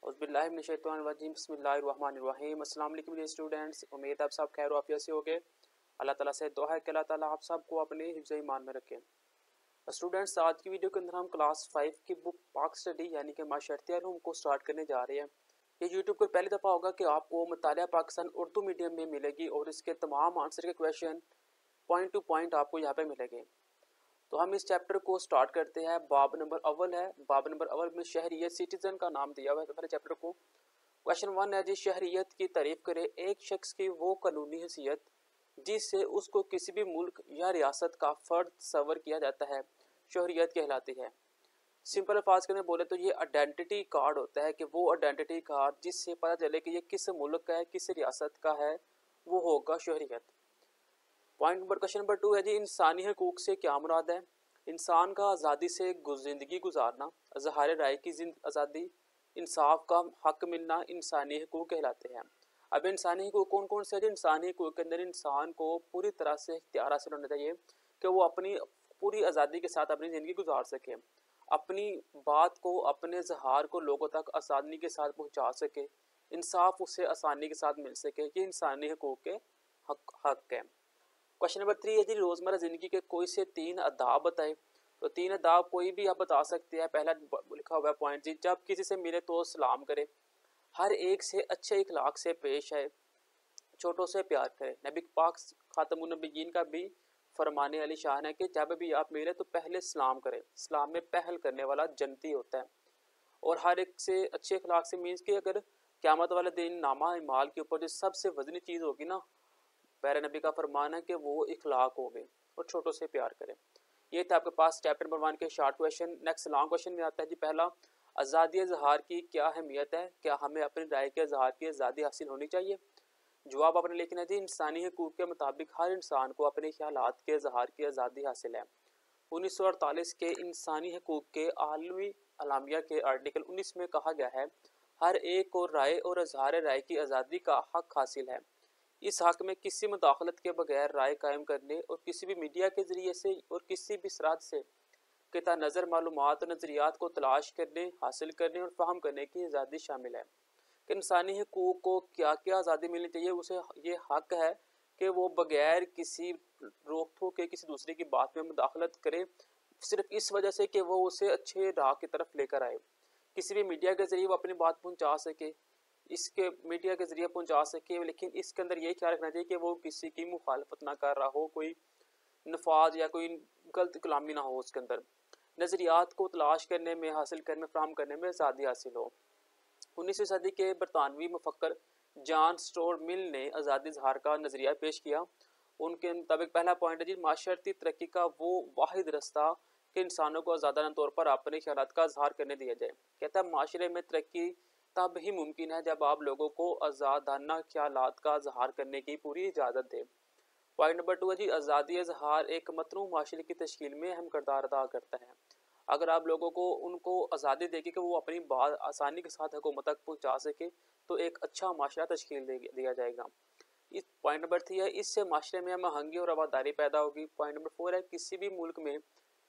औज़ुबिल्लाहिमिनश्शैतानिर्रजीम बिस्मिल्लाहिर्रहमानिर्रहीम। अस्सलाम वालेकुम डियर स्टूडेंट्स, उम्मीद आप सब खैर आफियत से होंगे। अल्लाह ताला से दुआ है कि अल्लाह ताला आप सबको अपने हिफ्ज़ ईमान में रखें। स्टूडेंट्स, आज की वीडियो के अंदर हम क्लास 5 की बुक पाक स्टडी यानी कि माशरती उलूम को स्टार्ट करने जा रहे हैं। ये यूट्यूब पर पहली दफ़ा होगा कि आपको मुतालिया पाकिस्तान उर्दू मीडियम में मिलेगी और इसके तमाम आंसर के क्वेश्चन पॉइंट टू पॉइंट आपको यहाँ पे मिलेंगे। तो हम इस चैप्टर को स्टार्ट करते हैं। बाब नंबर अव्वल है। बाब नंबर अव्वल में शहरियत सिटीजन का नाम दिया हुआ है। तो पहले चैप्टर को क्वेश्चन 1 है जी, शहरियत की तारीफ करे एक शख्स की वो कानूनी हैसियत जिससे उसको किसी भी मुल्क या रियासत का फर्द तस्वर किया जाता है, शहरियत कहलाती है। सिंपल अल्फाज के अंदर बोले तो ये आइडेंटिटी कार्ड होता है कि वो आइडेंटिटी कार्ड जिससे पता चले कि ये किस मुल्क का है, किस रियासत का है, वो होगा शहरियत। पॉइंट नंबर क्वेश्चन नंबर 2 है जी, इंसानी हकूक से क्या मुराद है? इंसान का आज़ादी से ज़िंदगी गुजारना, ज़हार राय की आज़ादी, इंसाफ का हक मिलना इंसानी हकूक कहलाते हैं। अब इंसानी हकूक कौन कौन से हैं? इंसानी हकूक के अंदर इंसान को पूरी तरह से इख्तियार हासिल होना चाहिए कि वो अपनी पूरी आज़ादी के साथ अपनी ज़िंदगी गुजार सके, अपनी बात को, अपने ज़हार को लोगों तक आसानी के साथ पहुँचा सके, इंसाफ उसे आसानी के साथ मिल सके। ये इंसानी हकूक के हक है। क्वेश्चन नंबर 3 है जी, रोज़मर्रा ज़िंदगी के कोई से 3 अदाब बताए। तो 3 अदाब कोई भी आप बता सकते हैं। पहला लिखा हुआ है पॉइंट जी, जब किसी से मिले तो सलाम करे, हर एक से अच्छे इखलाक से पेश आए, छोटों से प्यार करे। नबी पाक खातमुन नबीयीन का भी फरमाने वाली शान है कि जब भी आप मिले तो पहले सलाम करें। सलाम में पहल करने वाला जन्नती होता है। और हर एक से अच्छे इखलाक से मीन्स कि अगर क़यामत वाले दिन नामा इमाल के ऊपर जो सबसे वजनी चीज़ होगी ना, प्यारे नबी का फरमान है कि वो इखलाक हो गए और छोटों से प्यार करें। ये था आपके पास चैप्टर नंबर 1 के short question. Next long question में आता है जी, पहला, आज़ादी इज़हार की क्या अहमियत है? क्या हमें अपनी राय के इज़हार की आज़ादी हासिल होनी चाहिए? जवाब आपने लिखना है जी, इंसानी हकूक़ के मुताबिक हर इंसान को अपने ख्यालात के इज़हार की आज़ादी हासिल है। 1948 के इंसानी हकूक़ के आलमी अलामिया के आर्टिकल 19 में कहा गया है, हर एक को राय और इज़हार राय की आज़ादी का हक हासिल है। इस हक में किसी मुदाखलत के बगैर राय कायम करने और किसी भी मीडिया के ज़रिए से और किसी भी सराद से किता नज़र मालूमात और नज़रियात को तलाश करने, हासिल करने और फ़हम करने की आज़ादी शामिल है। कि इंसानी हकूक़ को क्या क्या आज़ादी मिलनी चाहिए? उसे ये हक है कि वो बगैर किसी रोक टोक के किसी दूसरे की बात में मुदाखलत करे, सिर्फ इस वजह से कि वो उसे अच्छे राह की तरफ लेकर आए। किसी भी मीडिया के ज़रिए वो अपनी बात पहुँचा सके, इसके मीडिया के ज़रिए पहुंचा सके, लेकिन इसके अंदर ये ख्याल रखना चाहिए कि वो किसी की मुखालफत ना कर रहा हो, कोई नफाज या कोई गलत कलामी ना हो, उसके अंदर नज़रियात को तलाश करने में, हासिल करने में, फ्राहम करने में आज़ादी हासिल हो। 19वीं सदी के बरतानवी मुफक्कर जॉन स्टुअर्ट मिल ने आज़ादी इज़हार का नज़रिया पेश किया। उनके मुताबिक पहला पॉइंट है जी, माशरती तरक्की का वो वाहिद रास्ता कि इंसानों को आज़ादाना तौर पर अपने ख्यालात का इज़हार करने दिया जाए। कहता है, माशरे में तरक्की तब ही मुमकिन है जब आप लोगों को आज़ादाना ख्यालात का इज़हार करने की पूरी इजाज़त दें। पॉइंट नंबर 2 है जी, आज़ादी इज़हार एक मतनू माशरे की तश्कील में अहम किरदार अदा करता है। अगर आप लोगों को उनको आज़ादी देगी कि वो अपनी बात आसानी के साथ हुकूमत तक पहुँचा सके, तो एक अच्छा माशरा तश्कील दिया जाएगा। इस पॉइंट नंबर 3 है, इससे माशरे में महंगी और आबादारी पैदा होगी। पॉइंट नंबर 4 है, किसी भी मुल्क में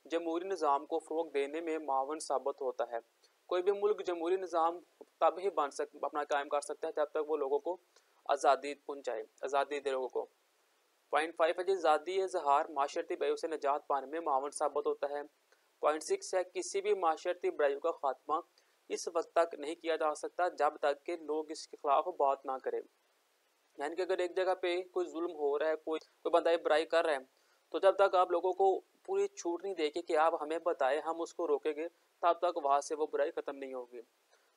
जमहूरी निज़ाम को फ़रोग़ देने में मावन साबित होता है। कोई भी मुल्क जमहूरी निज़ाम तब ही अपना कायम कर सकता है जब तक वो लोगों को आज़ादी पहुँचाए, आज़ादी दे लोगों को। पॉइंट 5 है जी, आज़ादी इज़हार माशरती बुराइयों से निजात पाने में मावन साबित होता है। पॉइंट 6 है, किसी भी माशरती बुराइयों का खात्मा इस वक्त तक नहीं किया जा सकता जब तक कि लोग इसके खिलाफ बात ना करें। यानी कि अगर एक जगह पे कोई जुल्म हो रहा है, कोई बंदा बुराई कर रहा है, तो जब तक आप लोगों को पूरी छूट नहीं देगी कि आप हमें बताएं, हम उसको रोकेंगे, तब तक वहाँ से वो बुराई ख़त्म नहीं होगी।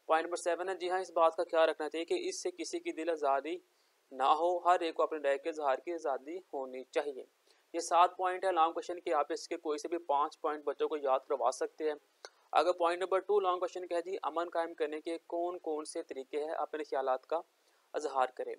पॉइंट नंबर 7 है, जी हाँ, इस बात का ख्याल रखना चाहिए कि इससे किसी की दिल आज़ादी ना हो, हर एक को अपने राय के इज़हार की आज़ादी होनी चाहिए। ये 7 पॉइंट है लॉन्ग क्वेश्चन के। आप इसके कोई से भी 5 पॉइंट बच्चों को याद करवा सकते हैं। अगर पॉइंट नंबर 2 लॉन्ग क्वेश्चन का है जी, अमन कायम करने के कौन कौन से तरीके हैं, अपने ख्यालात का इज़हार करें।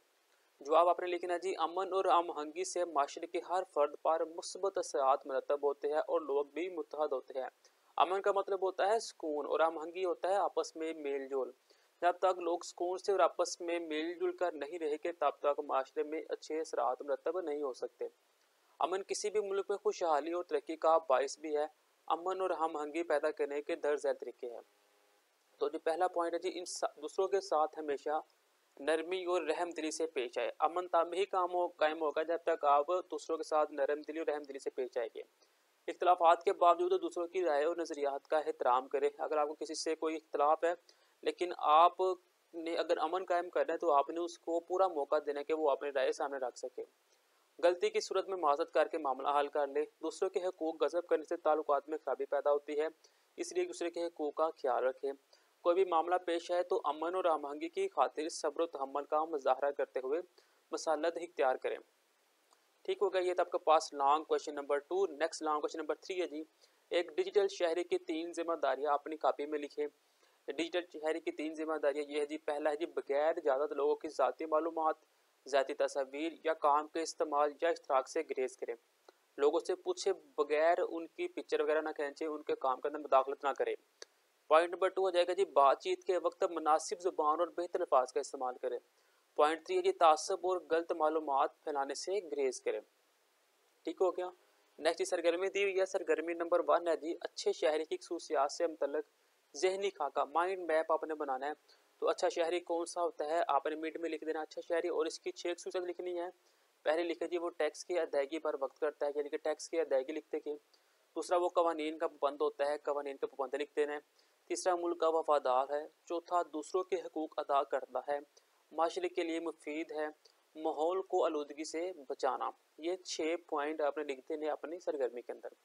जवाब आपने लिखना है जी, अमन और हमहंगी से माशरे के हर फर्द पर मुस्बत असरात मरतब होते हैं और लोग भी मुत्तहद होते हैं। अमन का मतलब होता है सुकून और हमहंगी होता है आपस में मेल जोल। जब तक लोग सुकून से और आपस में मेल जुल कर नहीं रहेंगे, तब तक माशरे में अच्छे असरात मरतब नहीं हो सकते। अमन किसी भी मुल्क में खुशहाली और तरक्की का बाइस भी है। अमन और हमहंगी पैदा करने के दर ज़ैद तरीके हैं। तो जो पहला पॉइंट है जी, दूसरों के साथ हमेशा नरमी और रहमदिली से पेश आए। अमन तब ही कायम होगा जब तक आप दूसरों के साथ नरमदिली और रहमदिली से पेश आएंगे। इख्तलाफात के बावजूद दूसरों की राय और नज़रियात का एहतराम करें। अगर आपको किसी से कोई इख्तलाफ है लेकिन आपने अगर अमन कायम करना है तो आपने उसको पूरा मौका देना है कि वो अपनी राय सामने रख सके। गलती की सूरत में माजरत करके मामला हल कर ले। दूसरों के हकूक गज़ब करने से ताल्लुकात में खराबी पैदा होती है, इसलिए दूसरे के हकूक का ख्याल रखें। कोई भी मामला पेश आए तो अमन और हमआहंगी की खातिर सब्र तहम्मुल का मुजाहरा करते हुए मसालत इख्तियार करें। ठीक हो गया, ये था आपका पास long question number 2। Next long question number 3 है जी, एक डिजिटल शहरी की 3 जिम्मेदारियां अपनी कॉपी में लिखें। डिजिटल शहरी की 3 जिम्मेदारियां ये है जी, पहला है जी, बगैर इजाज़त लोगों की ज़ाती मालूमात, ज़ाती तस्वीर या काम के इस्तेमाल या इश्तराक से ग्रेज करें। लोगों से पूछे बगैर उनकी पिक्चर वगैरह ना खींचे, उनके काम के अंदर मुदाखलत ना करें। पॉइंट नंबर 2 हो जाएगा जी, बातचीत के वक्त मुनासिब ज़ुबान और बेहतर अल्फाज का इस्तेमाल करें। पॉइंट 3 है जी, तासब और गलत मालूमात फैलाने से ग्रेज करें। ठीक हो गया। नेक्स्ट सरगर्मी दी हुई है, सरगर्मी नंबर 1 है जी, अच्छे शहरी की खसूसियात से मुतल्लिक जहनी खाका माइंड मैप आपने बनाना है। तो अच्छा शहरी कौन सा होता है आपने मिड में लिख देना अच्छा शहरी, और इसकी 6 खसूसियात लिखनी है। पहले लिखे जी, वो टैक्स की अदायगी पर वक्त करता है, यानी कि टैक्स की अदायगी लिखते कि। दूसरा, वो कवानीन का पाबंद होता है, कवानीन के पाबंद लिख देना है। तीसरा, मुल्क का वफादार है। चौथा, दूसरों के हकूक अदा करता है, माशरे के लिए मुफीद है, माहौल को आलूदगी से बचाना। ये 6 पॉइंट आपने लिख देने अपनी सरगर्मी के अंदर।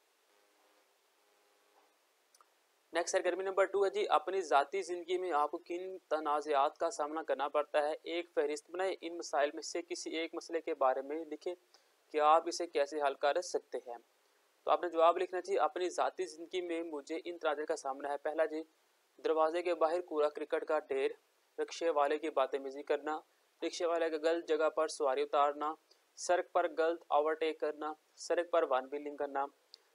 नेक्स्ट सरगर्मी नंबर 2 है जी, अपनी ज़ाती ज़िंदगी में आपको किन तनाज़ात का सामना करना पड़ता है, एक फहरिस्त बनाए। इन मसाइल में से किसी एक मसले के बारे में लिखें कि आप इसे कैसे हल कर सकते हैं। तो आपने जवाब लिखना चाहिए, अपनी ज़ाती ज़िंदगी में मुझे इन तनाज़ात का सामना है। पहला जी, दरवाजे के बाहर कूड़ा क्रिकेट का ढेर, रिक्शे वाले की बातें करना, रिक्शे वाले का गलत जगह पर सवारी उतारना, सड़क पर गलत ओवरटेक करना, सड़क पर वन व्हीलिंग करना,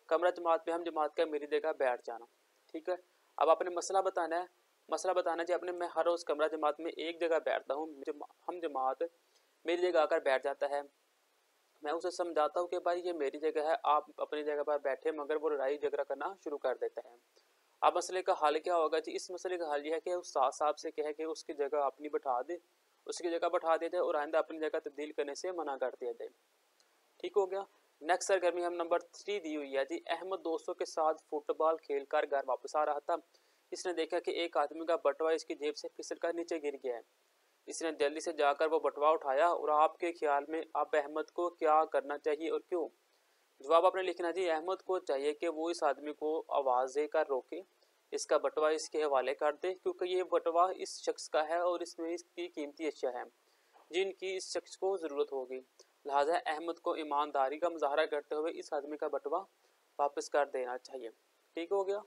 कमरा जमात में हम जमात का मेरी जगह बैठ जाना। ठीक है, अब आपने मसला बताना है। मसला बताना चाहिए अपने, मैं हर रोज़ कमरा जमात में एक जगह बैठता हूँ, हम जमात मेरी जगह आकर बैठ जाता है। मैं उसे समझाता हूँ कि भाई ये मेरी जगह है, आप अपनी जगह पर बैठे, मगर वो लड़ाई झगड़ा करना शुरू कर देता है। अब मसले का हल क्या होगा जी, इस मसले का हल यह है कि उस साहब से कहे कि उसकी जगह अपनी बैठा दे, उसकी जगह बैठा दिया जाए और आइंदा अपनी जगह तब्दील करने से मना कर दिया जाए। ठीक हो गया। नेक्स्ट सरगर्मी हम नंबर 3 दी हुई है जी, अहमद दोस्तों के साथ फुटबॉल खेलकर घर वापस आ रहा था। इसने देखा कि एक आदमी का बटवा इसकी जेब से फिसल कर नीचे गिर गया है। इसने जल्दी से जाकर वो बटवा उठाया, और आपके ख्याल में अब अहमद को क्या करना चाहिए और क्यों? जवाब आपने लिखना जी, अहमद को चाहिए कि वो इस आदमी को आवाज़ देकर रोके, इसका बटवा इसके हवाले कर दे, क्योंकि ये बटवा इस शख्स का है और इसमें इसकी कीमती अशिया है जिनकी इस शख्स को ज़रूरत होगी। लिहाजा अहमद को ईमानदारी का मुजाहरा करते हुए इस आदमी का बटवा वापस कर देना चाहिए। ठीक हो गया।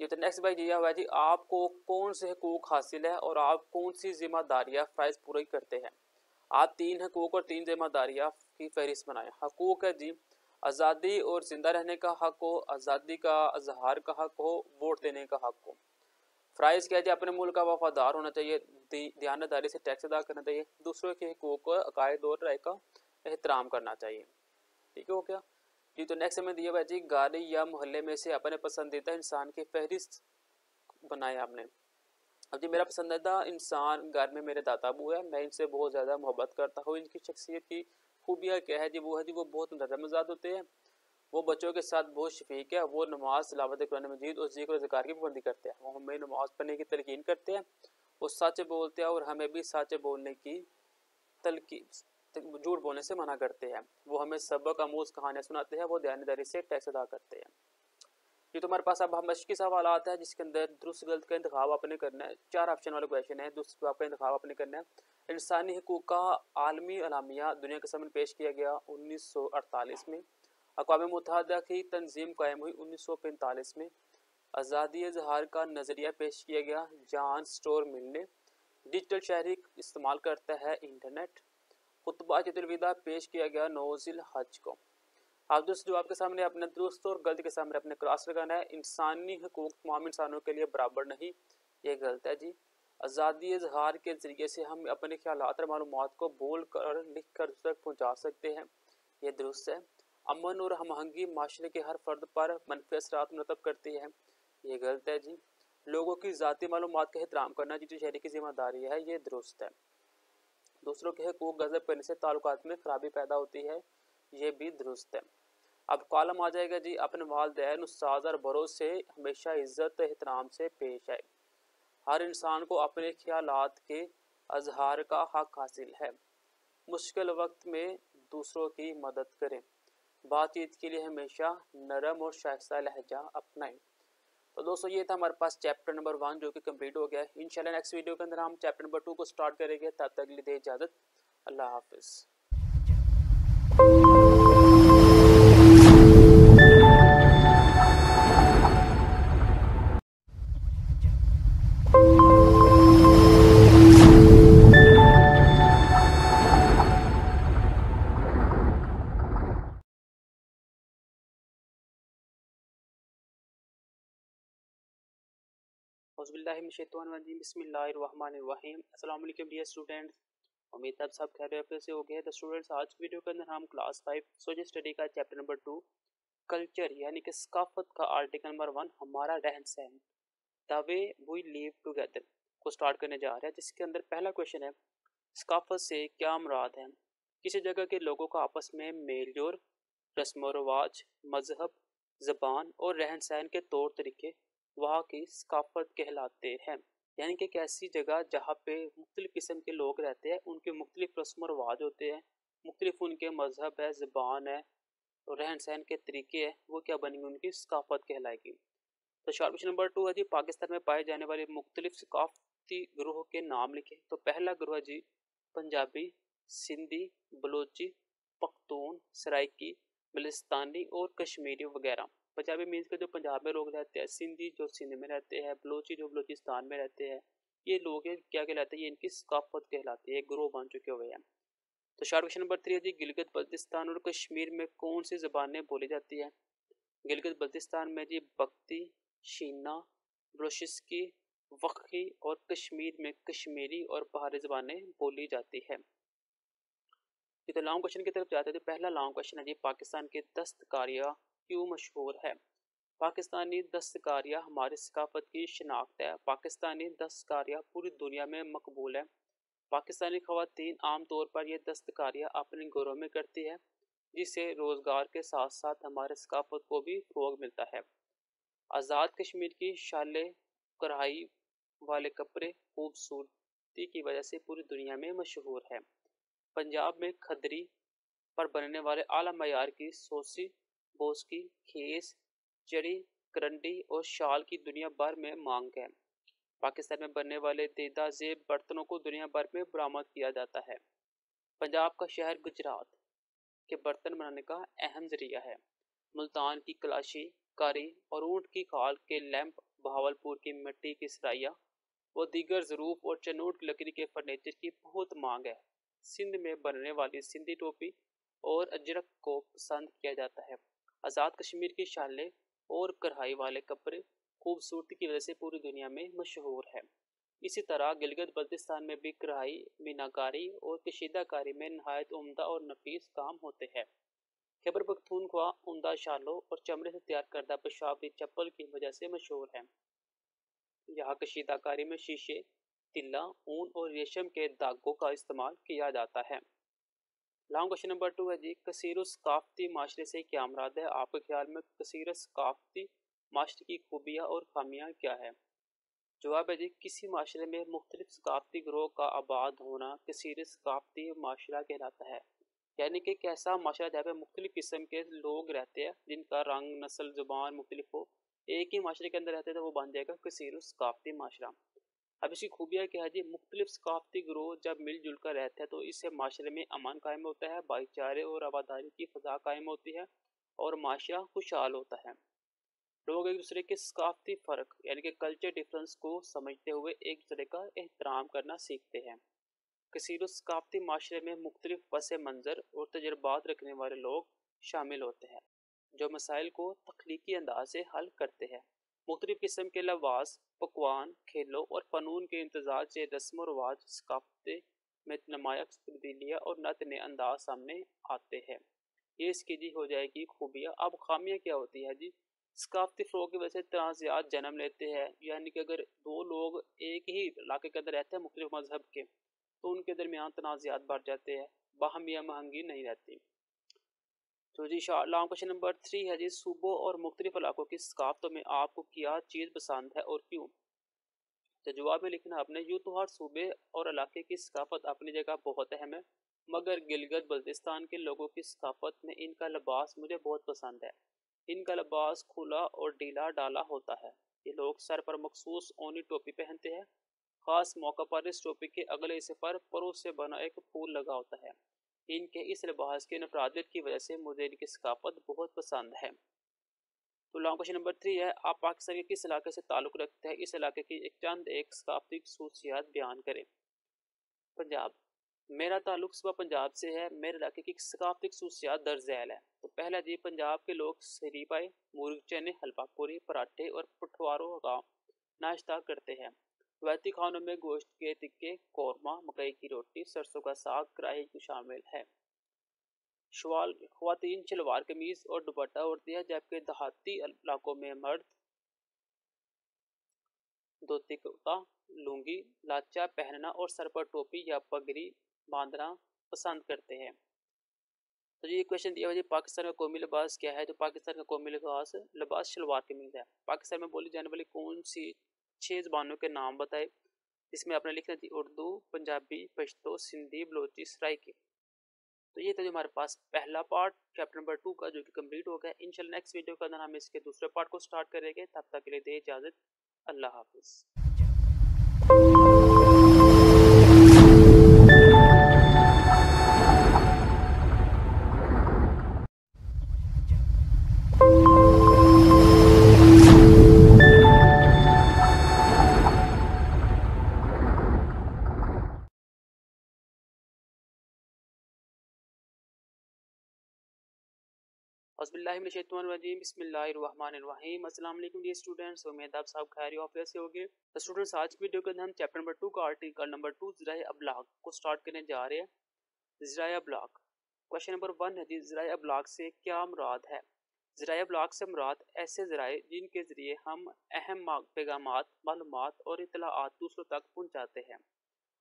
ये तो नेक्स्ट भाई दिया हुआ है जी, आपको कौन से हकूक हासिल है और आप कौन सी जिम्मेदारियाँ फ़र्ज़ पूरी करते हैं। आप 3 हकूक और 3 जिम्मेदारियाँ की फहरिस्त बनाएं। हकूक है जी, आज़ादी और ज़िंदा रहने का हक हो, आज़ादी का अजहार का हक हो, वोट देने का हक हो। फ़राइज़ क्या है जी, अपने मुल्क का वफादार होना चाहिए, दयानतदारी से टैक्स अदा करना चाहिए, दूसरों के हकूक अकायद और राय का एहतराम करना चाहिए। ठीक हो गया जी। तो नेक्स्ट हमें दिया हुआ है जी, गाड़ी या मोहल्ले में से अपने पसंदीदा इंसान की फहरिस्त बनाए आपने। अब जी, मेरा पसंदीदा इंसान घर में मेरे दादा अबू है, मैं इनसे बहुत ज़्यादा मोहब्बत करता हूँ। इनकी शख्सियत की खूबियाँ क्या है जी, वो है जी, वो बहुत नज़रमजाद होते हैं, वो बच्चों के साथ बहुत शफीक है, वो नमाज तिलावत कुरान मजीद और ज़िक्र ज़िकार की पाबंदी करते हैं, वो हमें नमाज पढ़ने की तलकीन करते हैं, वो सच बोलते हैं और हमें भी सच बोलने की झूठ बोलने से मना करते हैं, वो हमें सबक आमूज़ कहानियाँ सुनाते हैं, वो दयानतदारी से टैक्स अदा करते हैं। ये तुम्हारे पास अब हम मशक़ी सवाल आता है जिसके अंदर दुरुस्त गलत का इंतखाब आपने करना है। 4 ऑप्शन वाला क्वेश्चन है, दुरुस्त जवाब का इंतखाब आपने करना है। इंसानी हकूक़ का आलमी अलामिया दुनिया के सामने पेश किया गया 1948 में। अक़वाम मुत्तहिदा की तंजीम कायम हुई 1945 में। आज़ादी इज़हार का नज़रिया पेश किया गया जॉन स्टोर मिल ने। डिजिटल शहरी इस्तेमाल करता है इंटरनेट। खुतबा अलविदा पेश किया गया 9 ज़िलहज को। आप दुरुस्त जवाब के सामने अपने दुरुस्त और गलत के सामने अपने क्रॉस लगाना है। इंसानी हकूक़ तमाम इंसानों के लिए बराबर नहीं, ये गलत है जी। आज़ादी इज़हार के ज़रिए से हम अपने ख्यालात और मालूमात को बोल कर लिख कर दूसरे तक पहुँचा सकते हैं, ये दुरुस्त है। अमन और हमआहंगी माशरे के हर फ़र्द पर मनफी असरात मुरतब करती है, ये गलत है जी। लोगों की ज़ाती मालूमात का एहतराम करना जिस शहरी की जिम्मेदारी है, ये दुरुस्त है। दूसरों के हकूक गज़ब करने से ताल्लुकात में खराबी पैदा होती है, ये भी दुरुस्त है। अब कॉलम आ जाएगा जी, अपने वालिदैन, उस्ताद और बड़ों से हमेशा इज्जत एहतराम से पेश आए। हर इंसान को अपने ख्यालात के अजहार का हक हासिल है। मुश्किल वक्त में दूसरों की मदद करें। बातचीत के लिए हमेशा नरम और शाइस्ता लहजा अपनाएं। तो दोस्तों ये था हमारे पास चैप्टर नंबर 1 जो कि कंप्लीट हो गया है। इंशाल्लाह नेक्स्ट वीडियो के अंदर हम चैप्टर नंबर 2 को स्टार्ट करेंगे। तब तक के लिए दे इजाज़त। अल्लाह हाफिज़। बिस्मिल्लाहिर्रहमानिर्रहीम। अस्सलाम वालेकुम डियर स्टूडेंट्स, उम्मीद है आप सब खैरियत से हो गए। तो स्टूडेंट्स आज की वीडियो के अंदर हम क्लास 5 सोशल स्टडी का चैप्टर नंबर 2 कल्चर यानी कि सकाफत का आर्टिकल नंबर 1 हमारा रहन सहन the way we live together को स्टार्ट करने जा रहे हैं, जिसके अंदर पहला क्वेश्चन है सकाफत से क्या मुराद है। किसी जगह के लोगों का आपस में मेल जोल, रस्म रवाज, मजहब, ज़बान और रहन सहन के तौर तरीके वहाँ की सकाफत कहलाते हैं। यानी कि एक ऐसी जगह जहाँ पे मुख्तलिफ़ किस्म के लोग रहते हैं, उनके मुख्तलिफ़ रस्म रवाज होते हैं, मुख्तलिफ़ उनके मजहब है, ज़बान है और रहन सहन के तरीके हैं, वो क्या बनेंगे, उनकी सकाफत कहलाएगी। तो शॉर्ट क्वेश्चन नंबर 2 है जी, पाकिस्तान में पाए जाने वाले मुख्तलिफ सकाफती ग्रोह के नाम लिखे। तो पहला ग्रोह जी पंजाबी, सिंधी, बलोची, पख्तून, सराइकी, बलिस्तानी और कश्मीरी वगैरह। पंजाबी मीन्स के जो पंजाब में लोग रहते हैं, सिंधी जो सिंध में रहते हैं, बलोची जो बलोचिस्तान में रहते हैं, ये लोग क्या कहलाते हैं, ये इनकी सकाफत कहलाती है, ग्रोह बन चुके हुए हैं। तो शॉर्ट क्वेश्चन नंबर 3 है जी, गिलगित बल्तिस्तान और कश्मीर में कौन सी ज़बानें बोली जाती है। गिलगित बल्तिस्तान में जी बख्ती, शीना, बलोचिस्तानी, वक्ही और कश्मीर में कश्मीरी और पहाड़ी ज़बानें बोली जाती है। तो लॉन्ग क्वेश्चन की तरफ जाते हैं। तो पहला लॉन्ग क्वेश्चन है जी, पाकिस्तान की दस्तकारियाँ क्यों मशहूर है। पाकिस्तानी दस्तकारियाँ हमारी सकाफत की शनाख्त है। पाकिस्तानी दस्तकारियाँ पूरी दुनिया में मकबूल है। पाकिस्तानी ख़वातीन आम तौर पर ये दस्तकारियाँ अपने घरों में करती है, जिससे रोज़गार के साथ साथ हमारे सकाफत को भी फ़रोग़ मिलता है। आज़ाद कश्मीर की शालें, कढ़ाई वाले कपड़े खूबसूरती की वजह से पूरी दुनिया में मशहूर है। पंजाब में खदरी पर बनने वाले आला मयार की सोसी, बोस्की, खेस, चरी, करंडी और शाल की दुनिया भर में मांग है। पाकिस्तान में बनने वाले देदा जेब बर्तनों को दुनिया भर में बरामद किया जाता है। पंजाब का शहर गुजरात के बर्तन बनाने का अहम जरिया है। मुल्तान की कलाशी, कारी और ऊँट की खाल के लैंप, बहावलपुर की मिट्टी की सराइयाँ व दीगर ज़रूफ और चनूट की लकड़ी के फर्नीचर की बहुत मांग है। सिंध में बनने वाली सिंधी टोपी और अजरक को पसंद किया जाता है। आज़ाद कश्मीर की शालें और कढ़ाई वाले कपड़े खूबसूरती की वजह से पूरी दुनिया में मशहूर है। इसी तरह गिलगित बल्तिस्तान में भी कढ़ाई, मीनाकारी और कशीदाकारी में नहायत उम्दा और नफीस काम होते हैं। खैबर पख्तूनख्वा उम्दा शालों और चमड़े से तैयार करदा पेशावरी चप्पल की वजह से मशहूर है। यहाँ कशीदाकारी में शीशे, तिल्ला, ऊन और रेशम के धागों का इस्तेमाल किया जाता है। लॉन्ग क्वेश्चन नंबर 2 है जी, कसीर सकाफती माशरे से क्या मुराद है। आपके ख्याल में कसीर सकाफती माशरे की खूबियाँ और खामियाँ क्या है। जवाब है जी, किसी माशरे में मुख्तलिफ सकाफती ग्रोह का आबाद होना कसीर सकाफती माशरा कहलाता है। यानी कि एक ऐसा माशरा जहाँ पे मुख्तलिफ किस्म के लोग रहते हैं, जिनका रंग, नस्ल, ज़ुबान मुख्तलिफ हो, एक ही माशरे के अंदर रहते हैं, तो वो बन जाएगा कसीर सकाफती माशरा। अब इसकी खूबियाँ क्या है जी, मुख्तलिफ सकाफती ग्रोह जब मिलजुल कर रहते हैं तो इससे माशरे में अमन कायम होता है, भाईचारे और आबादारी की फ़ज़ा कायम होती है और माशरा खुशहाल होता है। लोग एक दूसरे के सकाफती फ़र्क यानी कि कल्चर डिफरेंस को समझते हुए एक दूसरे का एहतराम करना सीखते हैं। कसीर सकाफती माशरे में मुख्तलिफ पस मंज़र और तजुर्बात रखने वाले लोग शामिल होते हैं, जो मसाइल को तख्लीकी अंदाज से हल करते हैं। मुख्तलिफ किस्म के लवास, पकवान, खेलों और फ़नून के इम्तजाज से रस्म व रवाज सकाफते में नुमाया तब्दीलियाँ और नत नए अंदाज सामने आते हैं। ये इसकी जी हो जाएगी खूबियाँ। अब खामियाँ क्या होती है जी, सकाफती फ़रोग की वजह से तनाज़ात जन्म लेते हैं, यानी कि अगर दो लोग एक ही इलाके के अंदर रहते हैं मुख्तलिफ मजहब के, तो उनके दरमियान तनाज़ात बढ़ जाते हैं, बाहमी महंगी नहीं रहती। तो जी लॉन्ग क्वेश्चन नंबर 3 है जी, सूबों और मुख्तलिफ इलाकों की सकाफतों में आपको क्या चीज़ पसंद है और क्यों? तो जवाब में लिखना आपने, यूँ तो हर सूबे और इलाके की सकाफत अपनी जगह बहुत अहम है, मगर गिलगित बल्तिस्तान के लोगों की सकाफत में इनका लिबास मुझे बहुत पसंद है। इनका लिबास खुला और ढीला डाला होता है। ये लोग सर पर मखसूस ऊनी टोपी पहनते हैं। खास मौका पर इस टोपी के अगले हिस्से पर परों से बना एक फूल लगा होता है। इनके इस लिबास की नफरादियत की वजह से मुझे इनकी सकाफत बहुत पसंद है। तो लॉन्ग क्वेश्चन नंबर 3 है, आप पाकिस्तान के किस इलाके से ताल्लुक़ रखते हैं? इस इलाके की एक सकाफती खसूसियात बयान करें। पंजाब। मेरा ताल्लुक सुबह पंजाब से है। मेरे इलाके की सकाफती खसूसियात दर्ज झैल है। तो पहला जी, पंजाब के लोग सहरी पाए, मुर्ग चने, हलवा पूरी, पराठे और पठवारों का नाश्ता करते हैं। रवायती खानों में गोश्त के टिक्के, कौरमा, मकई की रोटी, सरसों का साग, कढ़ाई शामिल है। शवाल ख्वातीन शलवार कमीज और दुपट्टा ओढ़ती है, जबकि देहाती इलाकों में मर्द धोती कुर्ता, लुंगी, लाचा पहनना और सर पर टोपी या पगड़ी बांधना पसंद करते हैं। तो ये क्वेश्चन दिया हुआ जी, पाकिस्तान का कौमी लिबास क्या है? तो पाकिस्तान का कौमी लिबास शलवार कमीज है। पाकिस्तान में बोली जाने वाली कौन सी 6 ज़बानों के नाम बताए? इसमें आपने लिखना थी उर्दू, पंजाबी, पश्तो, सिंधी, बलोची, सराइकी। तो ये था जो हमारे पास पहला पार्ट चैप्टर नंबर 2 का, जो कि कंप्लीट हो गया। इंशाल्लाह नेक्स्ट वीडियो के अंदर हम इसके दूसरे पार्ट को स्टार्ट करेंगे। तब तक के लिए दे इजाज़त। अल्लाह हाफिज़। बिस्मिल्लाहिर्रहमानिर्रहीम। अस्सलाम वालेकुम डियर स्टूडेंट्स, उम्मीद आप सब खैर ऑफियर से होंगे। तो स्टूडेंट्स, आज की वीडियो के अंदर हम चैप्टर नंबर 2 का आर्टिकल नंबर 2 ज़राए अबलाग को स्टार्ट करने जा रहे हैं। ज़राए अबलाग क्वेश्चन नंबर 1 है जी, ज़राए अबलाग से क्या मुराद है? ज़राए अबलाग से मुराद ऐसे ज़राए जिनके ज़रिए हम अहम पैगामात, मालूमात और इत्तलाआत दूसरों तक पहुँचाते हैं।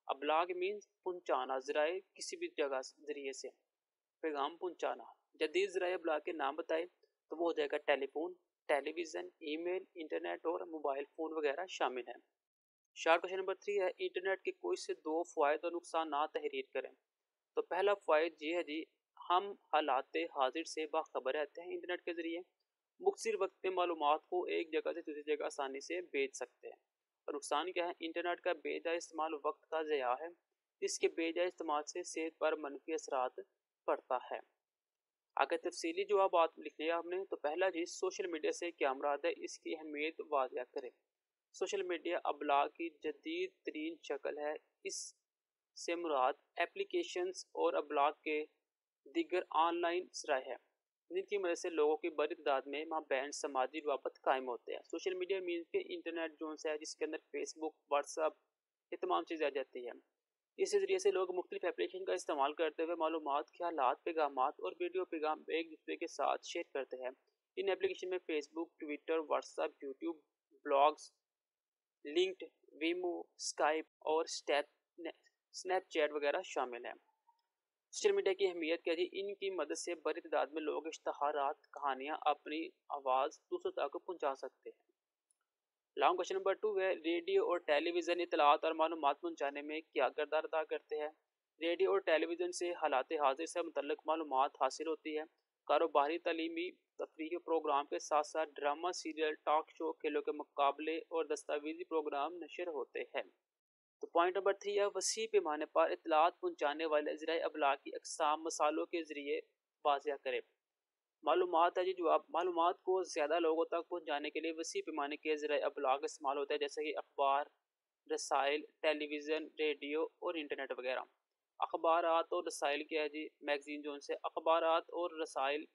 अबलाग मीन्स पहुँचाना, ज़राए किसी भी जगह ज़रिए से पैगाम पहुँचाना। जदीद ज़राए अबलाग के नाम बताए तो वो हो जाएगा टेलीफोन, टेलीविज़न, ईमेल, इंटरनेट और मोबाइल फ़ोन वगैरह शामिल है। शार्ट क्वेश्चन नंबर 3 है, इंटरनेट के कोई से 2 फ़ायदे और नुकसान ना तहरीर करें। तो पहला फ़ायदा ये है जी, हम हालात हाजिर से बाखबर रहते हैं इंटरनेट के ज़रिए। मुख्तसर वक्त में मालूमात को एक जगह से दूसरी जगह आसानी से भेज सकते हैं। और नुकसान क्या है? इंटरनेट का बेजा इस्तेमाल वक्त का ज़या है। इसके बेजा इस्तेमाल से सेहत पर मनफी असरात पड़ता है। अगर तफसीली जवाब लिखने आपने, तो पहला जी, सोशल मीडिया से क्या मुराद है, इसकी अहमियत वाज़िया करें। सोशल मीडिया अबलाग की जदीद तरीन शक्ल है। इससे मुराद एप्लीकेशंस और अबलाग के दीगर ऑनलाइन ज़राए है, जिनकी मदद से लोगों की बड़ी तादाद में माबैन समाजी रवाबत कायम होते हैं। सोशल मीडिया मीन्स के इंटरनेट जोन से है, जिसके अंदर फेसबुक, व्हाट्सअप, ये तमाम चीज़ें आ जाती हैं। इस ज़रिए से लोग मुख्तलिफ एप्लीकेशन का इस्तेमाल करते हुए मालूमात, ख्यालात, पैगामात और वीडियो पैगाम एक दूसरे के साथ शेयर करते हैं। इन एप्लीकेशन में Facebook, Twitter, WhatsApp, YouTube, blogs, linked, वीमो, स्काइप और स्नैपचैट वगैरह शामिल हैं। सोशल मीडिया की अहमियत क्या जी? इनकी मदद से बड़ी तादाद में लोग इश्तहारात, कहानियाँ, अपनी आवाज़ दूसरों तक पहुँचा सकते हैं। लॉन्ग क्वेश्चन नंबर 2 है, रेडियो और टेलीविज़न इत्तलात और मालूमात पहुँचाने में क्या किरदार अदा करते हैं? रेडियो और टेलीविज़न से हालात हाजिर से मुतल्लिक मालूमात हासिल होती है। कारोबारी, तालीमी, तफरीही प्रोग्राम के साथ साथ ड्रामा, सीरियल, टॉक शो, खेलों के मुकाबले और दस्तावेजी प्रोग्राम नशर होते हैं। तो पॉइंट नंबर 3 है, वसी पैमाने पर इत्तलात पहुँचाने वाले ज़राए अबलाग की अक़साम मसालों के ज़रिए वाज़िया करें। मालूमात है जी, जवाब मालूमात को ज़्यादा लोगों तक पहुँचाने के लिए वसी पैमाने के ज़राए अबलाग इस्तेमाल होता है, जैसे कि अखबार, रसाइल, टेलीविज़न, रेडियो और इंटरनेट वगैरह। अखबारात और रसाइल क्या है जी? मैगज़ीन जो उनसे अखबारात और रसाइल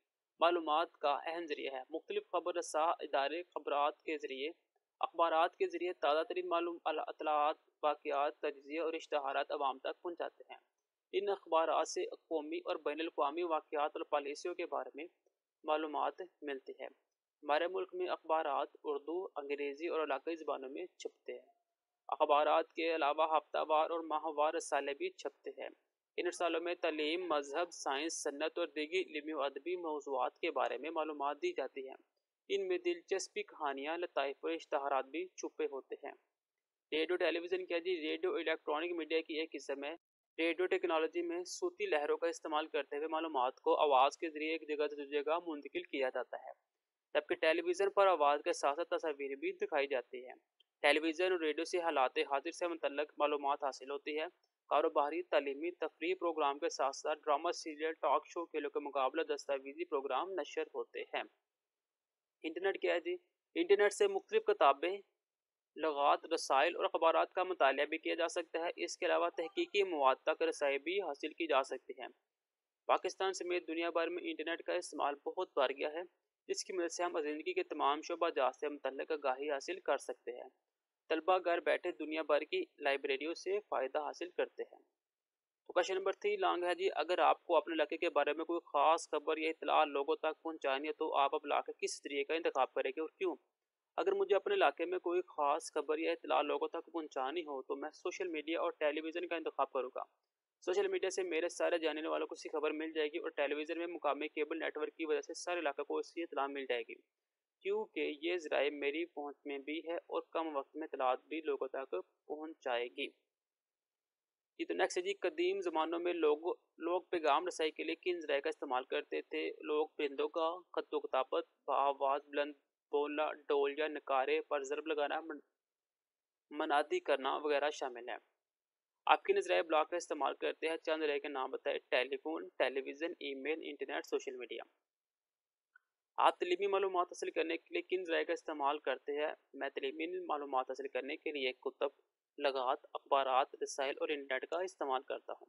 मालूमात का अहम ज़रिया है। मुख्तलिफ खबर रसा इदारे खबरात के ज़रिए अखबारात के ज़रिए ताज़ा तरीन मालूम इत्तलात, वाक़यात, तज्ज़िया और इश्तहारात अवाम तक पहुँचाते हैं। इन अखबारात से कौमी और बैनुल अक़वामी वाक़यात और पॉलिसियों के बारे में मालूमात मिलती है। हमारे मुल्क में अखबारात उर्दू, अंग्रेज़ी और इलाकाई ज़बानों में छपते हैं। अखबारात के अलावा हफ्तावार और माहवार रसाले भी छपते हैं। इन रसालों में तालीम, मजहब, साइंस, सन्नत और दीगी इल्मी और अदबी मौज़ूआत के बारे में मालूमात दी जाती हैं। इनमें दिलचस्पी कहानियाँ, लताइफ और इश्तहारात भी छुपे होते हैं। रेडियो टेलीविज़न क्या जी, रेडियो इलेक्ट्रॉनिक मीडिया की एक किस्म है। रेडियो टेक्नोलॉजी में सूती लहरों का इस्तेमाल करते हुए मालूमात को आवाज़ के जरिए एक जगह से दूसरी जगह मुंतकिल किया जाता है, जबकि टेलीविज़न पर आवाज़ के साथ साथ तस्वीर भी दिखाई जाती है। टेलीविज़न और रेडियो से हालात हाजिर से मुतल्लक मालूमात हासिल होती है। कारोबारी, तालीमी, तफरीह प्रोग्राम के साथ साथ ड्रामा, सीरियल, टॉक शो, खेलों के मुकाबला, दस्तावेजी प्रोग्राम नशर होते हैं। इंटरनेट क्या है जी, इंटरनेट से मुख्तलिफ किताबें, लगात, रसाइल और अखबारात का मुतालिया भी किया जा सकता है। इसके अलावा तहकीकी मवाद तक रसाई भी हासिल की जा सकती है। पाकिस्तान समेत दुनिया भर में इंटरनेट का इस्तेमाल बहुत बढ़ गया है, जिसकी मदद से हम ज़िंदगी के तमाम शोबाजात से मुतल्लिक़ आगाही हासिल कर सकते हैं। तलबा घर बैठे दुनिया भर की लाइब्रेरियों से फ़ायदा हासिल करते हैं। तो क्वेश्चन नंबर 3 लॉन्ग है जी, अगर आपको अपने इलाके के बारे में कोई ख़ास खबर या इतला लोगों तक पहुँचानी है तो आप अपने इलाके किस तरीके का इंतखाब करेंगे और क्यों? अगर मुझे अपने इलाके में कोई ख़ास खबर या इतला लोगों तक पहुँचानी हो तो मैं सोशल मीडिया और टेलीविज़न का इंतखाब करूँगा। सोशल मीडिया से मेरे सारे जानने वालों को इसकी खबर मिल जाएगी और टेलीविज़न में मुकामी केबल नेटवर्क की वजह से सारे इलाके को इसकी इतला मिल जाएगी, क्योंकि ये ज़राए मेरी पहुँच में भी है और कम वक्त में इतलात भी लोगों तक पहुँच जाएगी। जी तो नेक्स्ट है जी, कदीम ज़मानों में लोग पैगाम रसाई के लिए किन ज़राए का इस्तेमाल करते थे? लोग परिंदों का खत्तो किताबत, आवाज़ बुलंद बोलना, ढोल या नकारे पर ज़रब लगाना, मनादी करना वगैरह शामिल है। आपकी नज़रिया ब्लॉग का इस्तेमाल करते हैं, चंद ज़राए के नाम बताएं। Telephone, television, email, internet, social media. आप तलीमी मालूमात हासिल करने के लिए किन ज़राए का इस्तेमाल करते हैं? मैं तलीमी मालूमात हासिल करने के लिए कुतुब, लगात, अखबारात, रसाइल और इंटरनेट का इस्तेमाल करता हूँ।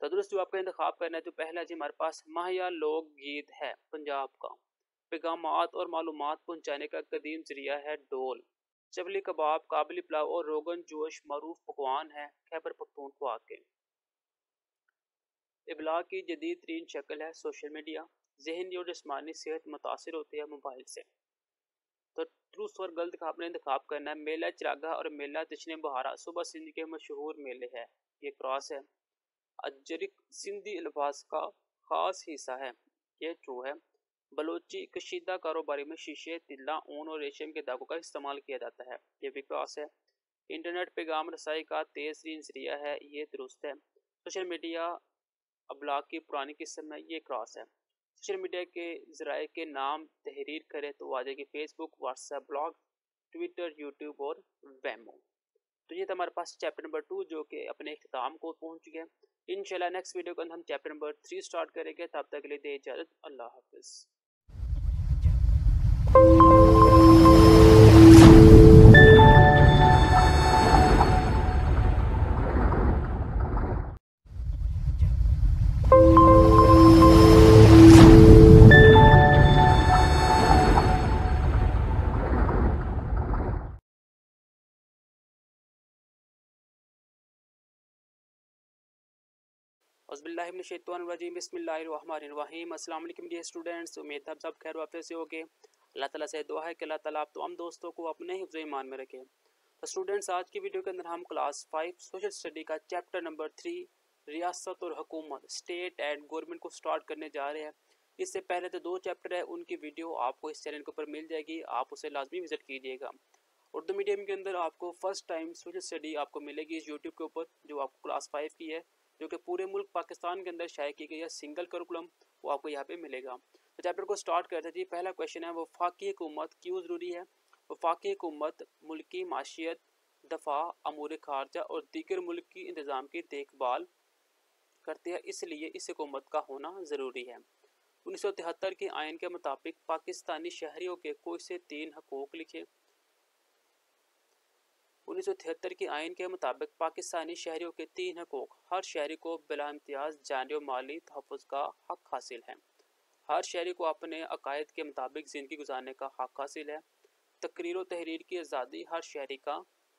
तो दुरुस्त जवाब का इंतखाब करना है तो पहला जी हमारे पास माहिया लोक गीत है पंजाब का। पैगामात और मालूमात पहुँचाने का कदीम ज़रिया है ढोल। चबली कबाब, काबली पुलाव और रोगन जोश मरूफ पकवान है खैबर पख्तूनख्वा के। इबलाग की जदीद तरीन शक्ल है सोशल मीडिया। जहनी और जिस्मानी सेहत मुतासर होती है मोबाइल से। तो ट्रूथ और गलत का आपने इंतखाब करना है। मेला चिरागा और मेला जश्न बहारा सुबह सिंध के मशहूर मेले है, ये क्रॉस है। अजरिक सिंधी अल्फाज का खास हिस्सा है, ये ट्रू है। बलोची कशीदा कारोबारी में शीशे, तिल्ला, ऊन और रेशम के धागों का इस्तेमाल किया जाता है, ये भी क्रॉस है। इंटरनेट पैगाम रसाई का तेज तरीन जरिया है, ये दुरुस्त है। सोशल मीडिया अबलाग की पुरानी किस्म है, ये क्रॉस है। सोशल मीडिया के ज़राए के नाम तहरीर करें तो आ जाएगी Facebook, WhatsApp, blog, Twitter, YouTube और वेमो। तो ये था हमारे पास चैप्टर नंबर 2 जो कि अपने इख्तिताम को पहुंच गया। इंशाल्लाह नेक्स्ट वीडियो के अंदर हम चैप्टर नंबर 3 स्टार्ट करेंगे। तब तक के लिए दे इजाज़त, अल्लाह हाफिज़। बिस्मिल्लाहिर्रहमानिर्रहीम, अस्सलाम वालेकुम डियर स्टूडेंट्स। उम्मीद है आप सब खैर वाफियत से होंगे। अल्लाह ताला से दुआ है कि अल्लाह ताला आप तमाम दोस्तों को अपने हिफ्ज़ ईमान में रखे। तो स्टूडेंट्स, आज की वीडियो के अंदर हम क्लास 5 सोशल स्टडी का चैप्टर नंबर 3 रियासत और हुकूमत, स्टेट एंड गवर्नमेंट को स्टार्ट करने जा रहे हैं। इससे पहले तो 2 चैप्टर है, उनकी वीडियो आपको इस चैनल के ऊपर मिल जाएगी, आप उसे लाजमी विजिट कीजिएगा। उर्दू मीडियम के अंदर आपको फर्स्ट टाइम सोशल स्टडी आपको मिलेगी इस यूट्यूब के ऊपर, जो आपको क्लास 5 की है, जो कि पूरे मुल्क पाकिस्तान के अंदर शाये की गई है सिंगल करिकुलम, वो आपको यहाँ पे मिलेगा। तो चैप्टर को स्टार्ट करते जी। पहला क्वेश्चन है, वफाकी हुकूमत क्यों ज़रूरी है? वफाकी हुकूमत मुल्की माशियत, दफा, अमूर खारजा और दीगर मुल्क की इंतज़ाम की देखभाल करते हैं, इसलिए इस हुकूमत का होना ज़रूरी है। 1973 के आयन के मुताबिक पाकिस्तानी शहरियों के कोई से 3 हकूक़ लिखे। 1973 के आयन के मुताबिक पाकिस्तानी शहरियों के 3 हकूक़। हर शहरी को बिला इम्तियाज़ जानी और माली तहफ़्फ़ुज़ का हक हासिल है। हर शहरी को अपने अकायद के मुताबिक ज़िंदगी गुजारने का हक हासिल है। तकरीर व तहरीर की आज़ादी हर शहरी का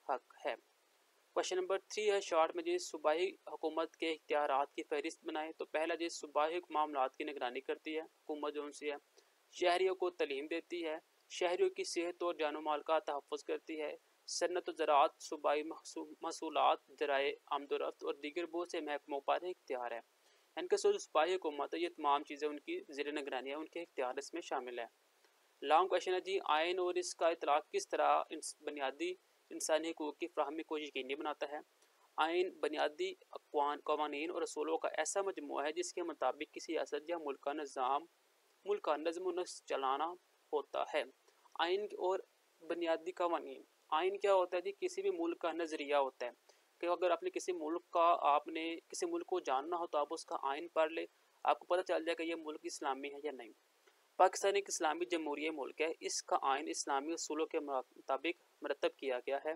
हक है। क्वेश्चन नंबर 3 है शॉर्ट में जी, सूबाई हुकूमत के इख्तियारात की फहरिस्त बनाएं। तो पहला जी, सूबाई मामलात की निगरानी करती है हुकूमत जो उनसे है। शहरियों को तालीम देती है, शहरियों की सेहत और जानो माल का तहफ़्फ़ुज़ करती है, सन्नत ज़राअत, सूबाई महसूलात, ज़राए आमदोरफ़्त और दीगर बहुत से महकमों पर इख्तियार है। इनके जो सूबाई हुकूमत है, ये तमाम चीज़ें उनकी ज़ेर निगरानी है, उनके इख्तियार इसमें शामिल है। लॉन्ग क्वेश्चन है जी, आइन और इसका इतलाक़ किस तरह बुनियादी इंसानी हकूक़ की फ़राहमी को यकीनी बनाता है? आइन बुनियादी क़वानीन और असूलों का ऐसा मजमूआ है जिसके मुताबिक किसी रियासत या मुल्क का नज़्म व नस्क़ चलाना होता है। आइन और बुनियादी क़वानीन, आइन क्या होता है जी? किसी भी मुल्क का नज़रिया होता है कि अगर आपने किसी मुल्क को जानना हो तो आप उसका आइन पढ़ ले, आपको पता चल जाएगा ये मुल्क इस्लामी है या नहीं। पाकिस्तान एक इस्लामी जमहूरी मुल्क है, इसका आइन इस्लामी असूलों के मुताबिक मरतब किया गया है।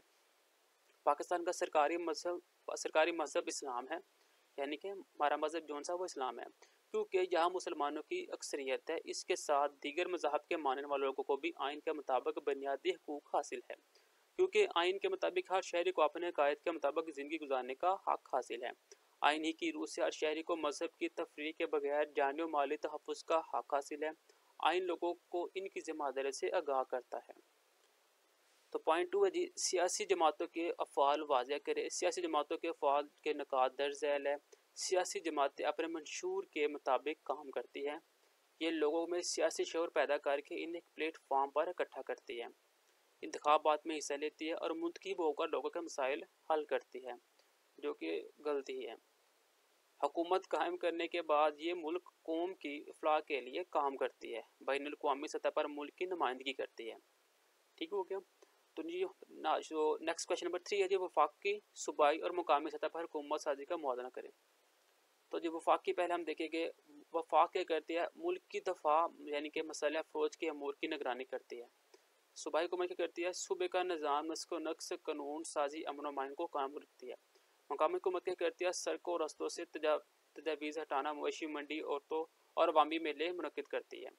पाकिस्तान का सरकारी मज़हब इस्लाम है, यानी कि हमारा मज़हब जौन सा वो इस्लाम है, क्योंकि यहाँ मुसलमानों की अक्सरियत है। इसके साथ दीगर मज़हब के मानने वाले लोगों को भी आइन के मुताबिक बुनियादी हकूक़ हासिल है, क्योंकि आइन के मुताबिक हर शहरी को अपने कायद के मुताबिक ज़िंदगी गुजारने का हक़ हासिल है। आइन ही की रूह से हर शहरी को मज़हब की तफरीक़ के बगैर जानी और माली तहफ़्फ़ुज़ का हक़ हासिल है। आइन लोगों को इनकी ज़िम्मेदारी से आगाह करता है। तो पॉइंट 2 है जी, सियासी जमातों के अफ़आल वाज़ह करें। सियासी जमातों के अफ़आल के निकात दर्ज झैल है। सियासी जमातें अपने मंशूर के मुताबिक काम करती हैं। ये लोगों में सियासी शऊर पैदा करके इन्हें एक प्लेटफॉर्म पर इकट्ठा करती है, इंतखाबात में हिस्सा लेती है और मुंतखब होकर लोगों के मसाइल हल करती है, जो कि गलती है। हुकूमत कायम करने के बाद ये मुल्क कौम की इफ़लाह के लिए काम करती है, बैनुल अक़वामी सतह पर मुल्क की नुमाइंदगी करती है। ठीक हो गया। तो जी जो नेक्स्ट क्वेश्चन नंबर 3 है जी, वफाकी, सूबाई और मुकामी सतह पर हुकूमत साजी का मुआयना करें। तो जी वफाकी पहले हम देखेंगे, वफाक क्या करती है? मुल्क की दफ़ा यानी कि मसला फ़ौज के अमूर की निगरानी करती है। सूबाई हुकूमत क्या करती है? सूबे का निज़ाम, नस्क़ व नक्श, कानून साजी, अमन व अमान को कायम रखती है। मुकामी हुकूमत क्या करती है? सड़कों और रस्तों से तजावीज़ हटाना, मवेशी मंडी और अवामी मेले मुनक़िद करती है।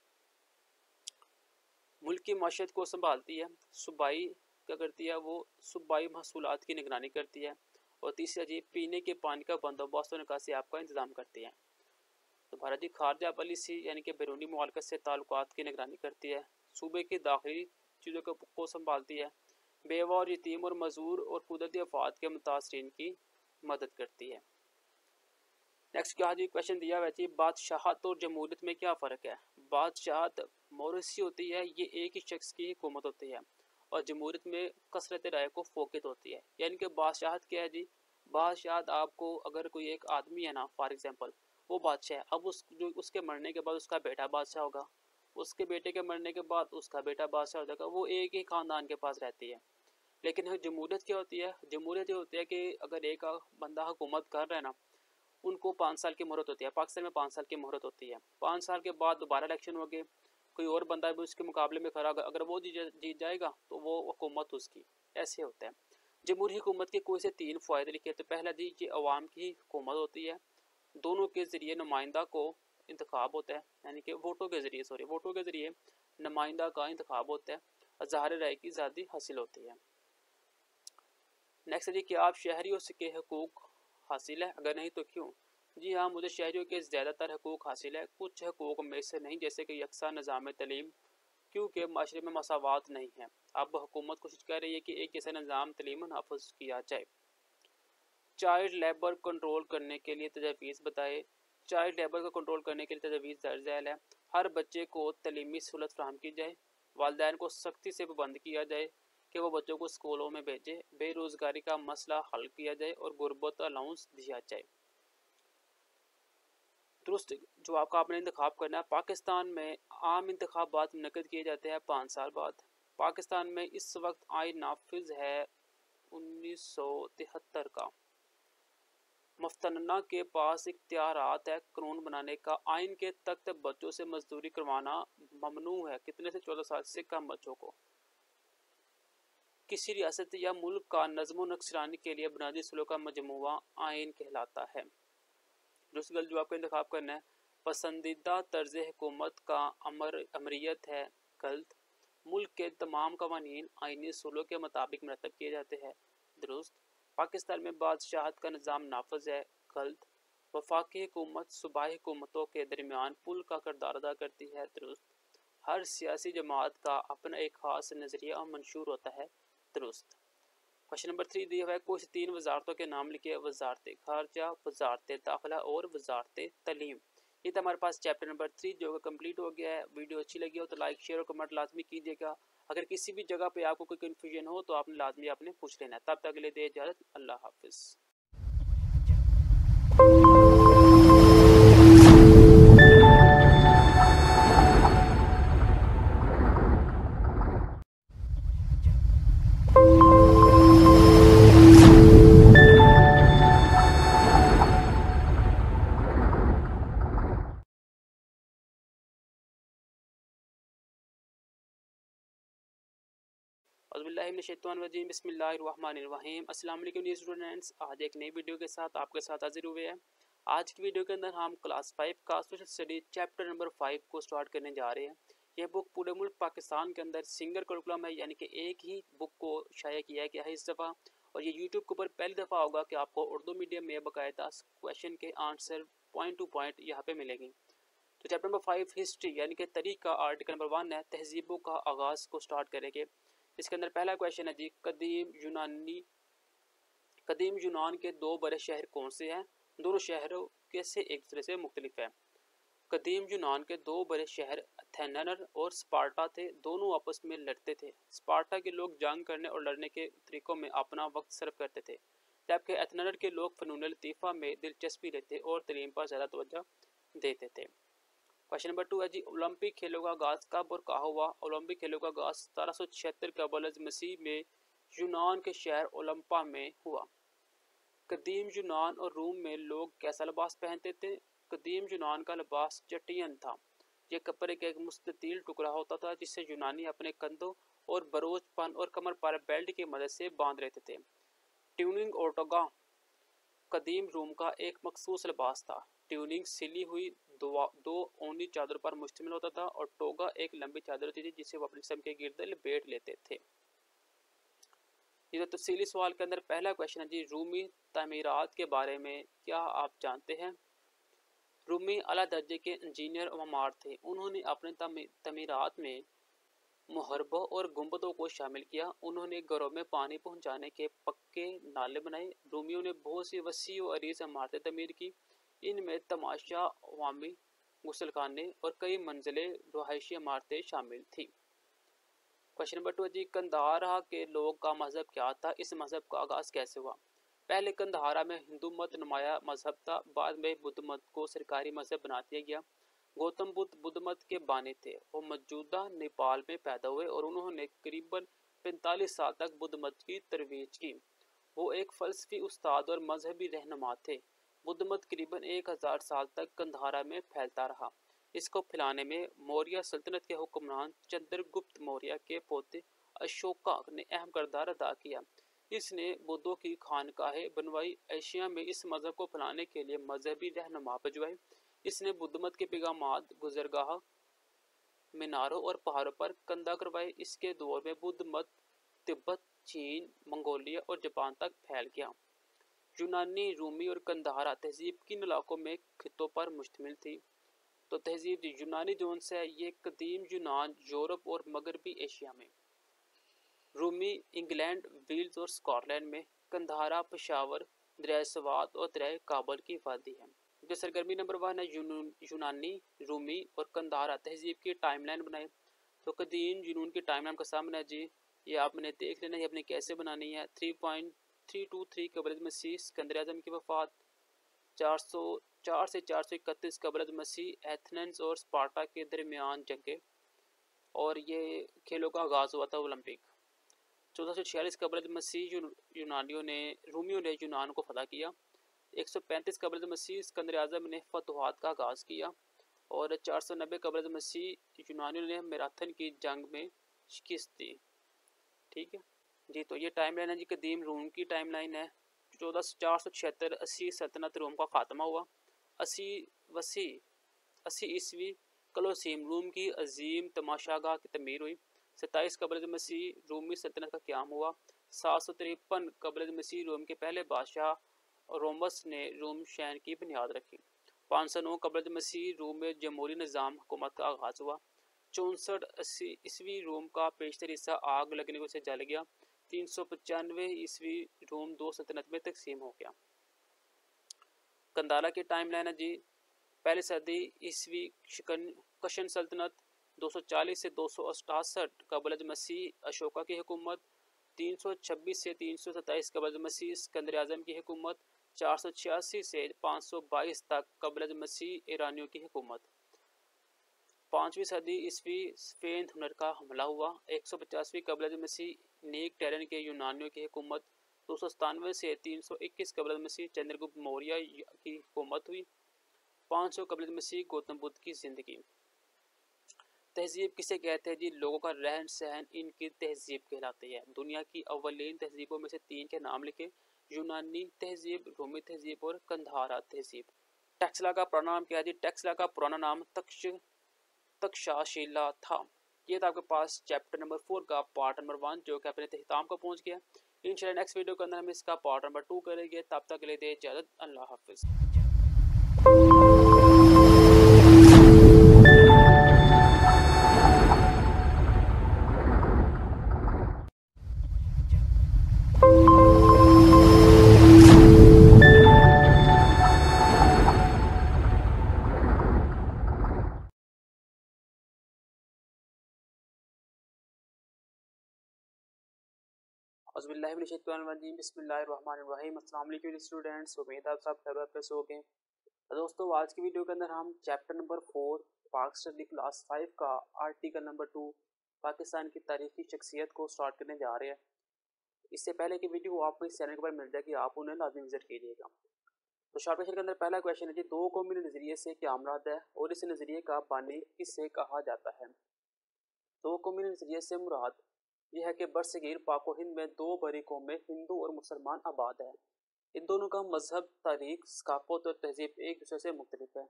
मुल्क की माशियत को संभालती है। सूबाई क्या करती है? वो सूबाई महसूलात की निगरानी करती है। और तीसरा जी, पीने के पानी का बंदोबस्त और निकासी आपका इंतज़ाम करती है। तो भारत जी खारजा पॉलिसी यानी कि बैरूनी मुआलक़त से ताल्लुकात की निगरानी करती है। सूबे की दाखिली चीज़ों को संभालती है। बेवा और यतीम और मजूर और कुदरती आफ़ात के मुतासरीन की मदद करती है। नेक्स्ट क्या जी क्वेश्चन दिया हुआ है, बादशाहत और जमहूरियत में क्या फ़र्क है? बादशाहत मोरसी होती है, ये एक ही शख्स की हुकूमत होती है, और जमहूरियत में कसरत राय को फोकत होती है। यानी कि बादशाहत क्या है जी? बादशाहत आपको, अगर कोई एक आदमी है ना, फॉर एग्जांपल वो बादशाह है, अब उसके मरने के बाद उसका बेटा बादशाह होगा, उसके बेटे के मरने के बाद उसका बेटा बादशाह हो जाएगा, वो एक ही ख़ानदान के पास रहती है। लेकिन जमहूरियत क्या होती है? जमहूरियत ये होती है कि अगर एक बंदा हुकूमत कर रहा है ना, उनको 5 साल की मोहरत होती है। पाकिस्तान में 5 साल की मोहरत होती है। 5 साल के बाद दोबारा इलेक्शन होंगे, कोई और बंदा भी उसके मुकाबले में खड़ा, अगर वो जीत जाएगा तो वो हुकूमत उसकी, ऐसे होता है। जमहूरी हुकूमत के कोई से 3 फ़ायदे लिखे। तो पहला जी, ये अवाम की हुकूमत होती है, दोनों के ज़रिए नुमाइंदा को इंतखाब होता है, यानी कि वोटों के ज़रिए नुमाइंदा का इंतखाब होता है, ज़ाहिर राय की आज़ादी हासिल होती है। नेक्स्ट है जी, क्या आप शहरियों के हकूक़ हासिल है? अगर नहीं तो क्यों? जी हाँ, मुझे शहरियों के ज़्यादातर हकूक़ हासिल है, कुछ हकूक़ में से नहीं, जैसे कि यकसा निज़ाम तलीम, क्योंकि माशरे में मसावात नहीं है। अब हुकूमत कोशिश कर रही है कि एक जैसा निज़ाम तलीम नाफिज किया जाए। चाइल्ड लेबर कंट्रोल करने के लिए तजवीज़ बताए। चाइल्ड लेबर को कंट्रोल करने के लिए तजवीज़ दर्ज झैल है। हर बच्चे को तलीमी सहूलत फराहम की जाए। वालिदैन को सख्ती से पाबंद किया जाए कि वो बच्चों को स्कूलों में भेजें। बेरोज़गारी का मसला हल किया जाए और गुर्बत अलाउंस दिया जाए। दुरुस्त जवाब का आपने इंतखाब करना है। पाकिस्तान में आम इंतखाबात मुनक़िद किए जाते हैं 5 साल बाद। पाकिस्तान में इस वक्त आइन नाफिज है 1973 का। मफ्तन्ना के पास इख्तियारात है कानून बनाने का। आइन के तख्त बच्चों से मजदूरी करवाना ममनू है, कितने से 14 साल से कम बच्चों को। किसी रियासत या मुल्क का नज़्म व नक्शरानी के लिए बुनियादी असूलों का मजमूआ आइन कहलाता है। दूसरी गलत जवाब का इंतखाब करना है। पसंदीदा तर्ज हुकूमत का अमरियत है, गलत। मुल्क के तमाम कवानीन आइनी असूलों के मुताबिक मरतब किए जाते हैं, दुरुस्त। पाकिस्तान में बादशाहत का निज़ाम नाफज है, गलत। वफाकी हुकूमत सूबाई हुकूमतों के दरमियान पुल का किरदार अदा करती है, दुरुस्त। हर सियासी जमात का अपना एक ख़ास नज़रिया और मंशूर होता है। दुरुस्त। क्वेश्चन नंबर 3 दिया हुआ है, कुछ 3 वजारतों के नाम लिखिए। वजारत खारजा, वजारत दाखिला और वजारत तलीम। ये था हमारे पास चैप्टर नंबर 3 जो कंप्लीट हो गया है। वीडियो अच्छी लगी हो तो लाइक शेयर और कमेंट लाजमी कीजिएगा। अगर किसी भी जगह पे आपको कोई कन्फ्यूजन हो तो आपने लाजमी आपने पूछ लेना है। तब तक के लिए दे इजाज़त। अल्लाह हाफिज़। औज़ुबिल्लाहिमिनश्शैतानिर्रजीम बिस्मिल्लाहिर्रहमानिर्रहीम। अस्सलाम वालेकुम डियर स्टूडेंट्स, आज एक नई वीडियो के साथ आपके साथ हाजिर हुए हैं। आज की वीडियो के अंदर हम क्लास 5 का सोशल स्टडी चैप्टर नंबर 5 को स्टार्ट करने जा रहे हैं। यह बुक पूरे मुल्क पाकिस्तान के अंदर सिंगल करिकुलम है, यानी कि एक ही बुक को शाया किया गया है इस दफ़ा। और ये यूट्यूब के ऊपर पहली दफ़ा होगा कि आपको उर्दू मीडियम में बाकायदा क्वेश्चन के आंसर पॉइंट टू पॉइंट यहाँ पे मिलेंगे। तो चैप्टर नंबर 5 हिस्ट्री यानी कि तरीका, आर्टिकल नंबर 1 है तहजीबों का आगाज़ को स्टार्ट करेंगे। इसके अंदर पहला क्वेश्चन है जी, कदीम यूनान के दो बड़े शहर कौन से हैं? दोनों शहरों कैसे एक दूसरे से मुख्तलिफ है? कदीम यूनान के दो बड़े शहर एथेनर और स्पार्टा थे। दोनों आपस में लड़ते थे। स्पार्टा के लोग जंग करने और लड़ने के तरीकों में अपना वक्त सर्फ करते थे, जबकि एथेनर के लोग फनून लतीफ़ा में दिलचस्पी लेते और तलीम पर ज़्यादा तवज्जो देते थे। क्वेश्चन नंबर 2 है जी, ओलंपिक खेलों का आगाज़ कब और कहाँ हुआ? ओलंपिक खेलों का आगाज़ 1776 कबल मसीह में यूनान के शहर ओलंपा में हुआ। कदीम यूनान और रूम में लोग कैसा लिबास पहनते थे? कदीम यूनान का लिबास चटियन था। यह कपड़े का एक मुस्ततील टुकड़ा होता था जिसे यूनानी अपने कंधों और बरोजपन और कमर पर बेल्ट की मदद से बांध लेते थे। ट्यूनिंग और टोगा कदीम रूम का एक मखसूस लिबास था। ट्यूनिंग सिली हुई दो ऊनी चादर पर मुश्तमिल होता था और टोगा एक लंबी चादर होती थी जिसे वो अपने जिस्म के गिर्द लपेट लेते थे। ये तो तफसीली सवाल के अंदर पहला क्वेश्चन है जी, रूमी तामीरात के बारे में क्या आप जानते हैं? रूमी आला दर्जे के इंजीनियर और मामार थे। उन्होंने अपने तमीरात में मुहरबों और गुंबदों को शामिल किया। उन्होंने घरों में पानी पहुंचाने के पक्के नाले बनाए। रूमियों ने बहुत सी वसी और अरीज इमारतें तमीर की। इनमें तमाशा, अवामी गुसलखाने और कई मंजिले रहायशी इमारतें शामिल थी। क्वेश्चन नंबर 2 जी, कंधारा के लोग का मजहब क्या था? इस मजहब का आगाज़ कैसे हुआ? पहले कंधारा में हिंदू मत नुमाया मजहब था। बाद में बुद्ध मत को सरकारी मजहब बना दिया गया। गौतम बुद्ध मत के बानी थे। वो मौजूदा नेपाल में पैदा हुए और उन्होंने करीबन 45 साल तक बुद्ध मत की तरवीज की। वो एक फ़लसफ़ी उस्ताद और मजहबी रहनुमा थे। बुद्ध मत करीबन 1000 साल तक कंधारा में फैलता रहा। इसको फैलाने में मौर्य सल्तनत के हुक्मरान चंद्रगुप्त मौर्य के पोते अशोका ने अहम किरदार अदा किया। इसने बुद्धों की खानकाहें बनवाई। एशिया में इस मजहब को फैलाने के लिए मजहबी रहनुमा भिजवाए। इसने बुद्ध मत के पैगामात गुजरगाह, मीनारों और पहाड़ों पर कंधा करवाए। इसके दौर में बुद्ध मत तिब्बत, चीन, मंगोलिया और जापान तक फैल गया। यूनानी, रूमी और कंधारा तहजीब किन इलाकों में खितों पर मुश्तमिल थी? तो तहजीब यूनानी जोन से है, ये कदीम यूनान, यूरोप और मगरबी एशिया में। रूमी इंग्लैंड, वेल्स और स्कॉटलैंड में। कंधारा पेशावर, दरिया सवात और दरिया काबल की वादी है। जो सरगर्मी नंबर 1 है यूनानी, रूमी और कंधारा तहजीब की टाइमलाइन बनाए। तो कदीम यूनान की टाइमलाइन का सामने है जी, ये आपने देख लेना है आपने कैसे बनानी है। 3.323 कबल मसीह सिकंदर आज़म की वफात। 404 से 431 कबल मसीह एथेंस और स्पार्टा के दरमियान जंगे और ये खेलों का आगाज़ हुआ था ओलंपिक। 1446 कबल मसीह रूमियों ने यूनान को फतह किया। 135 कबल मसीह सिकंदर आज़म ने फतवाहत का आगाज़ किया और 490 कबल मसीह यूनानियों ने मैराथन की जंग में शिकस्त दी। ठीक है जी, तो ये टाइम लाइन है जी, कदीम रूम की टाइम लाइन है। 476 80 सल्तनत रोम का खात्मा हुआ। 80 ईस्वी कलोसीम रूम की अजीम तमाशागाह की तमीर हुई। 27 कबल मसीह रूमी सल्तनत का क़याम हुआ। 753 कबल मसीह रोम के पहले बादशाह रोमस ने रोम शहर की बुनियाद रखी। 509 कबल मसीह रूम में जमहूरी निज़ाम हुकूमत का आगाज़ हुआ। 64 ईस्वी रोम का पेशतर हिस्सा आग लगने को से जल गया। 395 ईस्वी रोम 2 सल्तनत में तकसीम हो गया। कंदाला की टाइमलाइन है जी, पहली सदी ईस्वी कशन सल्तनत 240 से 268 कबल मसीह अशोका की हुकूमत, 326 से 327 कबल मसीह सिकंदर आज़म की हुकूमत, 486 से 522 तक कबल मसीह ईरानियों की हुकूमत। 5वीं सदी ईस्वी स्पेन हुनर का हमला हुआ। 150वीं कबल मसीह नीक टेरन के यूनानियों की हुकूमत। 297 से 321 कबल मसीह चंद्रगुप्त मौर्य की हुकूमत हुई। 500 कबल मसीह गौतम बुद्ध की जिंदगी। तहजीब किसे कहते हैं जी? लोगों का रहन सहन इनकी तहजीब कहलाती है। दुनिया की अव्वलीन तहजीबों में से 3 के नाम लिखे। यूनानी तहजीब, रोमी तहजीब और कंधारा तहजीब। टैक्सला का पुराना नाम क्या है जी? टैक्सला का पुराना नाम तक्षशिला था। ये था आपके पास चैप्टर नंबर 4 का पार्ट नंबर 1 जो कि अपने इख्तिताम को पहुंच गया। इंशाल्लाह नेक्स्ट वीडियो के अंदर हम इसका पार्ट नंबर 2 करेंगे। तब तक के लिए दे इजाज़त। अल्लाह हाफिज़। बिस्मिल्लाहिर्रहमानिर्रहीम। अस्सलाम वालेकुम स्टूडेंट्स, उम्मीद है आप सब खैरियत से होंगे। दोस्तों आज की वीडियो के अंदर हम चैप्टर नंबर 4 पाक स्टडी क्लास 5 का आर्टिकल नंबर 2 पाकिस्तान की तारीखी शख्सियत को स्टार्ट करने जा रहे हैं। इससे पहले की वीडियो आपको इस चैनल पर मिल जाएगी, आप उन्हें लाजमी विजिट कीजिएगा। तो शॉर्ट क्वेश्चन के अंदर पहला क्वेश्चन है जी, दो कौमी नज़रिए से क्या मुराद है और इस नज़रिए का बानी किससे कहा जाता है? दो कौमी नज़रिए से मुराद यह है कि बरसगीर पाको हिंद में दो बड़ी कौमें हिंदू और मुसलमान आबाद है। इन दोनों का मजहब, तारीख, सकाफत और तहजीब एक दूसरे से मुख्तलिफ है,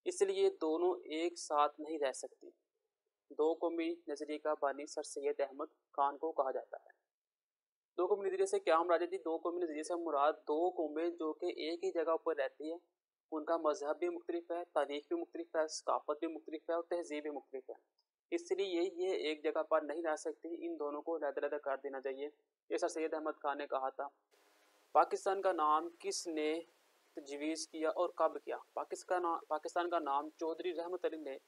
इसलिए दोनों एक साथ नहीं रह सकती। दो कौमी नज़रिए का बानी सर सैयद अहमद खान को कहा जाता है। दो कौमी नज़रिए से क्या मुराद है? दो कौमी नज़रिए से मुराद दो कौमें जो कि एक ही जगह पर रहती है, उनका मजहब भी मुख्तलिफ है, तारीख भी मुख्तलिफ है, सकाफत भी मुख्तलिफ है और तहजीब भी मुख्तलिफ है, इसलिए ये एक जगह पर नहीं रह सकती। इन दोनों को अलग-अलग कर देना चाहिए, ये सर सैयद अहमद खान ने कहा था। पाकिस्तान का नाम किसने तजवीज़ किया और कब किया? पाकिस्तान का नाम चौधरी रहमत अली ने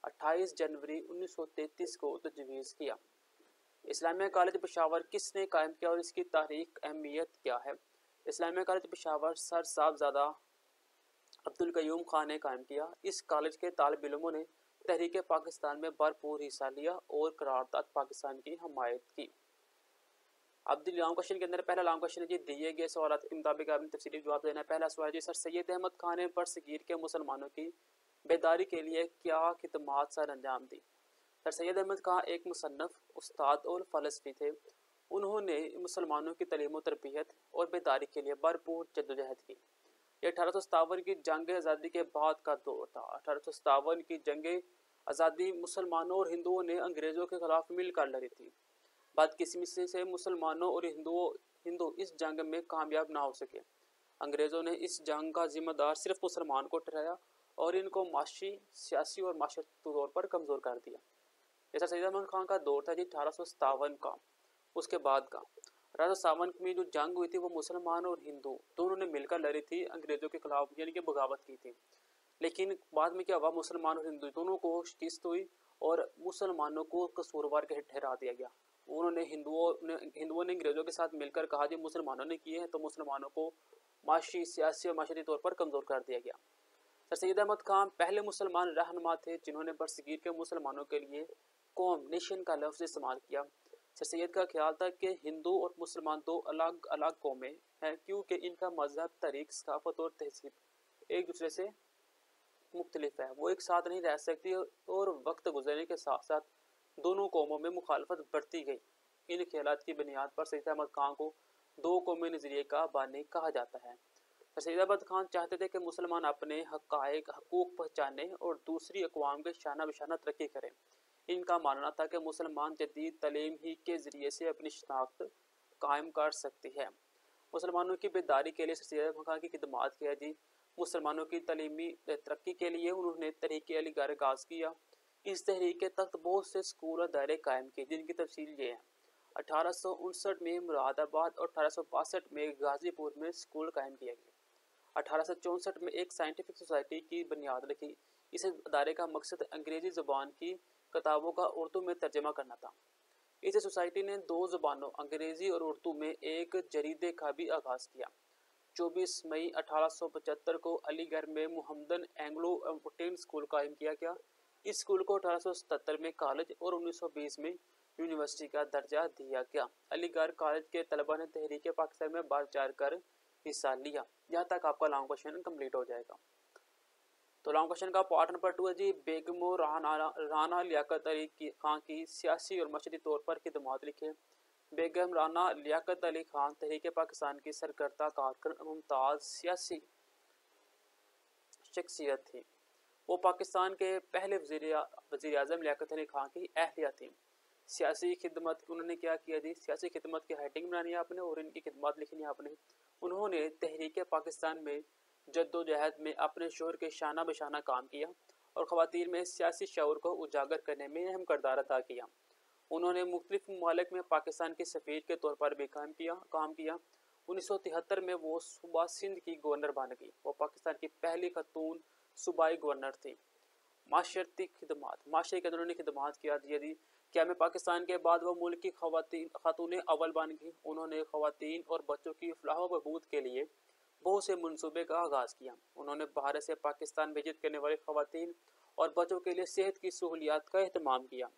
28 जनवरी 1933 को तजवीज़ किया। इस्लामिया कॉलेज पेशावर किसने कायम किया और इसकी तारीख अहमियत क्या है? इस्लामिया कॉलेज पेशावर सर साहबजादा अब्दुल कयूम खान ने कायम किया। इस कॉलेज के तालिब इल्मों ने तहरीक पाकिस्तान में भरपूर हिस्सा लिया और करारदाद पाकिस्तान की हमायत की। अब लॉन्ग क्वेश्चन के अंदर पहला लॉन्ग क्वेश्चन है जी, दिए गए सवाल के मुताबिक आपने तफसीली जवाब देना है। पहला सवाल जी, सर सैयद अहमद खान ने बरसगीर के मुसलमानों की बेदारी के लिए क्या खिदमात सर अंजाम दी? सर सैयद अहमद खान एक मुसन्नफ, उस्ताद और फलसफी थे। उन्होंने मुसलमानों की तलीम व तरबियत और बेदारी के लिए भरपूर जद्दोजहद की। यह 1857 की जंग आज़ादी के बाद का दौर था। 1857 की जंग आज़ादी मुसलमानों और हिंदुओं ने अंग्रेज़ों के खिलाफ मिलकर लड़ी थी। बदकिस्मती से मुसलमानों और हिंदू इस जंग में कामयाब ना हो सके। अंग्रेज़ों ने इस जंग का जिम्मेदार सिर्फ मुसलमान को ठहराया और इनको माशी, सियासी और माशरती तौर पर कमज़ोर कर दिया। जैसा सैयद अहमद खान का दौर था जी 1857 का। उसके बाद का 1857 में जो जंग हुई थी वो मुसलमान और हिंदू दोनों ने मिलकर लड़ी थी अंग्रेज़ों के खिलाफ, यानी कि बगावत की थी। लेकिन बाद में क्या हुआ, मुसलमान और हिंदू दोनों को शिकस्त हुई और मुसलमानों को कसूरवार के ठहरा दिया गया। उन्होंने हिंदुओं ने अंग्रेज़ों के साथ मिलकर कहा जी मुसलमानों ने किए हैं, तो मुसलमानों को माशी, सियासी और माशरती तौर पर कमज़ोर कर दिया गया। सर सैयद अहमद खान पहले मुसलमान रहनुमा थे जिन्होंने बरसगीर के मुसलमानों के लिए कौम, नेशन का लफ्ज़ इस्तेमाल किया। सर सैयद का ख्याल था कि हिंदू और मुसलमान दो अलग अलग कौमें हैं क्योंकि इनका मजहब, तारीख, सकाफत और तहजीब एक दूसरे से मुख्तलिफ है, वो एक साथ नहीं रह सकती। और वक्त गुजरने के साथ साथ दोनों कौमों में मुखालफत बढ़ती गई। इन ख्यालात की बुनियाद पर सैयद अहमद खान को दो कौमी नज़रिए का बानी कहा जाता है। सैयद अहमद खान चाहते थे कि मुसलमान अपने हकूक़ पहचाने और दूसरी अक़वाम के शाना बिशाना तरक्की करें। इनका मानना था कि मुसलमान जदीद तलीम ही के ज़रिए से अपनी शनाख्त कायम कर सकती है। मुसलमानों की बेदारी के लिए सैयद अहमद खान की खिदमात किया जी। मुसलमानों की तलीमी तरक्की के लिए उन्होंने तहरीक अली का आगाज़ किया। इस तहरीक के तहत बहुत से स्कूल और दायरे कायम किए, जिनकी तफसील ये है। 1859 में मुरादाबाद और 1862 में गाजीपुर में स्कूल कायम किया गया। 1864 में एक साइंटिफिक सोसाइटी की बुनियाद रखी। इस अदारे का मकसद अंग्रेजी ज़ुबान की किताबों का उर्दू में तर्जमा करना था। इस सोसाइटी ने दो ज़ुबानों अंग्रेज़ी और उर्दू में एक जरीदे का भी आगाज़ किया। 24 मई 1875 को अलीगढ़ में मुहम्मदन एंग्लो इंडियन स्कूल कायम किया गया। इस स्कूल को 1877 में कॉलेज और 1920 में यूनिवर्सिटी का दर्जा दिया गया। अलीगढ़ कॉलेज के तलबा ने तहरीक पाकिस्तान में बढ़ चढ़ कर हिस्सा लिया। यहाँ तक आपका लॉन्ग क्वेश्चन कंप्लीट हो जाएगा। तो लॉन्ग क्वेश्चन का पार्ट नंबर 2 है जी, बेगम राना लियाकत अली खान की सियासी और मशरी तौर पर खिदमात लिखे। बेगम राना लियाकत अली खान तहरीक पाकिस्तान की सरकर्ता कारकुन मुमताज़ सियासी शख्सियत थी। वो पाकिस्तान के पहले वज़ीर आज़म लियाकत अली खान की अहलिया थी। सियासी खिदमत उन्होंने क्या किया जी, सियासी खिदमत की हेडिंग बनानी है आपने और इनकी खिदमत लिखनी है आपने। उन्होंने तहरीक पाकिस्तान में जद्दोजहद में अपने शोर के शाना बशाना काम किया और ख़वातीन में सियासी शऊर को उजागर करने में अहम किरदार अदा किया। उन्होंने मुख्तलिफ ममालिक में पाकिस्तान के सफ़ीर के तौर पर भी काम किया। 1973 में वो सूबा सिंध की गवर्नर बन गई। वो पाकिस्तान की पहली खतून सूबाई गवर्नर थी। माशरती खिदमात, माशरे के उन्होंने खिदमात किया दी। क्या में पाकिस्तान के बाद वो मुल्क की खातून अव्वल बन गई। उन्होंने ख़वातीन और बच्चों की फलाह व बहबूद के लिए बहुत से मनसूबे का आगाज़ किया। उन्होंने बाहर से पाकिस्तान विजिट करने वाली ख़वातीन और बच्चों के लिए सेहत की सहूलियात का अहतमाम किया।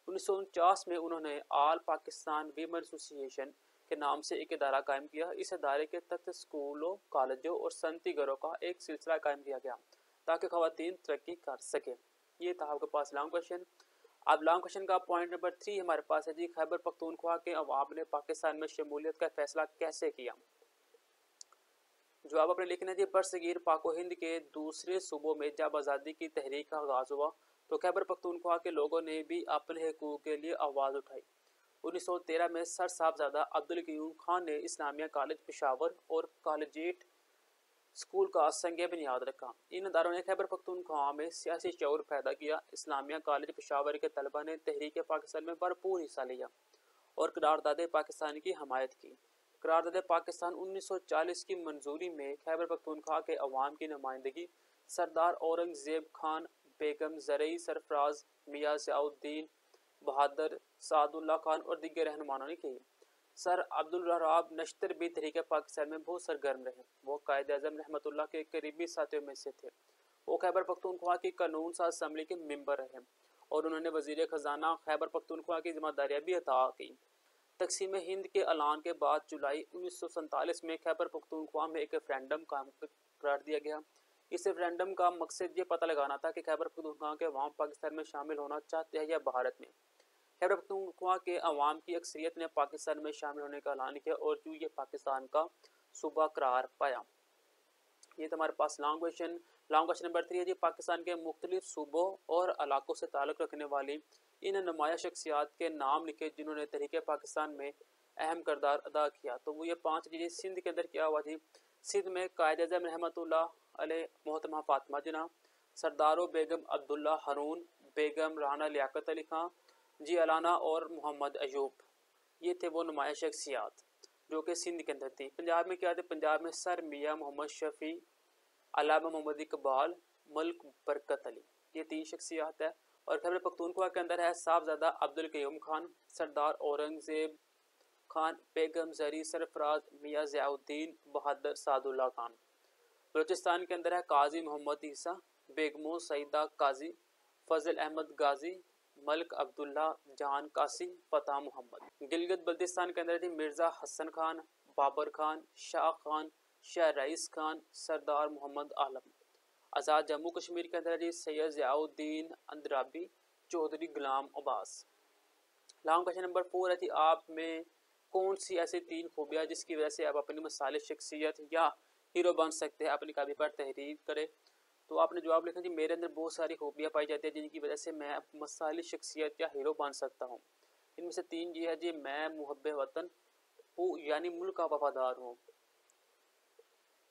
1949 में उन्होंने आल पाकिस्तान वीमेन एसोसिएशन के नाम से एक इदारा कायम किया। इस इदारे के तहत स्कूलों, कॉलेजों और सनती घरों का एक सिलसिला कायम किया गया ताकि ख़वातीन तरक्की कर सके। ये था आपके पास लॉन्ग क्वेश्चन। अब लॉन्ग क्वेश्चन का पॉइंट नंबर 3 हमारे पास है जी, खैबर पख्तूनख्वा के अवाम ने पाकिस्तान में शमूलियत का फैसला कैसे किया। जवाब आपने लिखना है जी, बरसगीर पाको हिंद के दूसरे सूबों में जब आज़ादी की तहरीक का आगाज़ हुआ तो खैबर पख्तूनख्वा के लोगों ने भी अपने हकूक़ के लिए आवाज़ उठाई। 1913 में सर साहबजादा अब्दुल क़य्यूम खान ने इस्लामिया कॉलेज पेशावर और कॉलेजिएट स्कूल का संग बुनियाद रखा। इन अदारों ने खैबर पख्तूनख्वा में सियासी शऊर पैदा किया। इस्लामिया कॉलेज पेशावर के तलबा ने तहरीक पाकिस्तान में भरपूर हिस्सा लिया और करारदाद पाकिस्तान की हमायत की। करारदाद पाकिस्तान 1940 की मंजूरी में खैबर पख्तूनख्वा के अवाम की नुमाइंदगी सरदार औरंगज़ेब खान, बेगम ज़रई सरफराज, मियाँ ज़ियाउद्दीन बहादुर, सादुल्ला खान और दीगर रहनुमाओं ने की। सर अब्दुल वहाब नश्तर भी तहरीक पाकिस्तान में बहुत सरगर्म रहे। वो कायद आज़म रहमतुल्लाह के करीबी साथियों में से थे। वो खैबर पख्तूनख्वा की कानून साज असम्बली के मेंबर रहे और उन्होंने वज़ीर ख़जाना खैबर पख्तूनख्वा की जिम्मेदारियाँ भी अता की। तकसीम हिंद के ऐलान के बाद जुलाई 1947 में खैबर पख्तूनख्वा में एक रेफरेंडम करार दिया गया। इस रेफरेंडम का मकसद ये पता लगाना था कि खैबर पख्तूनख्वा के अवाम पाकिस्तान में शामिल होना चाहते हैं या भारत में। खैबर पख्तूनख्वा के अवाम की अक्सरियत ने पाकिस्तान में शामिल होने का ऐलान किया और जो ये पाकिस्तान का सूबा करार पाया। ये तो हमारे पास लॉन्ग क्वेश्चन नंबर 3 है जी, पाकिस्तान के मुख्तलिफ सूबों और इलाकों से ताल्लुक़ रखने वाली इन नुमाया शख्सियात के नाम लिखे जिन्होंने तहरीक पाकिस्तान में अहम किरदार अदा किया। तो वो ये 5 चीज़ें। सिंध के अंदर क्या हुआ जी, सिंध में कायद आज़म रहमतुल्लाह अलैह मोहतरमा फातिमा जिना, सरदारो बेगम अब्दुल्ला हरून, बेगम राना लियाकत अली खान, जी अलाना और मोहम्मद अयूब, ये थे वो नुमाया शख्सियात जो कि सिंध के अंदर थी। पंजाब में क्या थे, पंजाब में सर मियाँ मोहम्मद शफ़ी, अल्लामा मोहम्मद इकबाल, मलिक बरकत अली, ये 3 शख्सियात है। और खैबर पख्तूनख्वा के अंदर है साहबजादा अब्दुल क़य्यूम खान, सरदार औरंगज़ेब खान, बेगम ज़री सरफराज, मियाँ ज़ियाउद्दीन बहादुर, सादुल्ला खान। बलूचिस्तान के अंदर है काजी मोहम्मद ईसा, बेगमो सईदा काजी, फजल अहमद गाजी, मलिक अब्दुल्ला, जान कासी, फ़तह मोहम्मद। गिलगित बल्तिस्तान के अंदर थी मिर्ज़ा हसन खान, बाबर खान, शाह खान, शाह रईस खान, सरदार मोहम्मद आलम। आज़ाद जम्मू कश्मीर के अंदर जी सैयद ज़ियाउद्दीन अंद्राबी, चौधरी गुलाम अब्बास। लॉन्ग क्वेश्चन नंबर 4 है जी, आप में कौन सी ऐसी 3 खूबियाँ जिसकी वजह से आप अपनी मिसाली शख्सियत या हीरो बन सकते हैं, अपनी काबी पर तहरीर करें। तो आपने जवाब लिखा जी, मेरे अंदर बहुत सारी खूबियाँ पाई जाती हैं जिनकी वजह से मैं मिसाली शख्सियत या हीरो बन सकता हूँ। इनमें से 3 ये है जी, मैं मुहब्बे वतन हूँ यानी मुल्क का वफादार हूँ,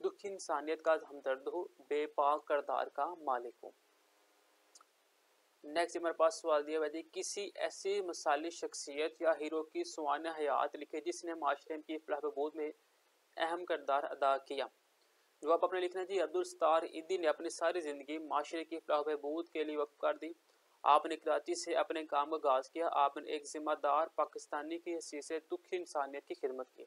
दुखी इंसानियत का हमदर्द हूँ, बेपाक करदार का मालिक हूँ। नेक्स्ट हमारे पास सवाल दिया हुआ है, किसी ऐसी मिसाली शख्सियत या हीरो की सुहाना हयात लिखे जिसने माशरे की फलाह बहबूद में अहम किरदार अदा किया। जवाब आपने लिखना है जी, अब्दुल सत्तार ईदी ने अपनी सारी ज़िंदगी माशरे की फलाह बहबूद के लिए वक्फ कर दी। आपने कराची से अपने काम का आगाज़ किया। आपने एक जिम्मेदार पाकिस्तानी की हैसियत से दुखी इंसानियत की खिदमत की।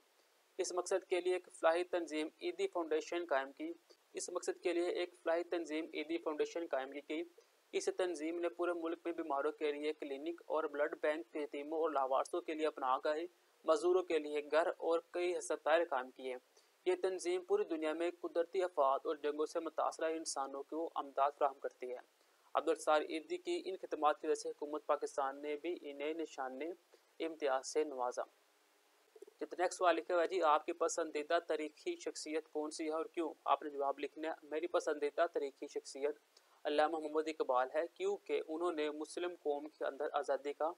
इस मकसद के लिए एक फलाही तंजीम ईदी फाउंडेशन कायम की। इस मकसद के लिए एक फलाही तंजीम ईदी फाउंडेशन कायम की गई। इस तंजीम ने पूरे मुल्क में बीमारों के लिए क्लिनिक और ब्लड बैंक, यतीमों और लावारसों के लिए पनाहगाह, मजदूरों के लिए घर और कई अस्पताल काम किए। ये तंजीम पूरी दुनिया में कुदरती आफात और जंगों से मुतासरा इंसानों को अमदाद फराहम करती है। अब्दुल सत्तार ईदी की इन खिदमात की वजह से हुकूमत पाकिस्तान ने भी इन्हें निशान इम्तियाज से नवाजा। नेक्स्ट सवाल लिखा हुआ है जी, आपकी पसंदीदा तारीखी शख्सियत कौन सी है और क्यों? आपने जवाब लिखना है, मेरी पसंदीदा तारीखी शख्सियत अल्लामा मोहम्मद इकबाल है, क्योंकि उन्होंने मुस्लिम कौम के अंदर आज़ादी का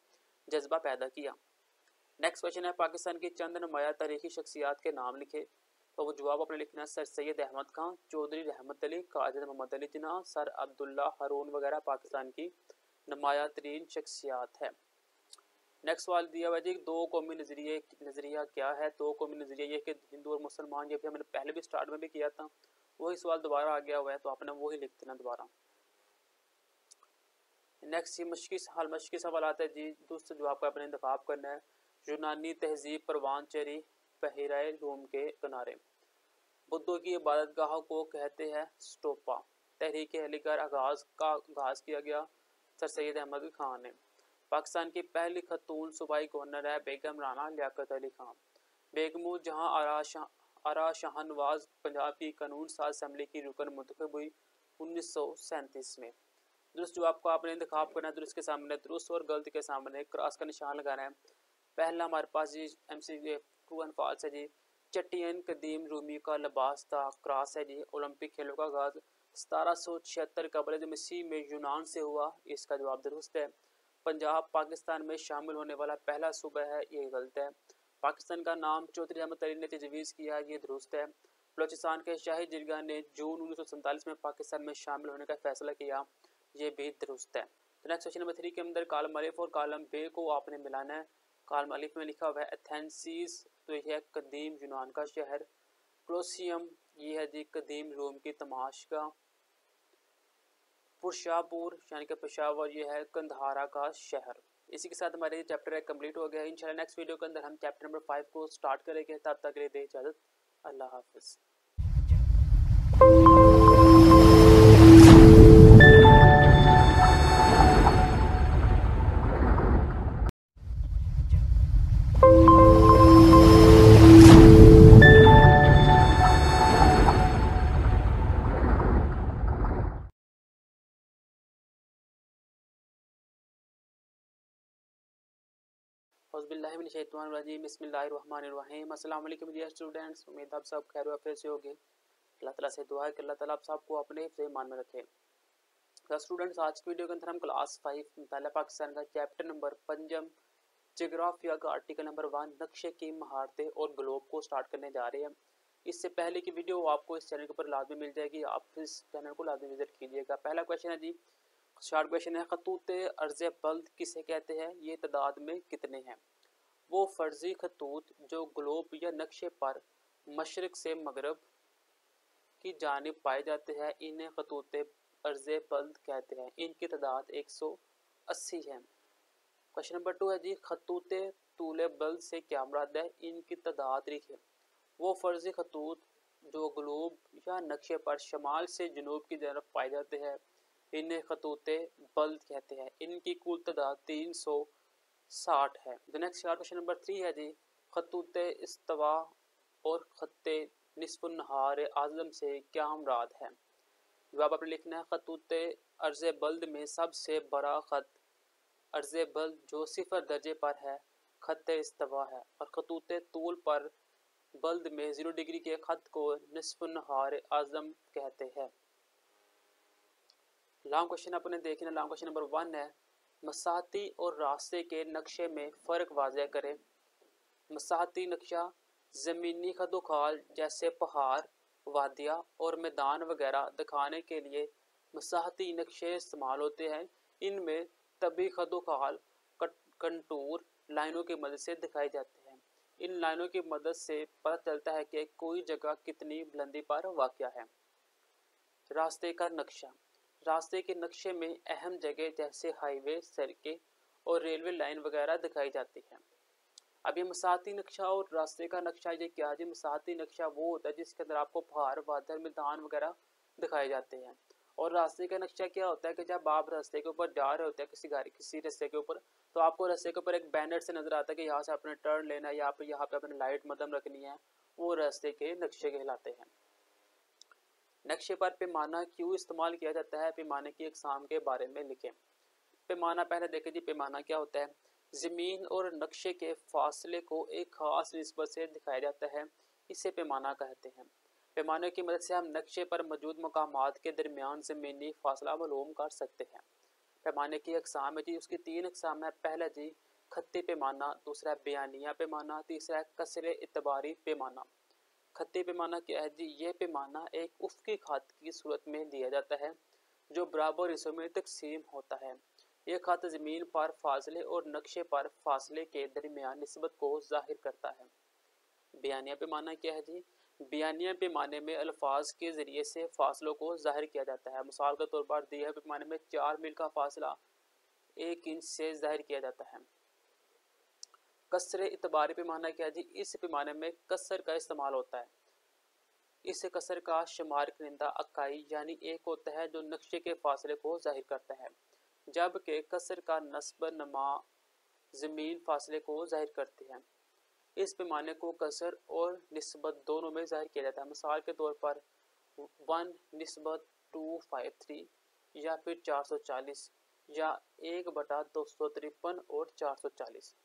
जज्बा पैदा किया। नेक्स्ट क्वेश्चन है, पाकिस्तान की चंद नुमाया तारीखी शख्सियात के नाम लिखे। तो वो जवाब अपने लिखना है, सर सैयद अहमद खान, चौधरी रहमत अली, काजी मोहम्मद अली जिन्ना, सर अब्दुल्ला हारून वगैरह पाकिस्तान की नुमाया तरीन शख्सियात है। नेक्स्ट सवाल दिया हुआ जी, दो कौमी नज़रिया क्या है? दो कौमी नज़रिया ये कि हिंदू और मुसलमान, ये भी हमने पहले भी स्टार्ट में भी किया था, वही सवाल दोबारा आ गया हुआ है, तो आपने वही लिख देना दोबारा। नेक्स्ट मशकी सवाल आता है जी, दूसरे जवाब का अपने इंतखाब करना है। यूनानी तहजीब परवान चेरी बहराए रूम के किनारे। बुद्धों की इबादत गाहों को कहते हैं स्टोपा। तहरीक अलीगढ़ आगाज़ किया गया सर सैयद अहमद खान ने। पाकिस्तान की पहली खतून सूबाई गवर्नर है बेगम राना लियाकत अली खान। बेगमू जहां आरा शाहनवाज पंजाब की कानून साज असम्बली की रुकन मुंतखब हुई 1937 में। दुरुस्त जवाब को आपने इंतखाब करना है। दुरुस्त के सामने दुरुस्त और गलत के सामने क्रॉस का निशान लगाना है। पहला हमारे पास जी MCQ ट्रू एंड फॉल्स है जी। चट्टियन कदीम रूमी का लिबास था, क्रॉस है जी। ओलंपिक खेलों का आगाज 1776 कबल मसीह में यूनान से हुआ, इसका जवाब दुरुस्त है। पंजाब पाकिस्तान में शामिल होने वाला पहला सूबा है, ये गलत है। पाकिस्तान का नाम चौधरी रहमत अली ने तजवीज़ किया, ये दुरुस्त है। बलोचिस्तान के शाही जिरगा ने जून 1947 में पाकिस्तान में शामिल होने का फैसला किया, ये भी दुरुस्त है। तो नेक्स्ट क्वेश्चन नंबर 3 के अंदर कॉलम अलिफ और कॉलम बे को आपने मिलाना है। कॉलम अलिफ में लिखा हुआ है एथेंसीज, तो यह है कदीम यूनान का शहर। क्लोसियम, ये है जी कदीम रोम की तमाशगा। पुरशापुर यानी कि पेशावर, ये है कंधारा का शहर। इसी के साथ हमारे चैप्टर 1 कंप्लीट हो गया। इंशाल्लाह नेक्स्ट वीडियो के अंदर हम चैप्टर नंबर 5 को स्टार्ट करेंगे। तब तक के लिए दे इजाज़त, अल्लाह हाफिज़। बिस्मिल्लाहिर्रहमानिर्रहीम। अस्सलाम वालेकुम डियर स्टूडेंट्स, उम्मीद आप सब खैर वाफियत से होंगे। अल्लाह ताला से दुआ है कि अल्लाह ताला आप सबको अपने हिफ्ज़ ईमान में रखे। तो स्टूडेंट्स, आज की वीडियो के अंदर हम क्लास 5 मुताला पाकिस्तान का चैप्टर नंबर 5 जोग्राफिया का आर्टिकल नंबर 1 नक्शे की महारतें और ग्लोब को स्टार्ट करने जा रहे हैं। इससे पहले की वीडियो आपको इस चैनल के ऊपर लाजमी मिल जाएगी, आप इस चैनल को लाजमी विजिट कीजिएगा। पहला क्वेश्चन है जी, शॉर्ट क्वेश्चन है, खतूत अर्ज़ बल्द किसे कहते हैं? ये तादाद में कितने हैं? वो फर्जी खतूत जो ग्लोब या नक्शे पर मशरक से मगरब की जानिब पाए जाते हैं, इन्हें खतूत अर्ज़ बल्द कहते हैं। इनकी तादाद 180 है। क्वेश्चन नंबर 2 है जी, खतूत तूले बल्द से क्या मुराद है? इनकी तादाद लिखें। वो फर्जी खतूत जो ग्लोब या नक्शे पर शमाल से जनूब की तरफ पाए जाते हैं, इन्हें खतूत बल्द कहते हैं। इनकी कुल तादाद 360 है। द नेक्स्ट क्वेश्चन नंबर 3 है जी, खतूत इस्तवा और खत्ते निस्फ़ुन नहार आज़म से क्या मुराद है? जवाब आपने लिखना है, खतूत अर्ज़ बल्द में सबसे बड़ा खत अर्ज़ बल्द जो 0 दर्जे पर है खत इस्तवा है, और खतूत तूल पर बल्द में 0 डिग्री के खत को निस्फ़ुन नहार आज़म कहते हैं। लॉन्ग क्वेश्चन अपने देखना। लॉन्ग क्वेश्चन नंबर 1 है, मसाहती और रास्ते के नक्शे में फ़र्क वाज़ह करें। मसाहती नक्शा ज़मीनी खदोखाल जैसे पहाड़, वादियाँ और मैदान वगैरह दिखाने के लिए मसाहती नक्शे इस्तेमाल होते हैं। इनमें तभी खदोखाल कंटूर लाइनों की मदद से दिखाए जाते हैं। इन लाइनों की मदद से पता चलता है कि कोई जगह कितनी बुलंदी पर वाक़या है। रास्ते का नक्शा। रास्ते के नक्शे में अहम जगह जैसे हाईवे, सड़कें और रेलवे लाइन वगैरह दिखाई जाती हैं। अब ये मसाती नक्शा और रास्ते का नक्शा ये क्या है? मसाती नक्शा वो होता है जिसके अंदर आपको पहाड़, बादल, मैदान वगैरह दिखाए जाते हैं। और रास्ते का नक्शा क्या होता है कि जब आप रास्ते के ऊपर जा रहे होते हैं किसी रास्ते के ऊपर, तो आपको रास्ते के ऊपर एक बैनर से नजर आता है कि यहाँ से आपने टर्न लेना है या यहाँ पे अपने लाइट मध्यम रखनी है। वो रास्ते के नक्शे कहलाते हैं। नक्शे पर पैमाना क्यों इस्तेमाल किया जाता है? पैमाने की अक़साम के बारे में लिखें। पैमाना पहले देखें जी, पैमाना क्या होता है? ज़मीन और नक्शे के फासले को एक खास निस्बत से दिखाया जाता है, इसे पैमाना कहते हैं। पैमाने की मदद से हम नक्शे पर मौजूद मकामात के दरमियान ज़मीनी फासला मालूम कर सकते हैं। पैमाने की अक़साम है जी, उसकी 3 अक़साम है। पहला जी खत्ती पैमाना, दूसरा है बयानिया पैमाना, तीसरा है कसरे इतबारी पैमाना। खत्ती पैमाना क्या है जी? ये पैमाना एक उफ़क़ी खत की सूरत में दिया जाता है जो बराबर हिस्सों में तकसीम होता है। यह खत ज़मीन पर फासले और नक्शे पर फासले के दरमियान निस्बत को ज़ाहिर करता है। बयानिया पैमाना क्या है जी? बयानिया पैमाने में अल्फाज के ज़रिए से फासलों को ज़ाहिर किया जाता है। मिसाल के तौर पर दिए पैमाने में 4 मील का फासला 1 इंच से ज़ाहिर किया जाता है। कसरे इतबारी पैमाना क्या है जी? इस पैमाने में कसर का इस्तेमाल होता है। इस कसर का शुमार करिंदा अकाई यानी एक होता है जो नक्शे के फासले को ज़ाहिर करता है, जबकि कसर का नस्ब नमा ज़मीन फासले को ज़ाहिर करती है। इस पैमाने को कसर और निस्बत दोनों में ज़ाहिर किया जाता है। मिसाल के तौर पर 1:253 या फिर 440 या 1/253 और 440।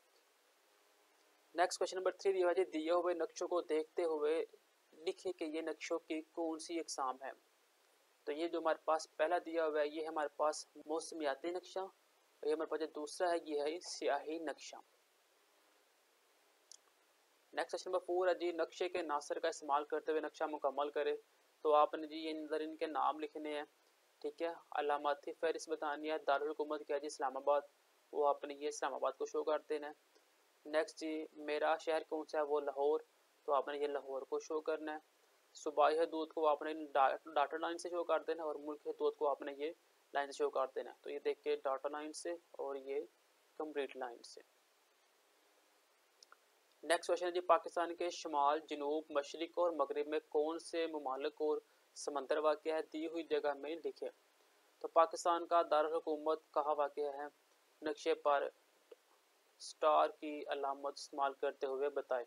नेक्स्ट क्वेश्चन नंबर 3 दिया है, दिए हुए नक्शों को देखते हुए लिखे कि ये नक्शों की कौन सी अक़साम है। तो ये जो हमारे पास पहला दिया हुआ है ये है हमारे पास मौसमियाती नक्शा, और ये हमारे पास जो दूसरा है ये है सियाही नक्शा। नेक्स्ट क्वेश्चन नंबर 4 है जी, नक्शे के नासर का इस्तेमाल करते हुए नक्शा मुकम्मल करें। तो आपने जी ये अंदर इनके नाम लिखने हैं, ठीक है। अलामती फहरिस्त बतानी है। दारुल हुकूमत क्या है जी? इस्लामाबाद, वो आपने ये इस्लामाबाद को शो कर देना है। नेक्स्ट जी, मेरा शहर कौन सा है? वो लाहौर, तो आपने ये लाहौर को शो करना है। सूबाई हदूद को आपने डाटा लाइन से शो कर देना और मुल्क हदूद को आपने ये लाइन से शो कर देना। तो ये देखिए डाटा लाइन से और ये कंप्लीट लाइन से। नेक्स्ट क्वेश्चन है जी, पाकिस्तान के शुमाल, जनूब, मशरिक और मगरिब में कौन से ममालिक और समंदर वाक़या है? दी हुई जगह में लिखे। तो पाकिस्तान का दारुल हुकूमत कहाँ वाक़या है? नक्शे पर स्टार की अलामत इस्तेमाल करते हुए बताएं।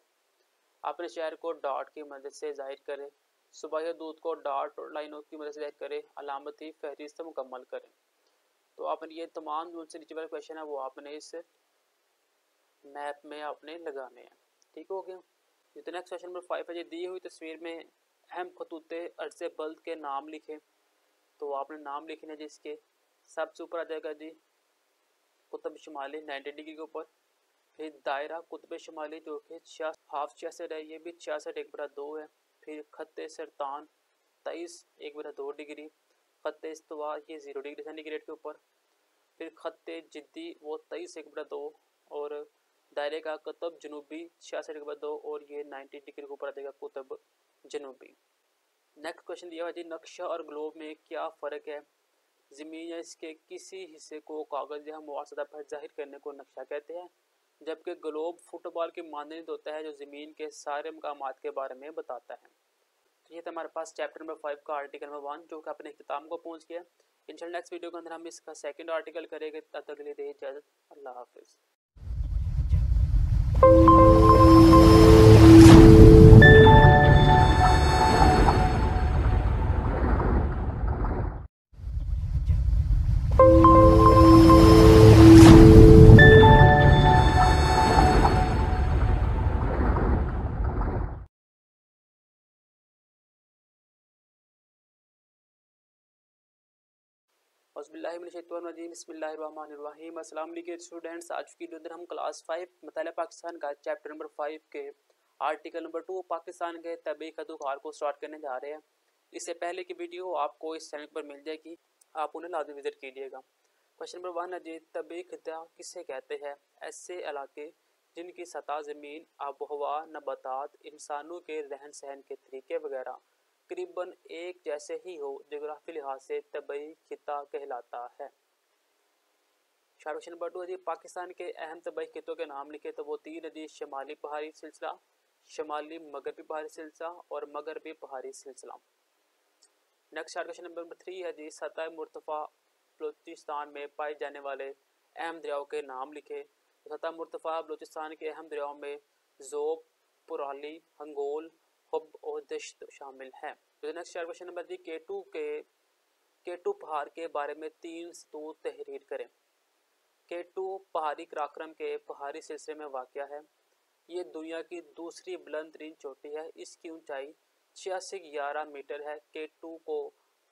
अपने शहर को डॉट की मदद से जाहिर करें। सूबाई हदूद को डॉट और लाइनों की मदद से जाहिर करें। अलामती फहरिस्त मुकम्मल करें। तो आपने ये तमाम जो से नीचे वाले क्वेश्चन है वो आपने इस मैप में आपने लगाने हैं। ठीक हो गया। तो नेक्स्ट क्वेश्चन नंबर 5 है, दी हुई तस्वीर में अहम खतूते अर्ज़े बल्द के नाम लिखें। तो आपने नाम लिखने हैं जिसके सबसे ऊपर आ जाएगा जी कुतुब शुमाली 90 डिग्री के ऊपर, फिर दायरा कुतुब शुमाली जो कि 66 है, ये भी 66 1/2 है। फिर खत्ते सरतान 23 1/2 डिग्री, खत्ते इस्तवा ये 0 डिग्री सेंटीग्रेड के ऊपर, फिर खत्ते जिद्दी वो 23 1/2 और दायरे का कुतुब जनूबी 66 1/2 और ये 90 डिग्री के ऊपर आ जाएगा कुतुब जनूबी। नेक्स्ट क्वेश्चन दिया हुआ जी, नक्शा और ग्लोब में क्या फ़र्क है? ज़मीन या इसके किसी हिस्से को कागज़ या मुआवजा सतह पर जाहिर करने को नक्शा कहते हैं, जबकि ग्लोब फुटबॉल के मानदंड होता है जो ज़मीन के सारे मकामात के बारे में बताता है। तो ये था हमारे पास चैप्टर नंबर 5 का आर्टिकल नंबर 1 जो कि अपने इख्तिताम को पहुँच गया। इंशाल्लाह नेक्स्ट वीडियो के अंदर हम इसका सेकंड आर्टिकल करेंगे। तब तक के लिए दे इजाज़त। अल्लाह हाफिज़। बिस्मिल्लाहिर्रहमानिर्रहीम। अस्सलाम वालेकुम स्टूडेंट्स, आज की वीडियो अंदर हम क्लास 5 मतलब पाकिस्तान का चैप्टर नंबर 5 के आर्टिकल नंबर 2 पाकिस्तान के तबी खदोखाल को स्टार्ट करने जा रहे हैं। इससे पहले की वीडियो आपको इस चैनल पर मिल जाएगी, आप उन्हें लाजमी विजिट कीजिएगा। क्वेश्चन नंबर 1 है जी, तबी खिता किसे कहते हैं? ऐसे इलाके जिनकी सतह ज़मीन, आबोहवा, नबातात, इंसानों के रहन सहन के तरीके वगैरह करीबन एक जैसे ही हो, जोग्राफी लिहाज से तबई खिता कहलाता है। क्वेश्चन नंबर 2 है जी, पाकिस्तान के अहम तबई खितों के नाम लिखे, तो वो 3 है जी, शुमाली पहाड़ी सिलसिला, शुमाली मगरबी पहाड़ी सिलसिला और मगरबी पहाड़ी सिलसिला। नेक्स्ट क्वेश्चन नंबर 3 है जी, सतह मुर्तफा बलूचिस्तान में पाए जाने वाले अहम दरियाओं के नाम लिखे। सतह मुर्तफा बलूचिस्तान के अहम दरियाओं में ज़ोब, पुराली, हंगोल, हुब और दश्त शामिल हैं। तो नेक्स्ट क्वेश्चन नंबर जी, केटू पहाड़ के बारे में 3 सतूत तहरीर करें। केटू पहाड़ी पराक्रम के पहाड़ी सिलसिले में वाक़या है। ये दुनिया की दूसरी बुलंद तरीन चोटी है। इसकी ऊंचाई 8611 मीटर है। केटू को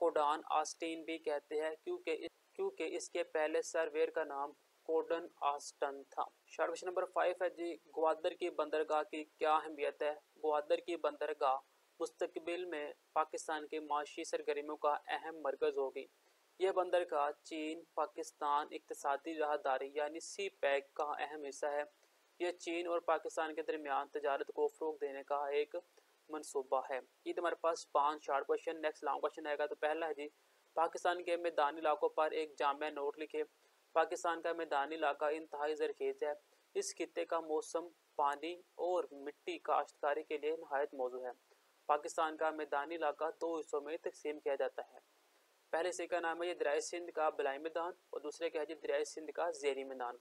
कोडान आस्टीन भी कहते हैं क्योंकि इसके पहले सर्वेयर का नाम कोडन आस्टन था। क्वेश्चन नंबर 5 है जी, ग्वादर की बंदरगाह की क्या अहमियत है? ग्वादर की बंदरगाह मुस्तकबिल में पाकिस्तान की माशी सरगर्मियों का अहम मरकज़ होगी। यह बंदरगाह चीन पाकिस्तान इक्तिसादी राहदारी यानी सी पैक का अहम हिस्सा है। यह चीन और पाकिस्तान के दरमियान तजारत को फ़रोग़ देने का एक मनसूबा है। ये तुम्हारे पास 5 short question. Next long question आएगा। तो पहला है जी, पाकिस्तान के मैदानी इलाकों पर एक जामिया नोट लिखे। पाकिस्तान का मैदानी इलाका इंतहाई ज़रख़ीज़ है। इस खित्ते का मौसम, पानी और मिट्टी काश्तकारी के लिए नहायत मौजूद है। पाकिस्तान का मैदानी इलाका 2 हिस्सों में तकसीम किया जाता है। पहले हिस्से का नाम है ये दरियाए सिंध का बलाई मैदान और दूसरे क्या है जी, दरियाए सिंध का ज़ेरी मैदान।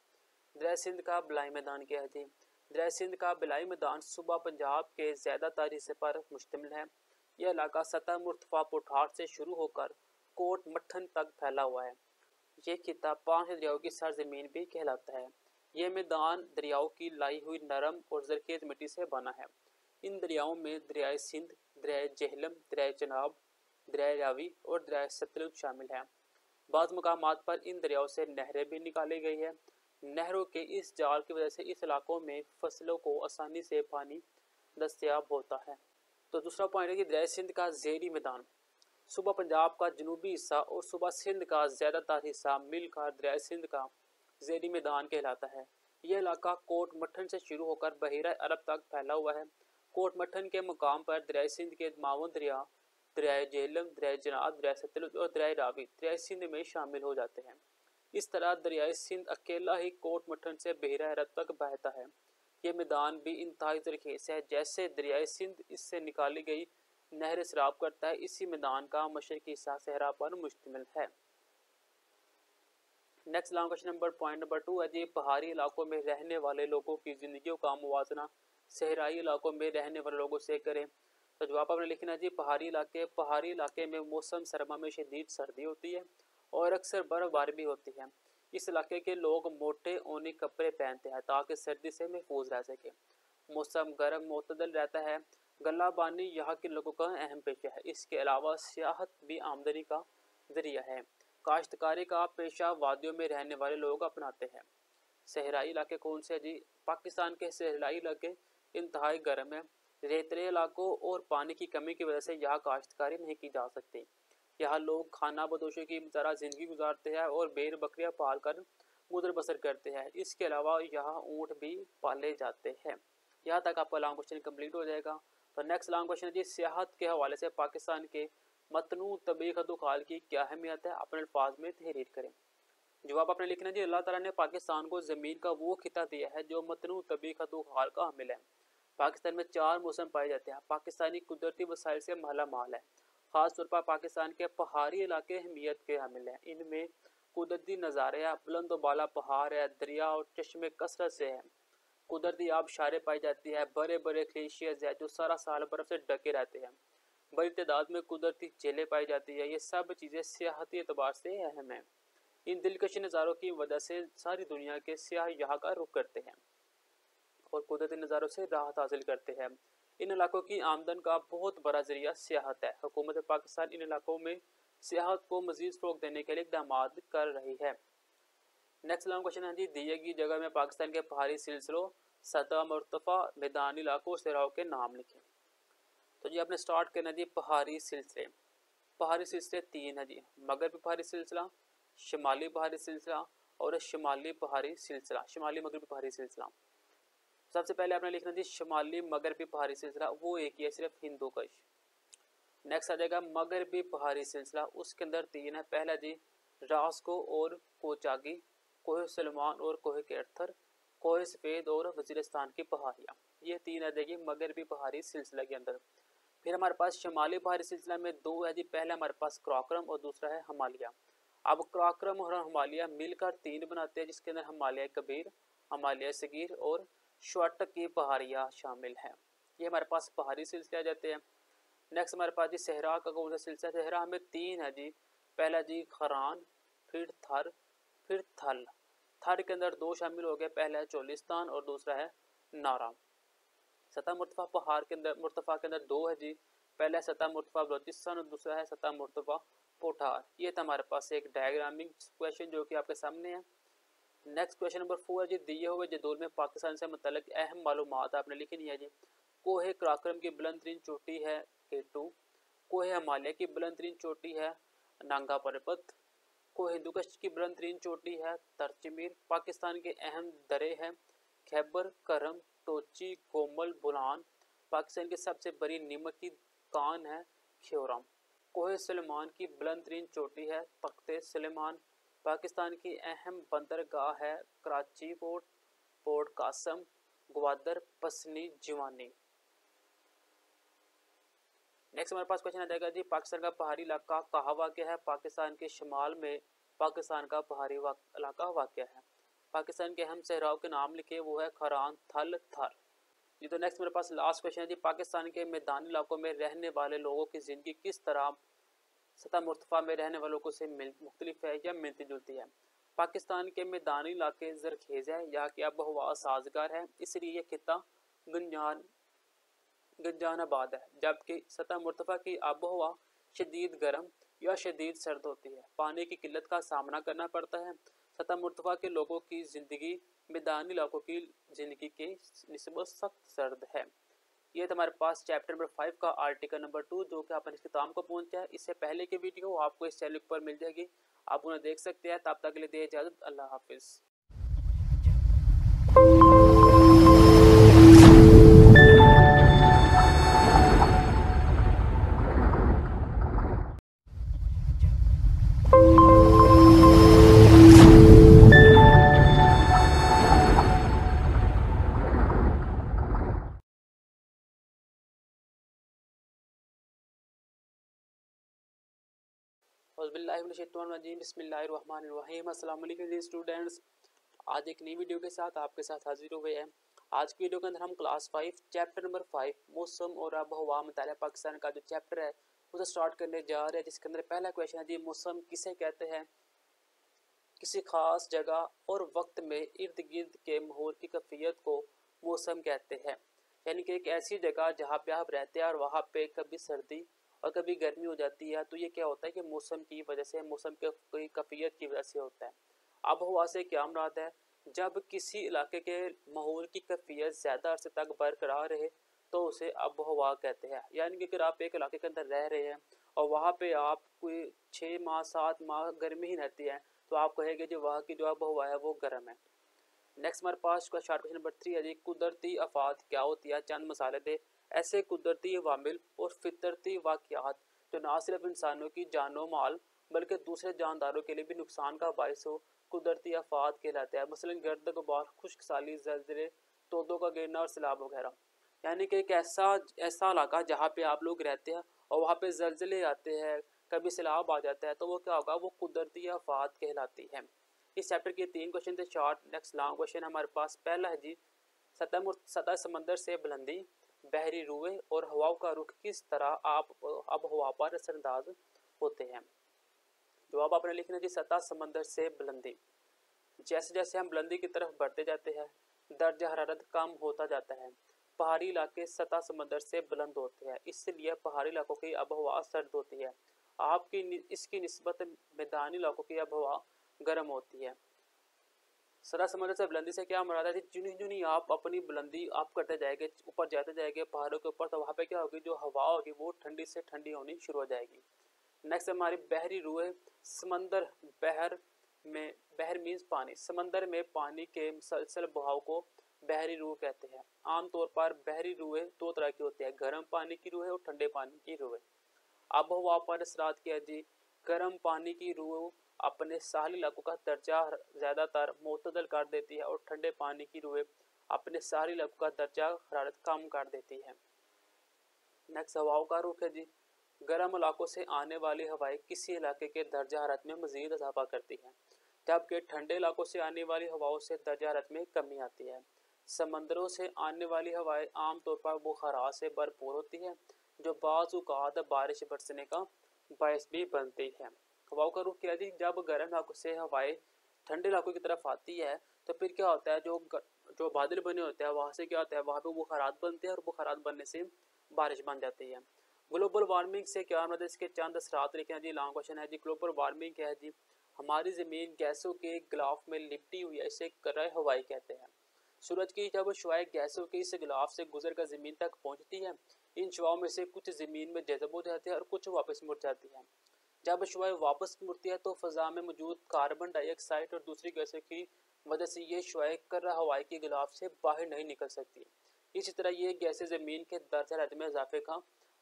दरियाए सिंध का बलाई मैदान क्या है जी? दरियाए सिंध का बलाई मैदान सूबा पंजाब के ज़्यादातर हिस्से पर मुश्तमिल है। यह इलाका सतह मुर्तफा पुठार से शुरू होकर कोट मट्ठन तक फैला हुआ है। ये खिता 5 दरियाओं की सरजमीन भी कहलाता है। यह मैदान दरियाओं की लाई हुई नरम और ज़रख़ीज़ मिट्टी से बना है। इन दरियाओं में दरियाए सिंध, दरियाए जेहलम, दरियाए चनाब, दरियाए रावी और दरियाए सतलुज शामिल हैं। बाज़ मकामात पर इन दरियाओं से नहरें भी निकाली गई है। नहरों के इस जाल की वजह से इस इलाकों में फसलों को आसानी से पानी दस्तयाब होता है। तो दूसरा पॉइंट है कि दरियाए सिंध का ज़ेरी मैदान सूबा पंजाब का जनूबी हिस्सा और सूबा सिंध का ज़्यादातर हिस्सा मिलकर दरियाए सिंध का ज़ेरी मैदान कहलाता है। यह इलाका कोट मट्ठन से शुरू होकर बहिरा अरब तक फैला हुआ है। कोट मट्ठन के मुकाम पर दरियाए सिंध के मावन दरिया, दरियाए जेहलम, दरियाए जनाब, दरियाए सतलुज और दरियाए रावी दरियाए सिंध में शामिल हो जाते हैं। इस तरह दरियाए सिंध अकेला ही कोट मट्ठन से बहिरा अरब तक बहता है। ये मैदान भी इंतहाई ज़रख़ीज़ है। जैसे दरियाए सिंध इससे निकाली गई नहर सराब करता है, इसी मैदान का मशरक़ी हिस्सा सहरा पर मुश्तमिल है। Next long question number point number 2 है जी, पहाड़ी इलाकों में रहने वाले लोगों की ज़िंदगी का मुवाजना सहराई इलाकों में रहने वाले लोगों से करें। तो जवाब आपने लिखना जी, पहाड़ी इलाके में मौसम सरमा में शदीद सर्दी होती है और अक्सर बर्फबारी भी होती है। इस इलाके के लोग मोटे ऊनी कपड़े पहनते हैं ताकि सर्दी से महफूज रह सके। मौसम गर्म मोतदल रहता है। गल्लाबानी यहाँ के लोगों का अहम पेशा है। इसके अलावा सियाहत भी आमदनी का जरिया है। काश्तकारी का पेशा वादियों में रहने वाले लोग अपनाते हैं। सहराई इलाके कौन से जी? पाकिस्तान के सहराई इलाके इंतहाई गर्म है। रेतीले इलाकों और पानी की कमी की वजह से यहाँ काश्तकारी नहीं की जा सकती। यहाँ लोग खाना बदोशी की तरह ज़िंदगी गुजारते हैं और भेड़ बकरियाँ पाल कर गुजर बसर करते हैं। इसके अलावा यहाँ ऊँट भी पाले जाते हैं। यहाँ तक आपका लॉन्ग क्वेश्चन कंप्लीट हो जाएगा। तो नेक्स्ट लॉन्ग क्वेश्चन है जी, सियाहत के हवाले से पाकिस्तान के मतनू तबी खदोखाल की क्या अहमियत है? अपने अल्फाज में तहरीर करें। जवाब आपने लिखना जी, अल्लाह ताला ने पाकिस्तान को ज़मीन का वो खिता दिया है जो मतनू तबी खदोखाल का हामिल है। पाकिस्तान में 4 मौसम पाए जाते हैं। पाकिस्तानी कुदरती वसाइल से माला माल है। ख़ास तौर पर पाकिस्तान के पहाड़ी इलाके अहमियत के हामिल हैं। इनमें कुदरती नज़ारे हैं, बुलंद बाला पहाड़ है, दरिया और चश्मे कसरत से हैं। कुदरती आबशारें पाई जाती है। बड़े बड़े ग्लेशियर्स है जो सारा साल बर्फ़ से ढके रहते हैं। बड़ी तादाद में कुदरती झीलें पाई जाती है। ये सब चीज़ें सियाहती एतबार से अहम हैं। इन दिलकश नज़ारों की वजह से सारी दुनिया के सियाह यहाँ का रुख करते हैं और कुदरती नज़ारों से राहत हासिल करते हैं। इन इलाकों की आमदन का बहुत बड़ा जरिया सियाहत है। हुकूमत पाकिस्तान इन इलाकों में सियाहत को मज़ीद फ़रोग़ देने के लिए इक़दाम कर रही है। नेक्स्ट लॉन्ग क्वेश्चन है जी, दिए गई जगह में पाकिस्तान के पहाड़ी सिलसिलों, सतह मुर्तफ़ा, मैदानी इलाकों, सहराओं के नाम लिखें। तो जी आपने स्टार्ट करना जी पहाड़ी सिलसिले। पहाड़ी सिलसिले 3 है जी, मगरबी पहाड़ी सिलसिला, शिमाली पहाड़ी सिलसिला और शिमाली पहाड़ी सिलसिला, शिमाली मगरबी पहाड़ी सिलसिला। सबसे पहले आपने लिखना जी शिमाली मगरबी पहाड़ी सिलसिला, वो एक ही है सिर्फ हिंदुकुश। नेक्स्ट आ जाएगा मगरबी पहाड़ी सिलसिला, उसके अंदर 3 है। पहला जी रास्को और कोचागी, कोह सलमान और कोह केर्थर, कोह सफेद और वजीरिस्तान की पहाड़ियाँ, ये 3 आ जाएगी मगरबी पहाड़ी सिलसिला के अंदर। फिर हमारे पास शिमाली पहाड़ी सिलसिला में 2 है जी, पहला हमारे पास कराक्रम और दूसरा है हिमालय। अब कराक्रम और हिमालय मिलकर 3 बनाते हैं, जिसके अंदर हिमालय कबीर, हिमालय सगीर और श्वाटक की पहाड़ियाँ शामिल हैं। ये हमारे पास पहाड़ी सिलसिले आ जाते हैं। नेक्स्ट हमारे पास जी सहरा का कौन सा सिलसिला, सहरा में 3 है जी, पहला जी खरान, फिर थर, फिर थल। थर के अंदर 2 शामिल हो गए, पहला है चोलिस्तान और दूसरा है नारा। सतह मुर्तफा पहाड़ के अंदर मुर्तफा के अंदर 2 है जी, पहला है सतह मुर्तफा बलोचिस्तान और दूसरा है सतह मुर्तफा पोठार। ये था हमारे पास एक डायग्रामिंग क्वेश्चन जो कि आपके सामने है। नेक्स्ट क्वेश्चन नंबर 4 है जी, दिए हुए जदूल में पाकिस्तान से मुतल्लिक अहम मालूमात आपने लिखनी है जी। कोहे कराक्रम की बुलंद तरीन चोटी है K2, कोहे हिमालय की बुलंद तरीन चोटी है नांगा पर्वत, कोहे हिंदुकुश की बुलंद तरीन चोटी है तरचमीर, पाकिस्तान के अहम दरे हैं खैबर, करम, टोची, कोमल, बुलान, पाकिस्तान की सबसे बड़ी नीमक की कान है ख्योराम, कोहे सुलेमान की बुलंद तरीन चोटी है तख्ते सुलेमान, पाकिस्तान की अहम बंदरगाह है कराची पोर्ट, पोर्ट कासम, ग्वादर, पसनी, जिवानी। नेक्स्ट हमारे पास क्वेश्चन आ जाएगा जी, पाकिस्तान का पहाड़ी इलाका कहाँ वाक़या है, पाकिस्तान के शुमाल में पाकिस्तान का पहाड़ी इलाका वाक़या है। पाकिस्तान के अहम सहराओं के नाम लिखे, वो है खरान, थल, थर। जी तो नेक्स्ट मेरे पास लास्ट क्वेश्चन है जी, पाकिस्तान के मैदानी इलाकों में रहने वाले लोगों की ज़िंदगी किस तरह सतह मुर्तफा में रहने वालों को से मुख्तलिफ है या मिलती जुलती है। पाकिस्तान के मैदानी इलाके जरखेज़ है, यहाँ की आबोहवा साजगार है, इसलिए यह खिता गंजानाबाद है, जबकि सतह मुर्तफा की आबोहवा शदीद गर्म या शदीद सर्द होती है, पानी की किल्लत का सामना करना पड़ता है। सतह मुर्तफा के लोगों की ज़िंदगी मैदानी इलाकों की ज़िंदगी के निस्बत सख्त सर्द है। ये तो हमारे पास चैप्टर नंबर 5 का आर्टिकल नंबर 2 जो कि आपने इस किताब को पहुंचा है। इससे पहले की वीडियो आपको इस चैनल पर मिल जाएगी, आप उन्हें देख सकते हैं। तब तक के लिए दे इजाज़त, अल्लाह हाफिज़। बिस्मिल्लाहिर्रहमानिर्रहीम। अस्सलाम वालेकुम स्टूडेंट्स, आज एक नई वीडियो के साथ आपके साथ हाजिर हुए हैं। आज की वीडियो के अंदर हम क्लास 5 चैप्टर नंबर 5 मौसम और आबोहवा मुतालिक पाकिस्तान का जो चैप्टर है उसे स्टार्ट करने जा रहे हैं, जिसके अंदर पहला क्वेश्चन है जी, मौसम किसे कहते हैं। किसी खास जगह और वक्त में इर्द गिर्द के माहौल की कैफियत को मौसम कहते हैं, यानी कि एक ऐसी जगह जहाँ पे आप रहते हैं और वहाँ पे कभी सर्दी और कभी गर्मी हो जाती है, तो ये क्या होता है कि मौसम की वजह से, मौसम के कोई कैफियत की वजह से होता है। आबोहवा से क्या मुराद है, जब किसी इलाके के माहौल की कैफियत ज़्यादा अरसे तक बरकरार रहे तो उसे आबोहवा कहते हैं। यानी कि अगर आप एक इलाके के अंदर रह रहे हैं और वहाँ पे आप कोई 6 माह 7 माह गर्मी ही रहती है, तो आप कहेंगे जो वहाँ की जो आबोहवा है वो गर्म है। नेक्स्ट हमारे पास शार्ट क्वेश्चन नंबर 3 है जी, कुदरती आफात क्या होती है, चंद मसाले दे। ऐसे कुदरती अवामिल और फितरती वाक़यात जो ना सिर्फ इंसानों की जानो माल बल्कि दूसरे जानदारों के लिए भी नुकसान का बायस हो, कुदरती आफात कहलाते हैं। मसलन गर्द गुबार, खुश्क साली, ज़लज़ले, तोदों का गिरना और सैलाब वगैरह। यानी कि एक ऐसा इलाका जहाँ पे आप लोग रहते हैं और वहाँ पे ज़लज़ले आते हैं, कभी सैलाब आ जाता है, तो वो क्या होगा, वो कुदरती आफात कहलाती है। इस चैप्टर के 3 क्वेश्चन थे शॉर्ट। नेक्स्ट लॉन्ग क्वेश्चन हमारे पास पहला है जी, सतह समंदर से बुलंदी, बहरी रुए और हवाओं का रुख किस तरह अब हवा पर असरअंदाज होते हैं। जवाब आपने लिखना जी, सतह समंदर से बुलंदी। जैसे जैसे हम बुलंदी की तरफ बढ़ते जाते हैं दर्जा हरारत कम होता जाता है। पहाड़ी इलाके सतह समंदर से बुलंद होते हैं, इसलिए पहाड़ी इलाकों की आबोहवा सर्द होती है। इसकी निस्बत मैदानी इलाकों की आबोहवा गर्म होती है। सतह समंदर से बुलंदी से क्या मुराद है, जुनी जुनी आप अपनी बुलंदी आप करते जाएंगे, ऊपर जाते जाएंगे पहाड़ों के ऊपर, तो वहाँ पे क्या होगी, जो हवा होगी वो ठंडी से ठंडी होनी शुरू हो जाएगी। नेक्स्ट हमारी बहरी रूहें, समंदर, बहर मीन्स पानी, समंदर में पानी के मुसलसल बहाव को बहरी रूह कहते हैं। आमतौर पर बहरी रूहें दो तरह की होती है, गर्म पानी की रूहें और ठंडे पानी की रूहें। आबोहवा पर असरात किया जी, गर्म पानी की रूह अपने साहली इलाकों का दर्जा ज्यादातर मुतदल कर देती है और ठंडे पानी की रूहें अपने साहली इलाकों का दर्जा हरारत कम कर देती है। नेक्स्ट हवाओं का रुख है जी, गर्म इलाकों से आने वाली हवाएं किसी इलाके के दर्जा हरारत में मजीद इजाफा करती हैं, जबकि ठंडे इलाकों से आने वाली हवाओं से दर्जा हरारत में कमी आती है। समंदरों से आने वाली हवाएं आमतौर पर बुखारा से भरपूर होती है, जो बाज़ औक़ात बारिश बरसने का बायस भी बनती है। हवाओं का रुख क्या जी, जब गर्म इलाकों से हवाएं ठंडे इलाकों की तरफ आती है तो फिर क्या होता है, जो बादल बने होते हैं वहाँ से क्या होता है, वहाँ पे बुखारात बनते हैं और बुखारात बनने से बारिश बन जाती है। ग्लोबल वार्मिंग से क्या मतलब इसके चंद असरात लिखे हैं जी। लॉन्ग क्वेश्चन है जी, ग्लोबल वार्मिंग क्या है जी, हमारी ज़मीन गैसों के गिलाफ में लिपटी हुई है, इसे कर्रा हवाई कहते हैं। सूरज की जब शुआएं गैसों के इस गिलाफ से गुजर कर ज़मीन तक पहुंचती है, इन शुआओं में से कुछ ज़मीन में जज़ब हो जाती है और कुछ वापस मुड़ जाती है। जब शुआएं वापस मुड़ती है तो फ़ज़ा में मौजूद कार्बन डाइऑक्साइड और दूसरी गैसों की वजह से ये शुआएं कर्रा हवाई के गिलाफ से बाहर नहीं निकल सकती। इसी तरह ये गैसें ज़मीन के दर्जा हरारत में इजाफे का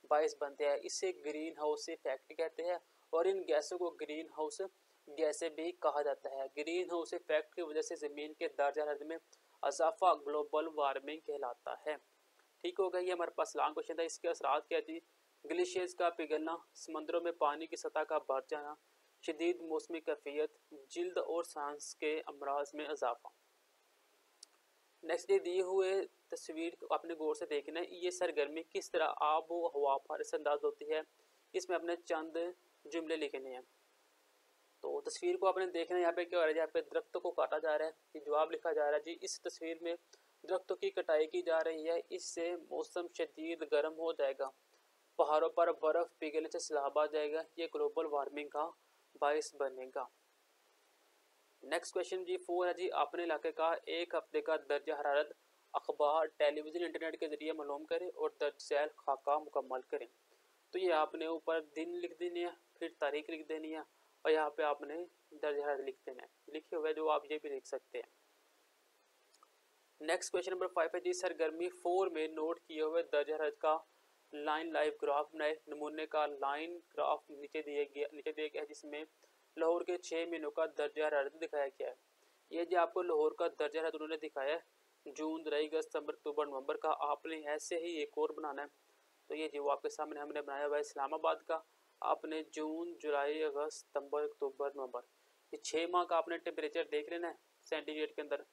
बायस बनते हैं, इसे ग्रीन हाउस इफेक्ट कहते हैं और इन गैसों को ग्रीन हाउस गैसें भी कहा जाता है। ग्रीन हाउस इफेक्ट की वजह से ज़मीन के दर्जा हरारत में इजाफा ग्लोबल वार्मिंग कहलाता है। ठीक हो गया, ये हमारे पास लॉन्ग क्वेश्चन था। इसके असरात क्या थी, ग्लेशियर्स का पिघलना, समंदरों में पानी की सतह का बढ़ जाना, शदीद मौसमी कैफियत, जिल्द और सांस के अमराज में इजाफा। नेक्स्ट ये दिए हुए तस्वीर को अपने गौर से देखना है, ये सरगर्मी किस तरह आब व हवा पर असरअंदाज होती है, इसमें अपने चंद जुमले लिखने हैं। तो तस्वीर को आपने देखना है, यहाँ पे क्या हो रहा है, यहाँ पे दरख्तों को काटा जा रहा है, ये जवाब लिखा जा रहा है जी। इस तस्वीर में दरख्तों की कटाई की जा रही है, इससे मौसम शदीद गर्म हो जाएगा, पहाड़ों पर बर्फ़ पिघलने से सैलाब आ जाएगा, ये ग्लोबल वार्मिंग का बायस बनेगा। नेक्स्ट क्वेश्चन जी 4 है जी, अपने इलाके का एक हफ्ते का दर्जा हरारत अखबार, टेलीविज़न, इंटरनेट के जरिए मालूम करें और दर्ज झैल खाका मुकम्मल करें। तो ये आपने ऊपर दिन लिख देनी है, फिर तारीख लिख देनी है और यहाँ पे आपने दर्जा हरारत लिख देना है, लिखे हुए जो आप ये भी लिख सकते हैं। नेक्स्ट क्वेश्चन नंबर 5 है जी, सरगर्मी 4 में नोट किए हुए दर्जा हरारत का लाइन लाइव ग्राफ बनाए। नमूने का लाइन ग्राफ नीचे दिया गया है, जिसमें लाहौर के 6 महीनों का दर्जा हरारत दिखाया गया है। ये जो आपको लाहौर का दर्जा हरारत उन्होंने दिखाया है, जून, जुलाई, अगस्त, सितंबर, अक्टूबर, नवंबर का, आपने ऐसे ही एक और बनाना है। तो ये जो आपके सामने हमने बनाया हुआ है इस्लामाबाद का, आपने जून, जुलाई, अगस्त, सितंबर, अक्टूबर, नवंबर, ये 6 माह का आपने टेम्परेचर देख लेना है सेंटीग्रेड के अंदर,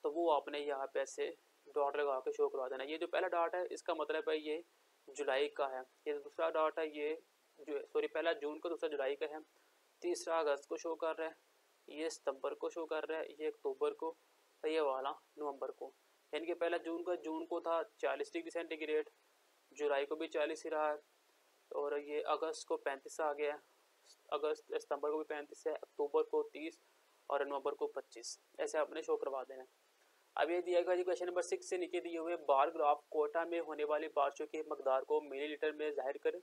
तो वो आपने यहाँ पे ऐसे डॉट लगा के शो करवा देना। ये जो पहला डॉट है इसका मतलब है ये जुलाई का है, ये दूसरा डॉट है ये पहला जून का, दूसरा जुलाई का है, तीसरा अगस्त को शो कर रहा है, ये सितंबर को शो कर रहा है, ये अक्टूबर को, ये वाला नवंबर को। यानी कि पहला जून को था 40 डिग्री सेंटीग्रेड, जुलाई को भी 40 ही रहा है, और ये अगस्त को 35 आ गया, सितंबर को भी 35 है, अक्टूबर को 30 और नवंबर को 25, ऐसे आपने शो करवा देना। अब ये दिया गया क्वेश्चन नंबर 6 से नीचे दिए हुए बार ग्राफ कोटा में होने वाली बारिशों की मकदार को मिलीलीटर में जाहिर करें।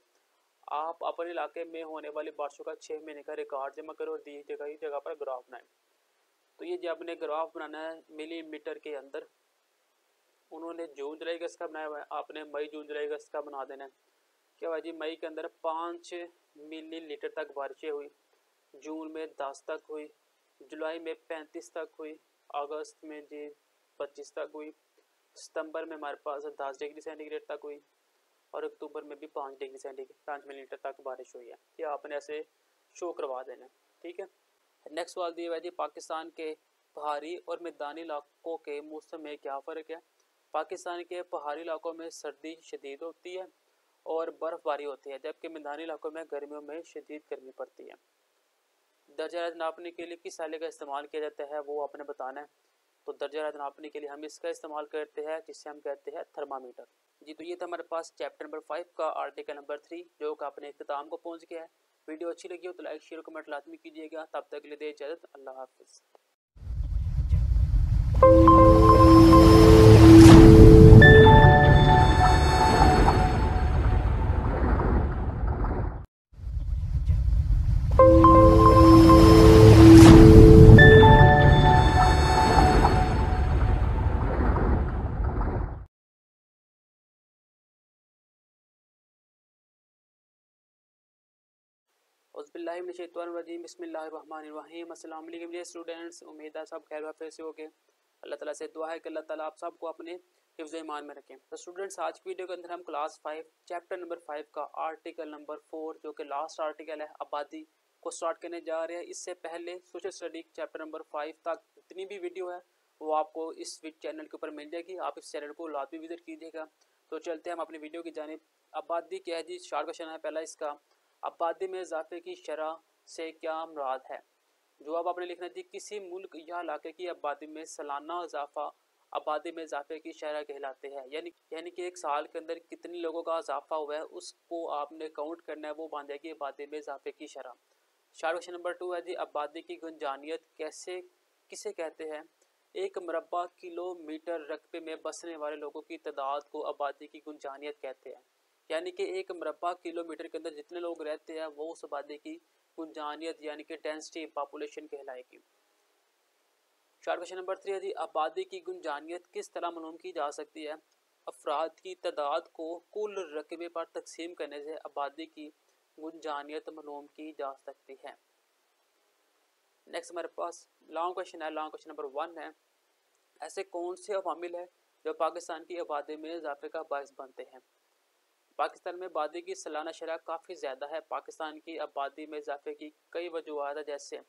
आप अपने इलाके में होने वाली बारिशों का 6 महीने का रिकॉर्ड जमा करें और दी जगह पर ग्राफ बनाएं। तो ये जो आपने ग्राफ बनाना है मिलीमीटर के अंदर, उन्होंने जून, जुलाई, अगस्त का बनाया हुआ है, आपने मई, जून, जुलाई, अगस्त का बना देना है। क्या हुआ जी, मई के अंदर 5 मिलीलीटर तक बारिशें हुई, जून में 10 तक हुई, जुलाई में 35 तक हुई, अगस्त में जी 25 तक हुई, सितंबर में हमारे पास 10 डिग्री सेंटीग्रेड तक हुई और अक्टूबर में भी 5 डिग्री सेंटीग्रेड 5 मिलीमीटर तक बारिश हुई है। ये आपने ऐसे शो करवा देना, ठीक है। नेक्स्ट सवाल दिया हुआ है जी, पाकिस्तान के पहाड़ी और मैदानी इलाकों के मौसम में क्या फ़र्क है। पाकिस्तान के पहाड़ी इलाकों में सर्दी शदीद होती है और बर्फ़बारी होती है, जबकि मैदानी इलाकों में गर्मियों में शदीद गर्मी पड़ती है। दर्जा हरारत नापने के लिए किस आले का इस्तेमाल किया जाता है वो आपने बताना है। तो दर्जा हरारत नापने के लिए हम इसका इस्तेमाल करते हैं जिसे हम कहते हैं थर्मामीटर जी। तो ये था हमारे पास चैप्टर नंबर 5 का आर्टिकल नंबर 3 जो कि अपने इख्तिताम को पहुंच गया है। वीडियो अच्छी लगी हो तो लाइक, शेयर, कमेंट लाजमी कीजिएगा। तब तक के लिए दे इजाज़त, अल्लाह हाफिज़। औज़ुबिल्लाहिमिनश्शैतानिर्रजीम बिस्मिल्लाहिर्रहमानिर्रहीम। अस्सलाम वालेकुम डियर स्टूडेंट्स, उम्मीद है सब खैर वाफियत से होंगे। अल्लाह ताला से दुआ है कि अल्लाह ताला आप सबको अपने हिफ्ज़ ईमान में रखें। तो स्टूडेंट्स, आज की वीडियो के अंदर हम क्लास 5 चैप्टर नंबर 5 का आर्टिकल नंबर 4 जो कि लास्ट आर्टिकल है आबादी को स्टार्ट करने जा रहे हैं। इससे पहले सोशल स्टडी चैप्टर नंबर 5 तक जितनी भी वीडियो है वो आपको इस चैनल के ऊपर मिल जाएगी। आप इस चैनल को लाजमी विजिट कीजिएगा। तो चलते हैं हम अपनी वीडियो की जानिब। आबादी क्या है जी, शार्ट क्वेश्चन है पहला इसका, आबादी में इजाफे की शरह से क्या मुराद है। जवाब आपने लिखना जी, किसी मुल्क या इलाके की आबादी में सालाना इजाफा आबादी में इजाफे की शरह कहलाते हैं। यानी कि एक साल के अंदर कितने लोगों का इजाफा हुआ है उसको आपने काउंट करना है, वो बन जाएगी आबादी में इजाफे की शरह। शार्ट क्वेश्चन नंबर 2 है जी, आबादी की गुंजानियत किसे कहते हैं। एक मुरब्बा किलोमीटर रकबे में बसने वाले लोगों की तादाद को आबादी की गुंजानियत कहते हैं। यानी कि एक मुरब्बा किलोमीटर के अंदर जितने लोग रहते हैं वो उस आबादी की गुंजानियत यानी कि डेंसिटी पॉपुलेशन कहलाएगी। शार्ट क्वेश्चन नंबर 3 है जी, आबादी की गुंजानियत किस तरह मालूम की जा सकती है। अफराद की तादाद को कुल रकबे पर तकसीम करने से आबादी की गुंजानियत मालूम की जा सकती है। नेक्स्ट हमारे पास लॉन्ग क्वेश्चन है। लॉन्ग क्वेश्चन नंबर 1 है, ऐसे कौन से अवामिल है जो पाकिस्तान की आबादी में इजाफे का बायस बनते हैं। पाकिस्तान में आबादी की सालाना शरह काफ़ी ज़्यादा है। पाकिस्तान की आबादी में इजाफे की कई वजूहत है, जैसे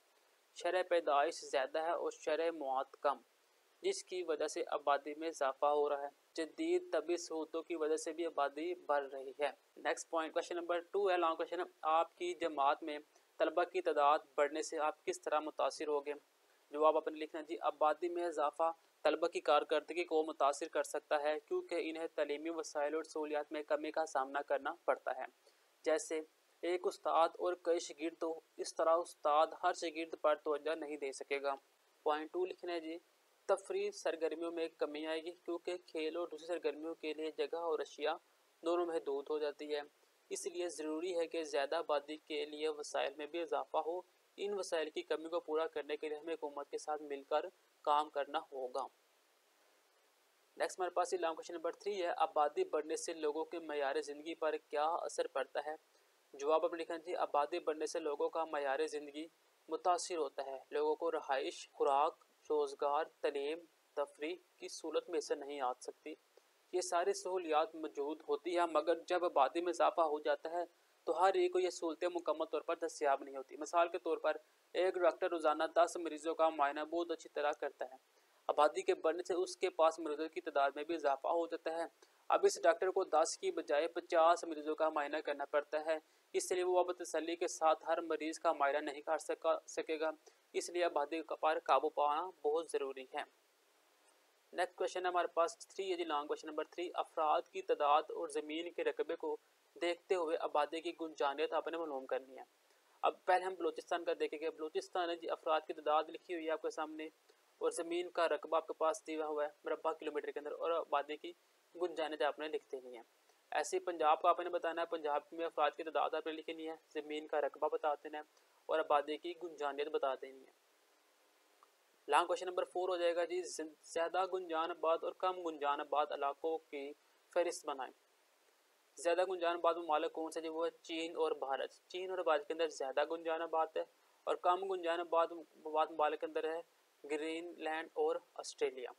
शरह पैदाइश ज़्यादा है और शरह मुआत कम, जिसकी वजह से आबादी में इजाफा हो रहा है। जदीद तबी सहूलतों की वजह से भी आबादी बढ़ रही है। नेक्स्ट पॉइंट क्वेश्चन नंबर 2 है, लॉन्ग क्वेश्चन, आपकी जमात में तलबा की तादाद बढ़ने से आप किस तरह मुतासिर होगे। जवाब आपने लिखना जी, आबादी में इजाफा तलबा की कारकर्दगी को मुतासिर कर सकता है क्योंकि इन्हें तलीमी वसाइल और सहूलियात में कमी का सामना करना पड़ता है। जैसे एक उस्ताद और कई शागिर्द हो, इस तरह उस्ताद हर शागिर्द पर तवज्जो नहीं दे सकेगा। पॉइंट 2 लिखना है जी, तफरी सरगर्मियों में कमी आएगी क्योंकि खेल और दूसरी सरगर्मियों के लिए जगह और अशिया दोनों महदूद हो जाती है। इसलिए ज़रूरी है कि ज़्यादा आबादी के लिए वसाइल में भी इजाफा हो। इन वसाइल की कमी को पूरा करने के लिए हमें हुकूमत के साथ मिलकर काम करना होगा। नेक्स्ट हमारे पास लॉन्ग क्वेश्चन नंबर 3 है, आबादी बढ़ने से लोगों के मयार ज़िंदगी पर क्या असर पड़ता है। जवाब आपने लिखना चाहिए, आबादी बढ़ने से लोगों का मयार ज़िंदगी मुतासिर होता है। लोगों को रहाइश, खुराक, रोज़गार, तलीम, तफरी की सहूलत में से नहीं आ सकती। ये सारी सहूलियात मौजूद होती है, मगर जब आबादी में इजाफा हो जाता है तो हर एक को ये सहूलतें मुकम्मल तौर पर दस्तियाब नहीं होती। मिसाल के तौर पर एक डॉक्टर रोज़ाना 10 मरीज़ों का मुआयना बहुत अच्छी तरह करता है। आबादी के बढ़ने से उसके पास मरीजों की तादाद में भी इजाफा हो जाता है। अब इस डॉक्टर को 10 की बजाय 50 मरीजों का मुआयना करना पड़ता है। इसलिए वो अब तसल्ली के साथ हर मरीज़ का मुआयना नहीं कर सकेगा। इसलिए आबादी पर काबू पाना बहुत ज़रूरी है। नेक्स्ट क्वेश्चन है हमारे पास 3 है जी, लॉन्ग क्वेश्चन नंबर 3, अफराद की तादाद और ज़मीन के रकबे को देखते हुए आबादी की गुंजानियत आपने मालूम करनी है। अब पहले हम बलूचिस्तान का देखेंगे। बलूचिस्तान है जी, अफराद की तादाद लिखी हुई है आपके सामने और ज़मीन का रकबा आपके पास दिया हुआ है मुरब्बा किलोमीटर के अंदर, और आबादी की गुंजानियत आपने लिख देनी है। ऐसे ही पंजाब का आपने बताना है, पंजाब में अफराद की तादाद आपने लिखनी है, ज़मीन का रकबा बता देना है और आबादी की गुंजानियत बता देनी है। लॉन्ग क्वेश्चन नंबर 4 हो जाएगा जी, ज़्यादा गुंजान आबाद और कम गुंजान आबाद इलाकों की फहरिस्त बनाएं। ज़्यादा गुंजान आबाद ममालिक कौन से जी, वो है चीन और भारत। चीन और भारत के अंदर ज़्यादा गुंजान आबाद है और कम गुंजान आबाद ममालिक के अंदर है ग्रीनलैंड और ऑस्ट्रेलिया।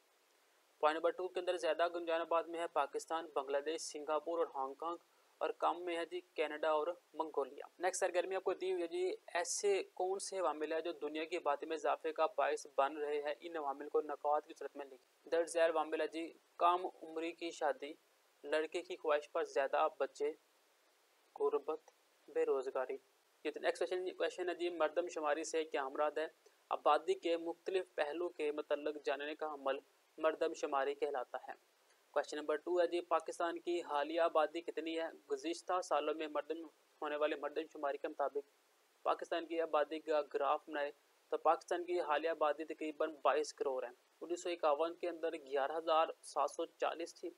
पॉइंट नंबर 2 के अंदर ज़्यादा गुंजान आबाद में है पाकिस्तान, बांग्लादेश, सिंगापुर और हांगकांग, और कम में है जी कनाडा और मंगोलिया। नेक्स्ट सरगर्मी आपको दी हुई है जी, ऐसे कौन से अवामिल है जो दुनिया की आबादी में इजाफे का बायस बन रहे हैं। इन अवामिल को नकात की सूरत में लिखें। दर्ज झैल अवामिल है जी, कम उम्री की शादी, लड़के की ख्वाहिश पर ज़्यादा बच्चे, गुर्बत, बेरोज़गारी। नेक्स्ट क्वेश्चन है जी, मरदमशुमारी से क्या मुराद है। आबादी के मुख्तलिफ पहलू के मतलब जानने का अमल मरदमशुमारी कहलाता है। क्वेश्चन नंबर 2 है जी, पाकिस्तान की हालिया आबादी कितनी है। गुज़िश्ता सालों में होने वाले मरदमशुमारी के मुताबिक पाकिस्तान की आबादी का ग्राफ बनाए तो पाकिस्तान की हालिया आबादी तकरीबन 22 करोड़ है। 1951 के अंदर 11,740 थी,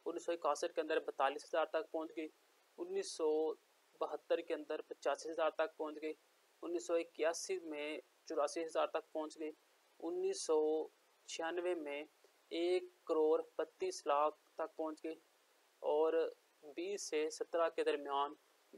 1961 के अंदर 42,000 तक पहुँच गई, 1972 के अंदर 85,000 तक पहुँच गई, 1981 में 84,000 तक पहुँच गई, 1996 में 1,32,00,000 तक पहुँच गई और 20 से 17 के दरमियान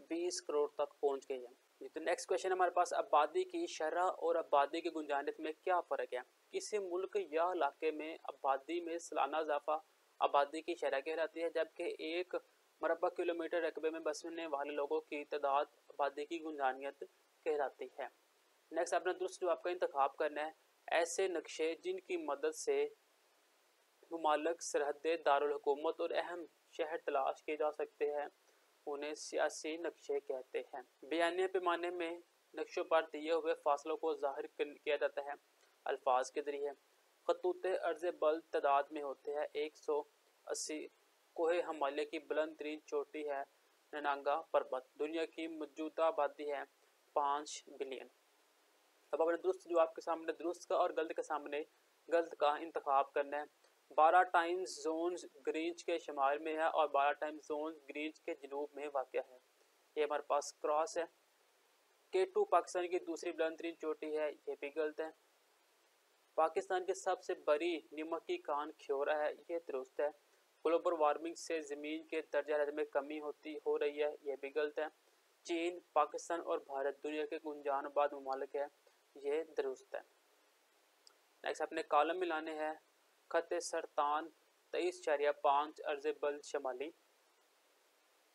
20 करोड़ तक पहुँच गई है। तो नेक्स्ट क्वेश्चन हमारे पास, आबादी की शरह और आबादी की गुंजाइश में क्या फ़र्क है? किसी मुल्क या इलाके में आबादी में सालाना इजाफा आबादी की शरह कहलाती है, जबकि एक मरबा किलोमीटर रकबे में बसने वाले लोगों की तादाद आबादी की गुंजाइश कहलाती है। नेक्स्ट आपने दुरुस्त जवाब का इंतखाब करना है। ऐसे नक्शे जिनकी मदद से मुमालिक सरहदें, दारुल हुकूमत और अहम शहर तलाश किए जा सकते हैं, उन्हें सियासी नक्शे कहते हैं। बयानिया पैमाने में नक्शों पर दिए हुए फासलों को जाहिर किया जाता है अल्फाज के जरिए। खतूत अर्ज़ बल्द तादाद में होते हैं 180। कोहे हिमालय की बुलंद तरीन चोटी है ननांगा पर्वत। दुनिया की मौजूदा आबादी है 5 बिलियन। अब अपने दुरुस्त जवाब के सामने दुरुस्त का और गलत के सामने गलत का इंतखाब करना है। 12 टाइम जोन ग्रीनच के शुमार में है और 12 टाइम जोन ग्रीनच के जनूब में वाक़ है। ये हमारे पास क्रॉस है। K2 पाकिस्तान की दूसरी बुलंद तरीन चोटी है, ये भी गलत है। पाकिस्तान की सबसे बड़ी नमकी कान ख्योरा है, ये दुरुस्त है। ग्लोबल वार्मिंग से ज़मीन के दर्जा हरारत में कमी हो रही है, ये भी गलत है। चीन, पाकिस्तान और भारत दुनिया के गुंजानबाद ममालिक है, ये दुरुस्त है। नेक्स्ट अपने कॉलम में लाने हैं। खत सरतान 23.5 अर्ज़ बल शमाली।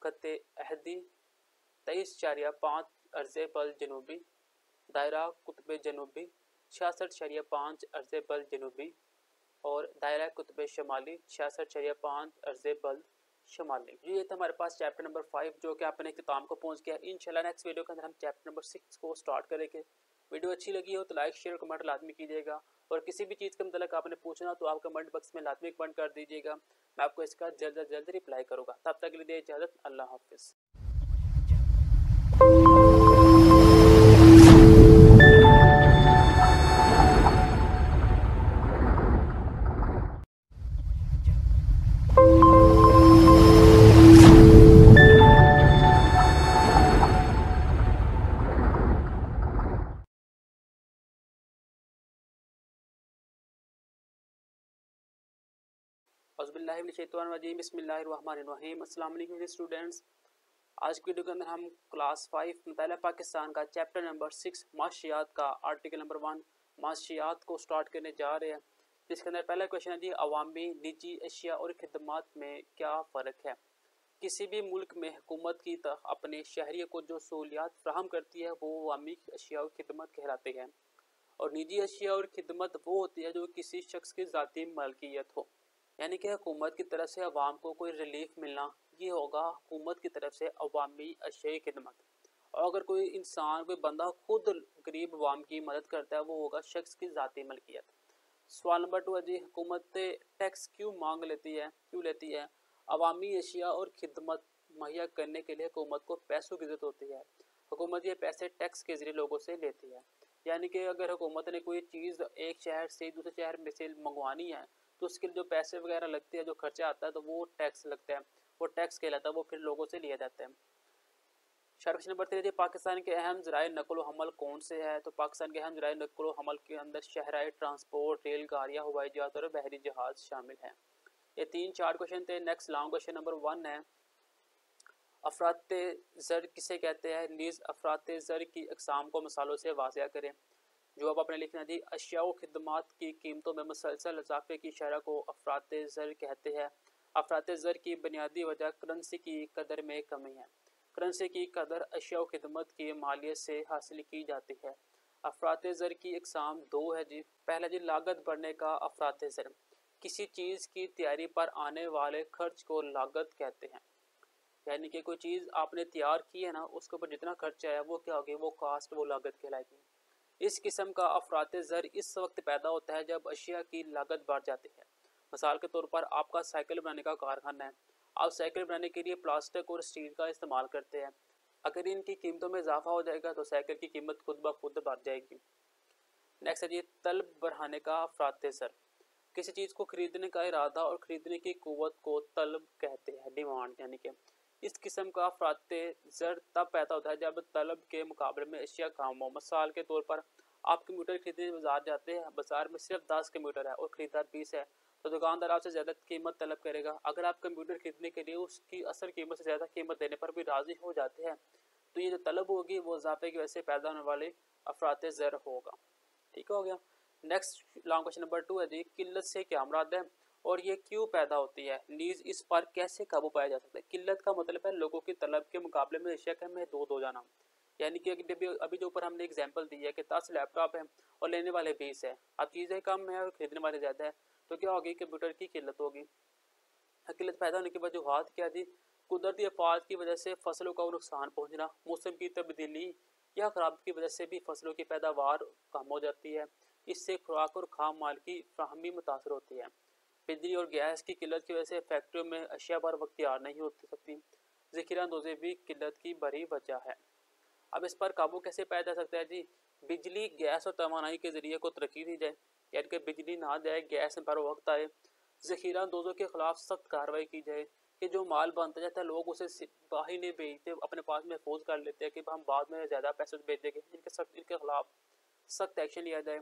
खत अहदी 23.5 अर्ज़ बल जनूबी। दायरा कुतुब जनूबी 66.5 अर्ज़ बल जनूबी और दायरा कुतुब शमाली 66.5 अर्ज़ बल शमाली। ये था हमारे पास चैप्टर नंबर 5 जो कि अपने इख्तिताम को पहुंच गया। इंशाल्लाह नेक्स्ट वीडियो के अंदर हम चैप्टर नंबर 6 को स्टार्ट करेंगे। वीडियो अच्छी लगी हो तो लाइक शेयर और कमेंट लाजमी कीजिएगा और किसी भी चीज़ के मतलब आपने पूछना तो आप कमेंट बॉक्स में लाजमी कमेंट कर दीजिएगा। मैं आपको इसका जल्द से जल्द रिप्लाई करूँगा। तब तक के लिए इजाज़त, अल्लाह हाफिज़। बिस्मिल्लाहिर्रहमानिर्रहीम। अस्सलाम वालेकुम स्टूडेंट्स। आज की वीडियो के अंदर हम क्लास 5 मुताला पाकिस्तान का चैप्टर नंबर 6 माशियात का आर्टिकल नंबर 1 माशियात को स्टार्ट करने जा रहे हैं। जिसके अंदर पहला क्वेश्चन है जी, अवामी निजी अशिया और खिदमत में क्या फ़र्क है? किसी भी मुल्क में हुकूमत की अपने शहरियों को जो सहूलियात फ्राहम करती है वो अवामी अशिया और खिदमत कहलाते हैं, और निजी अशिया और खिदमत वो होती है जो किसी शख्स की ज़ाती मलकियत हो। यानी कि हुकूमत की तरफ से अवाम को कोई रिलीफ मिलना, ये होगा हुकूमत की तरफ से अवामी अशियाई खिदमत। और अगर कोई इंसान, कोई बंदा खुद गरीब अवाम की मदद करता है, वो होगा शख्स की ज़ाती मलकियत। सवाल नंबर 2 है जी, हुकूमत टैक्स क्यों लेती है? अवामी अशिया और खिदमत मुहैया करने के लिए हुकूमत को पैसों की ज़रूरत होती है। हुकूमत ये पैसे टैक्स के ज़रिए लोगों से लेती है। यानी कि अगर हुकूमत ने कोई चीज़ एक शहर से दूसरे शहर में से मंगवानी है तो उसके लिए जो पैसे वगैरह लगते हैं, जो खर्चा आता है, तो वो टैक्स लगता है, वो टैक्स कहलाता है, वो फिर लोगों से लिया जाता है। क्वेश्चन नंबर 3, पाकिस्तान के अहम ज़राए नकलो हमल कौन से है? तो पाकिस्तान के अहम ज़राए नकलो हमल के अंदर शहराई ट्रांसपोर्ट, रेलगाड़ियाँ, हवाई जहाज़ और बहरी जहाज़ शामिल हैं। ये 3-4 क्वेश्चन थे। नेक्स्ट लॉन्ग क्वेश्चन नंबर 1 है, अफरात ज़र किसे कहते हैं? नीज़ अफरात ज़र की अक़साम को मिसालों से वाज़िया करें। जवाब आपने लिखना थी, अशिया व खिदमात की कीमतों में मुसलसल इजाफे की शरह को अफरात ज़र कहते हैं। अफरात ज़र की बुनियादी वजह करेंसी की कदर में कमी है। करेंसी की कदर अशिया व खिदमत की मालियत से हासिल की जाती है। अफरात ज़र की अक़साम 2 है जी। पहला जी, लागत बढ़ने का अफरात ज़र। किसी चीज़ की तैयारी पर आने वाले खर्च को लागत कहते हैं। यानी कि कोई चीज़ आपने तैयार की है ना, उसके ऊपर जितना खर्चा है वो क्या होगी? वो कास्ट, वो लागत कहलाएगी। इस किस्म का अफरात ज़र इस वक्त पैदा होता है जब अशिया की लागत बढ़ जाती है। मिसाल के तौर पर आपका साइकिल बनाने का कारखाना है, आप साइकिल बनाने के लिए प्लास्टिक और स्टील का इस्तेमाल करते हैं। अगर इनकी कीमतों में इजाफा हो जाएगा तो साइकिल की कीमत खुद ब खुद बढ़ जाएगी। नेक्स्ट है जी, तलब बढ़ाने का अफरात ज़र। किसी चीज़ को खरीदने का इरादा और खरीदने की कुव्वत को तलब कहते हैं, डिमांड। यानी कि इस किस्म का अफरात ज़र तब पैदा होता है जब तलब के मुकाबले में अशिया कम हो। मिसाल के तौर पर आप कंप्यूटर खरीदने बाजार जाते हैं, बाजार में सिर्फ 10 कंप्यूटर है और ख़रीदार 20 है, तो दुकानदार आपसे ज़्यादा कीमत तलब करेगा। अगर आप कंप्यूटर खरीदने के लिए उसकी असल कीमत से ज़्यादा कीमत देने पर भी राज़ी हो जाते हैं तो ये जो तलब होगी वो इजाफे की वजह से पैदा होने वाले अफरात ज़र होगा। ठीक हो गया। नेक्स्ट लॉन्ग क्वेश्चन नंबर 2 है जी, किल्लत से क्या मुराद है और ये क्यों पैदा होती है, नीज इस पर कैसे काबू पाया जा सकता है। किल्लत का मतलब है लोगों की तलब के मुकाबले में अशिया का में दो हो जाना, यानी कि अभी जो ऊपर हमने एग्जांपल दी है कि 10 लैपटॉप है और लेने वाले 20 है, अब चीज़ें कम है और खरीदने वाले ज़्यादा है, तो क्या होगी, कंप्यूटर की किल्लत होगी। किल्लत पैदा होने की वजूहत क्या जी, कुदरती आफात की वजह से फसलों का नुकसान पहुँचना, मौसम की तब्दीली या खराब की वजह से भी फसलों की पैदावार कम हो जाती है, इससे खुराक और खाम माल की फ्राहमी मुतासर होती है। बिजली और गैस की किल्लत की वजह से फैक्ट्रियों में अशिया बर वक्त तैयार नहीं हो सकती, ज़ख़ीरा अंदोज़ी भी किल्लत की बड़ी वजह है। अब इस पर काबू कैसे पाया जा सकता है जी, बिजली गैस और तवानाई के ज़रिए को तरक्की दी जाए, यानी कि बिजली ना जाए, गैस पर वक्त आए, ज़ख़ीरा अंदोज़ों के खिलाफ सख्त कार्रवाई की जाए कि जो माल बनता जाता है लोग उसे बाहर नहीं बेचते, अपने पास महफूज कर लेते हैं कि हम बाद में ज़्यादा पैसे बेच देंगे, इनके खिलाफ सख्त एक्शन लिया जाए,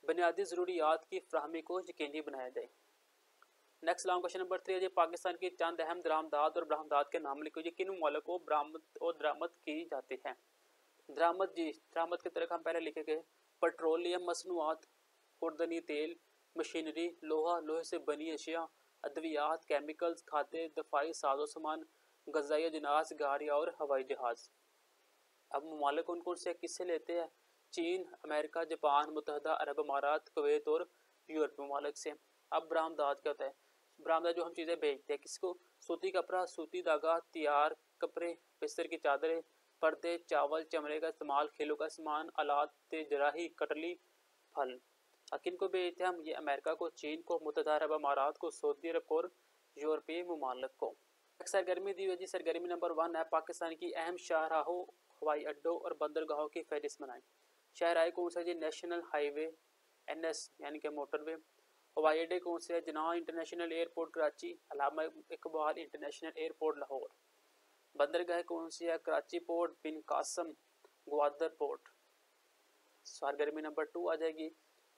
बुनियादी ज़रूरियात की फ्राहमी को यकीनी बनाया जाए। नेक्स्ट लॉन्ग क्वेश्चन नंबर 3 है, पाकिस्तान की चंद अहम दरामदात और बरामदात के नाम लिखो, किन ममालिक को बरामद और दरामद की जाती हैं। दरामद जी, दरामद की तरह हम पहले लिखेंगे पेट्रोलियम मसनूआत, खुर्दनी तेल, मशीनरी, लोहा, लोहे से बनी अशिया, अद्वियात, केमिकल्स, खाद्य, दफाई साजो सामान, गज़ाई अजनास, गाड़ियाँ और हवाई जहाज़। अब ममालिक कौन कौन से किससे लेते हैं, चीन, अमेरिका, जापान, मुत्तहदा अरब अमारात, कुवैत और यूरोपीय ममालिक से। अब बरामदात क्या होता है, बरामदा जो हम चीज़ें बेचते हैं किसको, सूती कपड़ा, सूती धागा, तैयार कपड़े, बिस्तर की चादरें, पर्दे, चावल, चमड़े का इस्तेमाल, खेलों का सामान, आलात जराही, कटली, फल। किन को बेचते हैं हम, ये अमेरिका को, चीन को, मुत्तहदा अरब अमारात को, सऊदी अरब को और यूरोपीय ममालिक को। सरगर्मी दी हुई जी, सरगर्मी नंबर 1 है, पाकिस्तान की अहम शाहराहों, हवाई अड्डों और बंदरगाहों की फहरिस्त बनाएं। शाहराह कौन सा जी, नेशनल हाईवे NS यानी कि मोटरवे। हवाई अड्डे कौन से है, जनाह इंटरनेशनल एयरपोर्ट कराची, अल्लामा इकबाल इंटरनेशनल एयरपोर्ट लाहौर। बंदरगाह कौन सी है, कराची पोर्ट, बिन कासम, ग्वादर पोर्ट। सरगर्मी नंबर 2 आ जाएगी,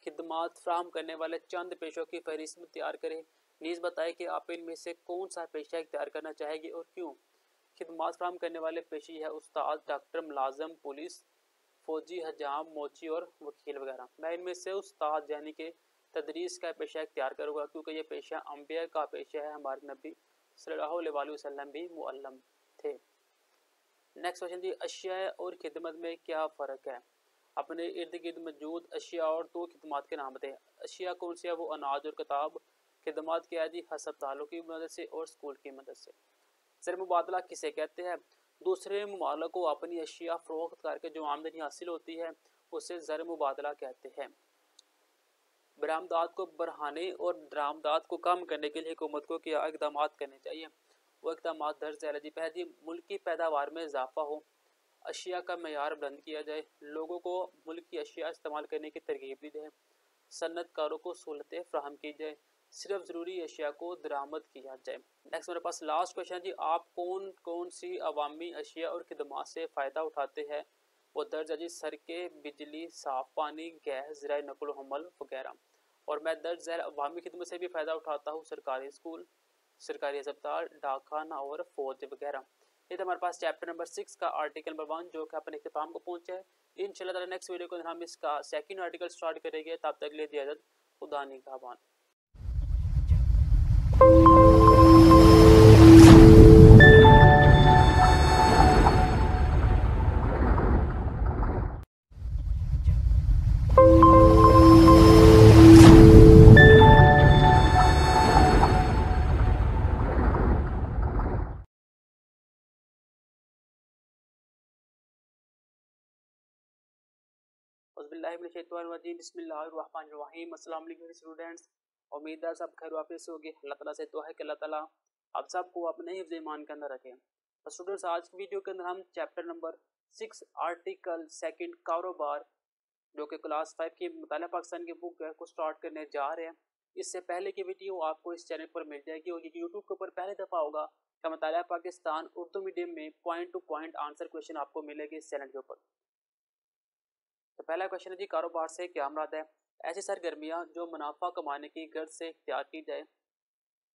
खिदमात फ्राहम करने वाले चंद पेशों की फहरिस्त तैयार करें, नीज़ बताए कि आप इनमें से कौन सा पेशा इख्तियार करना चाहेंगे और क्यों। खिदमात फ्राहम करने वाले पेशी है उस्ताद, डॉक्टर, मुलाजम, पुलिस, फौजी, हजाम, मोची और वकील वगैरह। मैं इनमें से उस्ताद यानी कि तदरीस का पेशा इख्तियार करूँगा, क्योंकि ये पेशा अम्बिया का पेशा है, हमारे नबी सल्लल्लाहु अलैहि वसल्लम भी मुअल्लम थे। नेक्स्ट क्वेश्चन जी, अशिया और खिदमत में क्या फ़र्क है। अपने इर्द गिर्द मौजूद अशिया और दो खिदमत के नाम बताएं। अशिया कौन सी है, वो अनाज और किताब। खिदमत क्या है जी, हस्पतालों की मदद से और स्कूल की मदद से। ज़र मुबादला किसे कहते हैं, दूसरे ममालिक को अपनी अशिया फ़रोख्त करके जो आमदनी हासिल होती है उसे ज़र मुबादला कहते हैं। बरामदात को बढ़ाने और दरामदात को कम करने के लिए हुकूमत को क्या इकदाम करने चाहिए, वो इकदाम दर्ज झैल जी। पहले जी, मुल्क की पैदावार में इजाफा हो, अशिया का मयार बुलंद किया जाए, लोगों को मुल्क की अशिया इस्तेमाल करने की तरगीब दी जाए, सन्नतकारों को सहूलतें फ्राहम की जाए, सिर्फ ज़रूरी अशिया को दरामद किया जाए। नेक्स्ट मेरे पास लास्ट क्वेश्चन है जी, आप कौन कौन सी अवामी अशिया और खिदमात से फ़ायदा उठाते हैं, वो दर्ज है जी, सड़कें, बिजली, साफ़ पानी, गैस, ज़राए नकुल हमल वगैरह। और मैं दर्ज झैल अवामी खिदमत से भी फ़ायदा उठाता हूँ, सरकारी स्कूल, सरकारी अस्पताल, डाकखाना और फौज वगैरह। ये तो हमारे पास चैप्टर नंबर 6 का आर्टिकल नंबर 1 जो कि अपने इख्तिताम को पहुँचा है। इंशाल्लाह नेक्स्ट वीडियो को हम इसका सेकंड आर्टिकल स्टार्ट करेंगे, तब तक ले दिया इजाज़त, खुदा निगहबान। बिस्मिल्लाहिर्रहमानिर्रहीम। अस्सलाम वालेकुम स्टूडेंट्स, उम्मीद है सब खैर वापस से होगी। अल्लाह ताला से दुआ है कि अल्लाह ताला आप सबको अपने हिफ्ज़ ईमान के अंदर रखें। तो स्टूडेंट्स, आज की वीडियो के अंदर हम चैप्टर नंबर 6 आर्टिकल सेकंड कारोबार जो कि क्लास 5 की मुताला पाकिस्तान की बुक है को स्टार्ट करने जा रहे हैं। इससे पहले की वीडियो आपको इस चैनल पर मिल जाएगी और ये यूट्यूब के ऊपर पहली दफ़ा होगा कि मुताला पाकिस्तान उर्दू मीडियम में point two point answer question आपको मिलेगी इस चैनल के ऊपर। तो पहला क्वेश्चन है जी, कारोबार से क्या मुराद है। ऐसी सरगर्मियाँ जो मुनाफा कमाने की गर्ज से इख्तियार की जाए,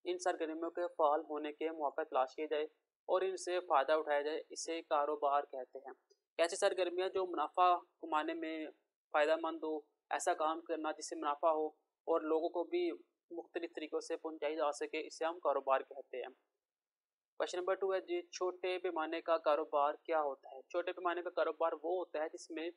इन सरगर्मियों के फ़ाल होने के मौके तलाश किए जाए, और इनसे फ़ायदा उठाया जाए, इसे कारोबार कहते हैं। ऐसी सरगर्मियाँ जो मुनाफा कमाने में फ़ायदेमंद हो, ऐसा काम करना जिससे मुनाफा हो और लोगों को भी मुख्तलिफ तरीक़ों से पहुँचाई जा सके, इसे हम कारोबार कहते हैं। क्वेश्चन नंबर 2 है जी, छोटे पैमाने का कारोबार क्या होता है? छोटे पैमाने का कारोबार वो होता है जिसमें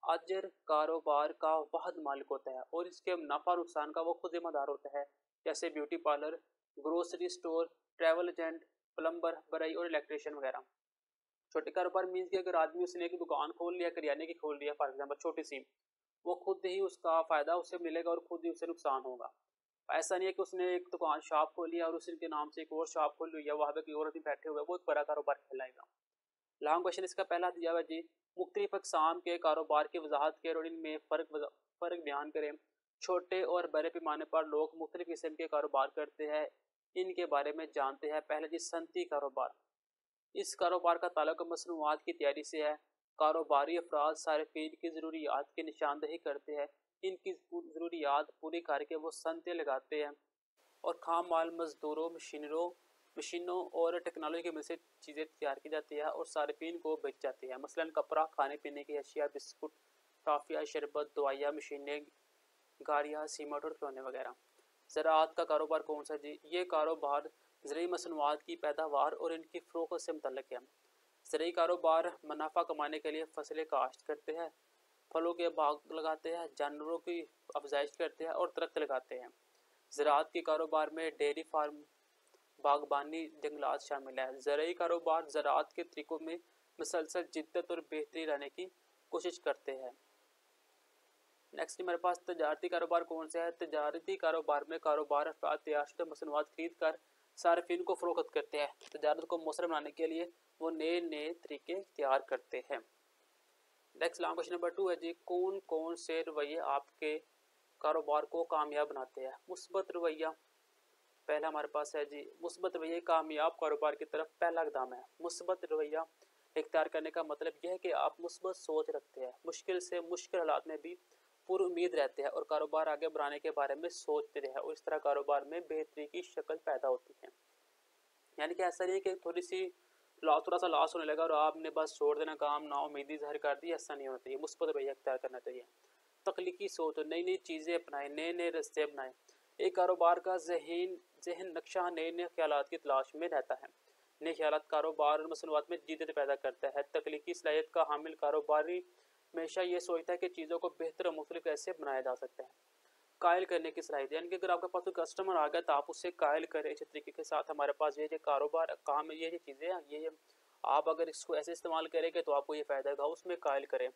अजर कारोबार का वाहद मालिक होता है और इसके मुनाफा नुकसान का वो खुद जिम्मेदार होता है, जैसे beauty parlour, grocery store, travel agent, plumber, बढ़ई और इलेक्ट्रिशियन वगैरह। छोटे कारोबार मीन्स कि अगर आदमी उसने एक दुकान खोल लिया, करियाने की खोल लिया फॉर एग्जाम्पल छोटी सी, वो खुद ही उसका फ़ायदा उसे मिलेगा और खुद ही उसे नुकसान होगा। ऐसा नहीं है कि उसने एक दुकान शॉप खोली है और उसी के नाम से एक और शॉप खोली हुई है, वहाँ पे कोई और आदमी बैठे हुए, वो एक बड़ा कारोबार कहलाएगा। लॉन्ग क्वेश्चन इसका पहला दिया हुआ है जी, मुख्तलिफ अक़साम के कारोबार की वजाहत करें और इनमें फ़र्क बयान करें। छोटे और बड़े पैमाने पर लोग मुख्तलिफ किस्म के कारोबार करते हैं, इनके बारे में जानते हैं। पहले जी सनती कारोबार, इस कारोबार का ताल्लुक मसनूआत की तैयारी से है। कारोबारी अफराद सारिफीन की ज़रूरियात की निशानदही करते हैं, इनकी ज़रूरियात पूरी करके वो सनतें लगाते हैं और खाम माल मज़दूरों, मशीनों और टेक्नोलॉजी की मदद से चीज़ें तैयार की जाती है और सारिफीन को बेच जाती है। मसलन कपड़ा, खाने पीने की अशिया, बिस्कुट, टॉफ़िया, शरबत, दवाइयाँ, मशीनें, गाड़ियाँ, सीमेंट और खिलौने वगैरह। ज़राअत का कारोबार कौन सा जी? ये कारोबार ज़रूरी मसनूआत की पैदावार और इनकी फ़रोख्त से मुतल्लिक़ है। ज़रूरी कारोबार मुनाफा कमाने के लिए फसलें काश्त करते हैं, फलों के बाग लगाते हैं, जानवरों की अफजाइश करते हैं और दरख्त लगाते हैं। ज़राअत के कारोबार में डेयरी फार्म, बागबानी, जंगलात शामिल है। ज़रूरी कारोबार ज़राअत के तरीक़ों में मुसलसल जिद्दत और बेहतरी लाने की कोशिश करते हैं। नेक्स्ट हमारे पास तजारती कारोबार कौन सा है? तजारती कारोबार में कारोबार अफराद तैयारशुदा मसनूआत खरीद कर सार्फिन को फ़रोख्त करते हैं। तजारत को मौसर बनाने के लिए वो नए नए तरीके तैयार करते हैं। नेक्स्ट लॉन्ग क्वेश्चन नंबर 2 है जी, कौन कौन से रवैये आपके कारोबार को कामयाब बनाते हैं? मुस्बत रवैया पहला हमारे पास है जी, मुस्बत रवैया कामयाब कारोबार की तरफ पहला कदम है। मुस्बत रवैया इख्तियार करने का मतलब यह है कि आप मुस्बत सोच रखते हैं, मुश्किल से मुश्किल हालात में भी पूरी उम्मीद रहते हैं और कारोबार आगे बढ़ाने के बारे में सोचते रहे और इस तरह कारोबार में बेहतरी की शक्ल पैदा होती है। यानी कि ऐसा नहीं है कि थोड़ा सा लॉस होने लगा और आपने बस छोड़ देना काम, ना उम्मीदी ज़ाहिर कर दी, ऐसा नहीं होना चाहिए। मुस्बत रवैया इख्तियार करना चाहिए। तख्लीकी सोच, नई नई चीज़ें अपनाएं, नए नए रास्ते अपनाएं। एक कारोबार का जहन नक्शा नए नए ख्यालात की तलाश में रहता है। नए ख्यालात कारोबार और मसनूआत में जिद्दत पैदा करता है। तख्लीकी सलाहियत का हामिल कारोबारी हमेशा ये सोचता है कि चीज़ों को बेहतर और मुख्तलिफ कैसे बनाया जा सकता है। कायल करने की सलाहियत, यानी कि अगर आपके पास कोई कस्टमर आ गया तो आप उससे कायल करें। इसी तरीके के साथ हमारे पास ये कारोबार काम में ये चीज़ें हैं, ये आप अगर इसको ऐसे इस्तेमाल करेंगे तो आपको ये फ़ायदा होगा, उसमें कायल करें।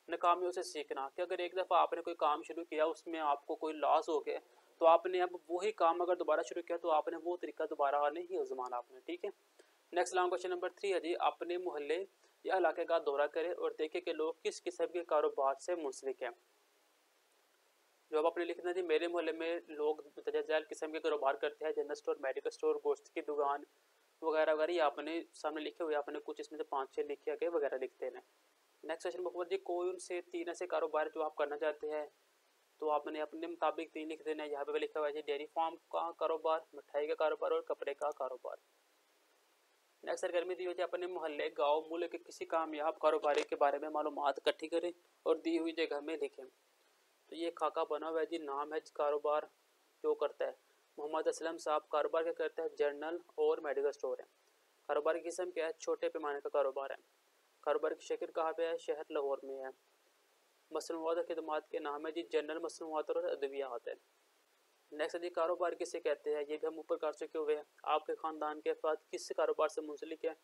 नाकामियों से सीखना, कि अगर एक दफ़ा आपने कोई काम शुरू किया, उसमें आपको कोई लॉस हो गया तो आपने अब वही काम अगर दोबारा शुरू किया तो आपने वो तरीका दोबारा नहीं आजमाना आपने, ठीक है। नेक्स्ट लॉन्ग क्वेश्चन नंबर 3 है जी, अपने मोहल्ले या इलाके का दौरा करें और देखें कि लोग किस किस्म के कारोबार से मुंसलिक हैं। जवाब आपने लिखना जी, मेरे मोहल्ले में लोग मुतजज़्ज़िल किस्म के कारोबार करते हैं, जनरल स्टोर, मेडिकल स्टोर, गोश्त की दुकान वगैरह वगैरह। ये आपने सामने लिखे हुए, आपने कुछ इसमें से 5-6 लिखे आगे वगैरह लिखते हैं। नेक्स्ट क्वेश्चन मुकम्मल जी, कौन से 3 ऐसे कारोबार जो आप करना चाहते हैं? तो आपने अपने मुताबिक 3 लिख देना है। यहाँ पे लिखा हुआ है डेयरी फार्म का कारोबार, मिठाई का कारोबार और कपड़े का कारोबार। नेक्स्ट सरगर्मी दी हुई है, अपने मोहल्ले, गांव, मुल्क के किसी कामयाब कारोबारी के बारे में मालूमात इकट्ठी करें और दी हुई जगह में लिखें। तो ये खाका बना हुआ है जी, नाम है कारोबार जो करता है। मोहम्मद असलम साहब कारोबार क्या करता है? जर्नल और मेडिकल स्टोर है। कारोबार की किस्म क्या है? छोटे पैमाने का कारोबार है। कारोबार की शक्ल कहाँ पे है? शहर लाहौर में है। मसनूआत और खिदमात के नाम है जी, जनरल मसनूआत और अद्वियात है। नेक्स्ट जी, कारोबार किसे कहते हैं? ये भी हम ऊपर कर चुके हुए हैं। आपके ख़ानदान के अफराद किस कारोबार से मुंसलिक है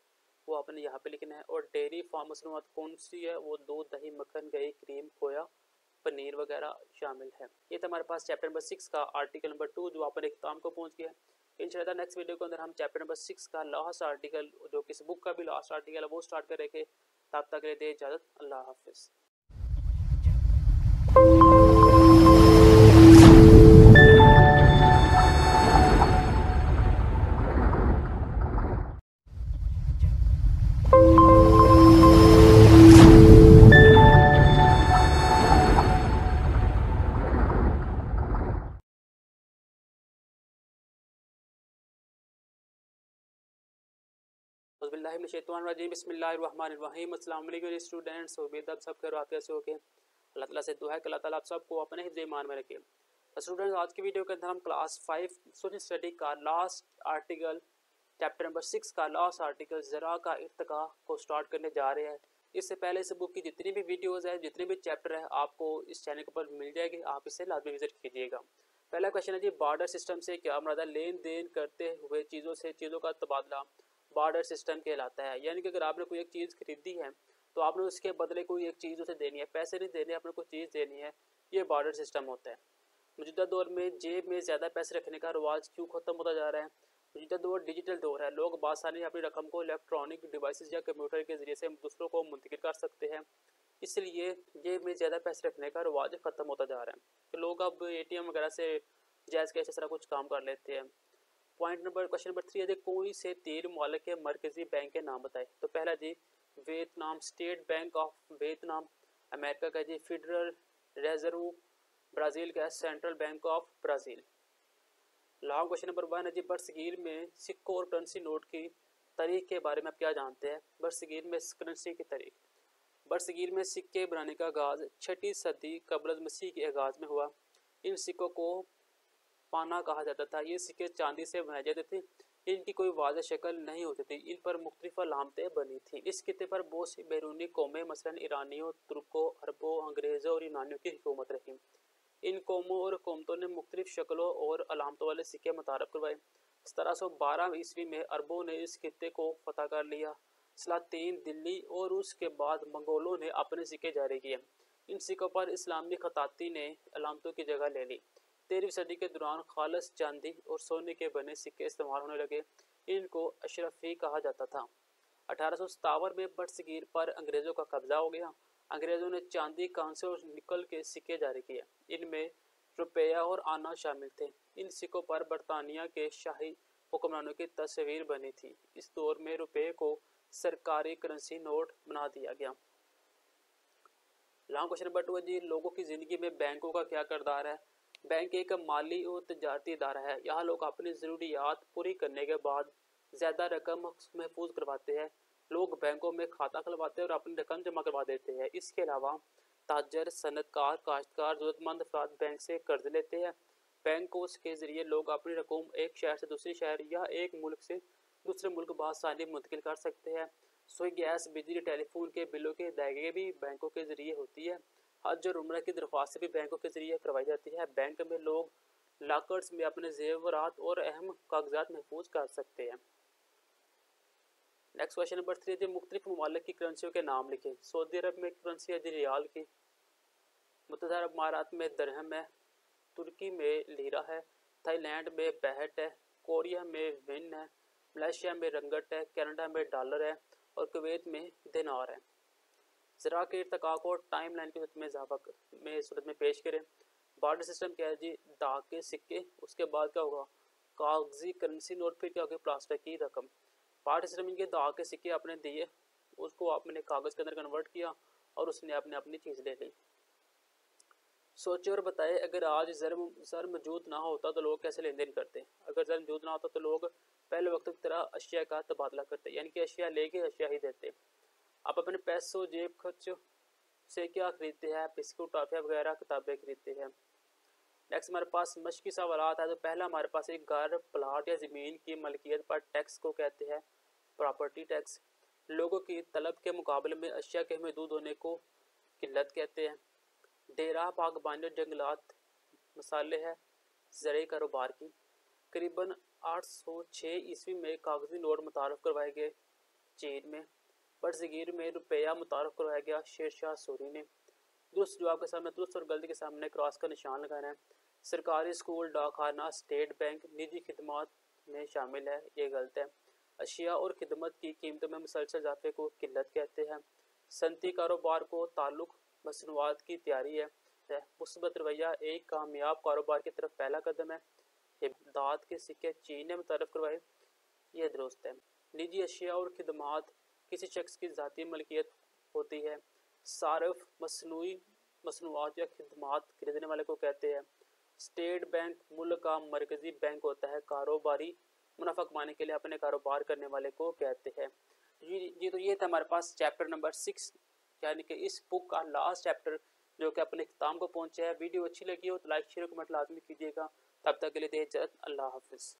वो आपने यहाँ पे लिखना है। और डेयरी फार्म मसनूआत कौन सी है? वो दूध, दही, मक्खन, घी, क्रीम, खोया, पनीर वगैरह शामिल है। ये था हमारे पास चैप्टर नंबर 6 का आर्टिकल नंबर 2 जो अपने इख्तिताम को पहुँच गया। इंशाल्लाह नेक्स्ट वीडियो के अंदर हम चैप्टर नंबर 6 का लास्ट आर्टिकल, जो कि इस बुक का भी लास्ट आर्टिकल है, वो स्टार्ट करेंगे। तब तक के लिए दे इजाज़त, अल्लाह हाफिज़। औज़ुबिल्लाहिमिनश्शैतानिर्रजीम बिस्मिल्लाहिर्रहमानिर्रहीम। अस्सलाम वालेकुम स्टूडेंट्स, उम्मीद आप सब खैर आफियत से होंगे। अल्लाह ताला से दुआ है कि अल्लाह ताला आप सबको अपने हिफ्ज़ ईमान में रखे। स्टूडेंट्स, आज की वीडियो के अंदर हम क्लास 5 सोशल स्टडी का लास्ट आर्टिकल चैप्टर नंबर 6 का लास्ट आर्टिकल ज़रा का इर्तिका को स्टार्ट करने जा रहे हैं। इससे पहले इस बुक की जितनी भी वीडियोज़ है, जितने भी चैप्टर है, आपको इस चैनल के ऊपर मिल जाएगी, आप इसे लाजमी विजिट कीजिएगा। पहला क्वेश्चन है जी, बार्डर सिस्टम से क्या मुराद है? लेन देन करते हुए चीज़ों से चीज़ों का तबादला बार्डर सिस्टम कहलाता है। यानी कि अगर आपने कोई एक चीज़ खरीदी है तो आपने उसके बदले कोई एक चीज़ उसे देनी है, पैसे नहीं देने, आपने कोई चीज़ देनी है, ये बार्डर सिस्टम होता है। मौजूदा दौर में जेब में ज़्यादा पैसे रखने का रिवाज क्यों ख़त्म होता जा रहा है? मौजूदा दौर डिजिटल दौर है, लोग बासानी अपनी रकम को इलेक्ट्रॉनिक डिवाइसेस या कंप्यूटर के ज़रिए से दूसरों को मुंतकिल कर सकते हैं, इसलिए जेब में ज़्यादा पैसे रखने का रिवाज ख़त्म होता जा रहा है। तो लोग अब ATM वगैरह से जायज़ कैश सारा कुछ काम कर लेते हैं। क्वेश्चन नंबर 3 है, कोई से 3 मुल्क के मरकजी बैंक के नाम बताए। तो पहला जी Vietnam, state bank of Vietnam. America का जी फेडरल रिजर्व। ब्राज़ील का central bank of Brazil. Long question number 1 है जी, बरसगीर में सिक्कों और करेंसी नोट की तारीख के बारे में आप क्या जानते हैं? बरसगीर में करेंसी की तारीख। बरसगीर में सिक्के बनाने का आगाज़ 6वीं सदी कबल मसीह के आगाज़ में हुआ। इन सिक्कों को पाना कहा जाता था। ये सिक्के चांदी से बनाए जाते थे, इनकी कोई वाज़ेह शक्ल नहीं होती थी, इन पर मुख्तलिफ अलामतें बनी थी। इस खित्ते पर बहुत सी बैरूनी कौमें मसलन ईरानियों, तुर्कों, अरबों, अंग्रेज़ों और यूनानियों की हुकूमत रही। इन कौमों और हुकूमतों ने मुख्तलिफ शक्लों और अलामतों वाले सिक्के मुतारफ़ करवाए। 1712 ईस्वी में अरबों ने इस खित्ते को फतह कर लिया। सलातीन दिल्ली और उसके बाद मंगोलों ने अपने सिक्के जारी किए। इन सिक्कों पर इस्लामी खताती ने अलामतों की जगह ले ली। 13वीं सदी के दौरान खालस चांदी और सोने के बने सिक्के इस्तेमाल होने लगे, इनको अशरफी कहा जाता था। 1857 में बरसगीर पर अंग्रेज़ों का कब्जा हो गया। अंग्रेज़ों ने चांदी, कांसे और निकल के सिक्के जारी किए, इनमें रुपया और आना शामिल थे। इन सिक्कों पर बरतानिया के शाही हुक्मरानों की तस्वीर बनी थी। इस दौर में रुपये को सरकारी करेंसी नोट बना दिया गया। लॉन्ग क्वेश्चन नंबर 2 है जी, लोगों की ज़िंदगी में बैंकों का क्या किरदार है? बैंक एक माली और तजारती इदारा है। यहाँ लोग अपनी ज़रूरियात पूरी करने के बाद ज़्यादा रकम महफूज करवाते हैं। लोग बैंकों में खाता खुलवाते हैं और अपनी रकम जमा करवा देते हैं। इसके अलावा ताजर, सनतकार, काश्तकार, ज़रूरतमंद अफराद बैंक से कर्ज लेते हैं। बैंकों के ज़रिए लोग अपनी रकम एक शहर से दूसरे शहर या एक मुल्क से दूसरे मुल्क बासानी मुंतकिल कर सकते हैं। सुई, गैस, बिजली, टेलीफोन के बिलों की अदायगी भी बैंकों के ज़रिए होती है। हज और उम्रा की दरख्वास्त भी बैंकों के जरिए करवाई जाती है। बैंक में लोग लॉकर्स में अपने जेवरात और अहम कागजात महफूज कर सकते हैं। नेक्स्ट क्वेश्चन नंबर 3 है, मुख्तलिफ ममालिक की करेंसियों के नाम लिखें। सऊदी अरब में करेंसी है रियाल की, मुत्तहदा अरब अमारात में दरहम है, तुर्की में लीरा है, थाईलैंड में बहट है, कोरिया में विन है, मलेशिया में रंगट है, कनाडा में डॉलर है और कुवैत में दिनार है। ज़रा के इर्तिका को टाइम लाइन की सूरत में पेश करें। बार्डर सिस्टम क्या है जी? दाग के सिक्के, उसके बाद क्या होगा? कागजी करेंसी नोट, फिर क्या होगी? प्लास्टिक की रकम। बार्डर सिस्टम इनके दाग के सिक्के आपने दिए, उसको आपने कागज़ के अंदर कन्वर्ट किया और उसने आपने अपनी चीज़ ले ली। सोचे और बताए, अगर आज ज़र मौजूद ना होता तो लोग कैसे लेन देन करते? अगर ज़र मौजूद ना होता तो लोग पहले वक्त की तरह अशिया का तबादला करते, यानी कि अशिया लेके अशिया ही देते। आप अपने पैसों जेब खर्च से क्या खरीदते हैं? बिस्कुट, टॉफियाँ वगैरह, किताबें खरीदते हैं। नेक्स्ट हमारे पास मशकी सवालात है। तो पहला हमारे पास एक घर, प्लाट या ज़मीन की मलकियत पर टैक्स को कहते हैं प्रॉपर्टी टैक्स। लोगों की तलब के मुकाबले में अशिया के महदूद होने को किल्लत कहते हैं। डेरा, बागबानी और जंगलात मसाले है ज़रिए कारोबार की। करीबन 806 ईस्वी में कागजी नोट मुतारफ़ करवाए गए चीन में। बरसगीर में रुपया मुतारफ़ करवाया गया शेरशाह सूरी ने। दुरुस्त जवाब के सामने दुरुस्त और गलती के सामने क्रॉस का निशान लगाना है। सरकारी स्कूल, डाकखाना, स्टेट बैंक निजी खिदमत में शामिल है, ये गलत है। अशिया और खिदमत की कीमतों में मुसलसल इजाफे को किल्लत कहते हैं। सनती कारोबार को ताल्लुक मसनूआत की तैयारी है। मुस्बत रवैया एक कामयाब कारोबार की तरफ पहला कदम है। दाद के सिक्के चीन ने मुतारफ़ करवाए, ये दुरुस्त है। निजी अशिया और खिदमत किसी शख्स की ज़ाती मलकियत होती है। सारफ मसनूआत या खिदमत खरीदने वाले को कहते हैं। स्टेट बैंक मुल्क का मरकजी बैंक होता है। कारोबारी मुनाफा कमाने के लिए अपने कारोबार करने वाले को कहते हैं। जी तो ये था हमारे पास चैप्टर नंबर 6, यानी कि इस बुक का लास्ट चैप्टर जो कि अपने इख्तिताम को पहुंचा है। वीडियो अच्छी लगी हो तो लाइक शेयर कमेंट लाजमी कीजिएगा। तब तक के लिए दे इजाज़त, अल्लाह हाफिज़।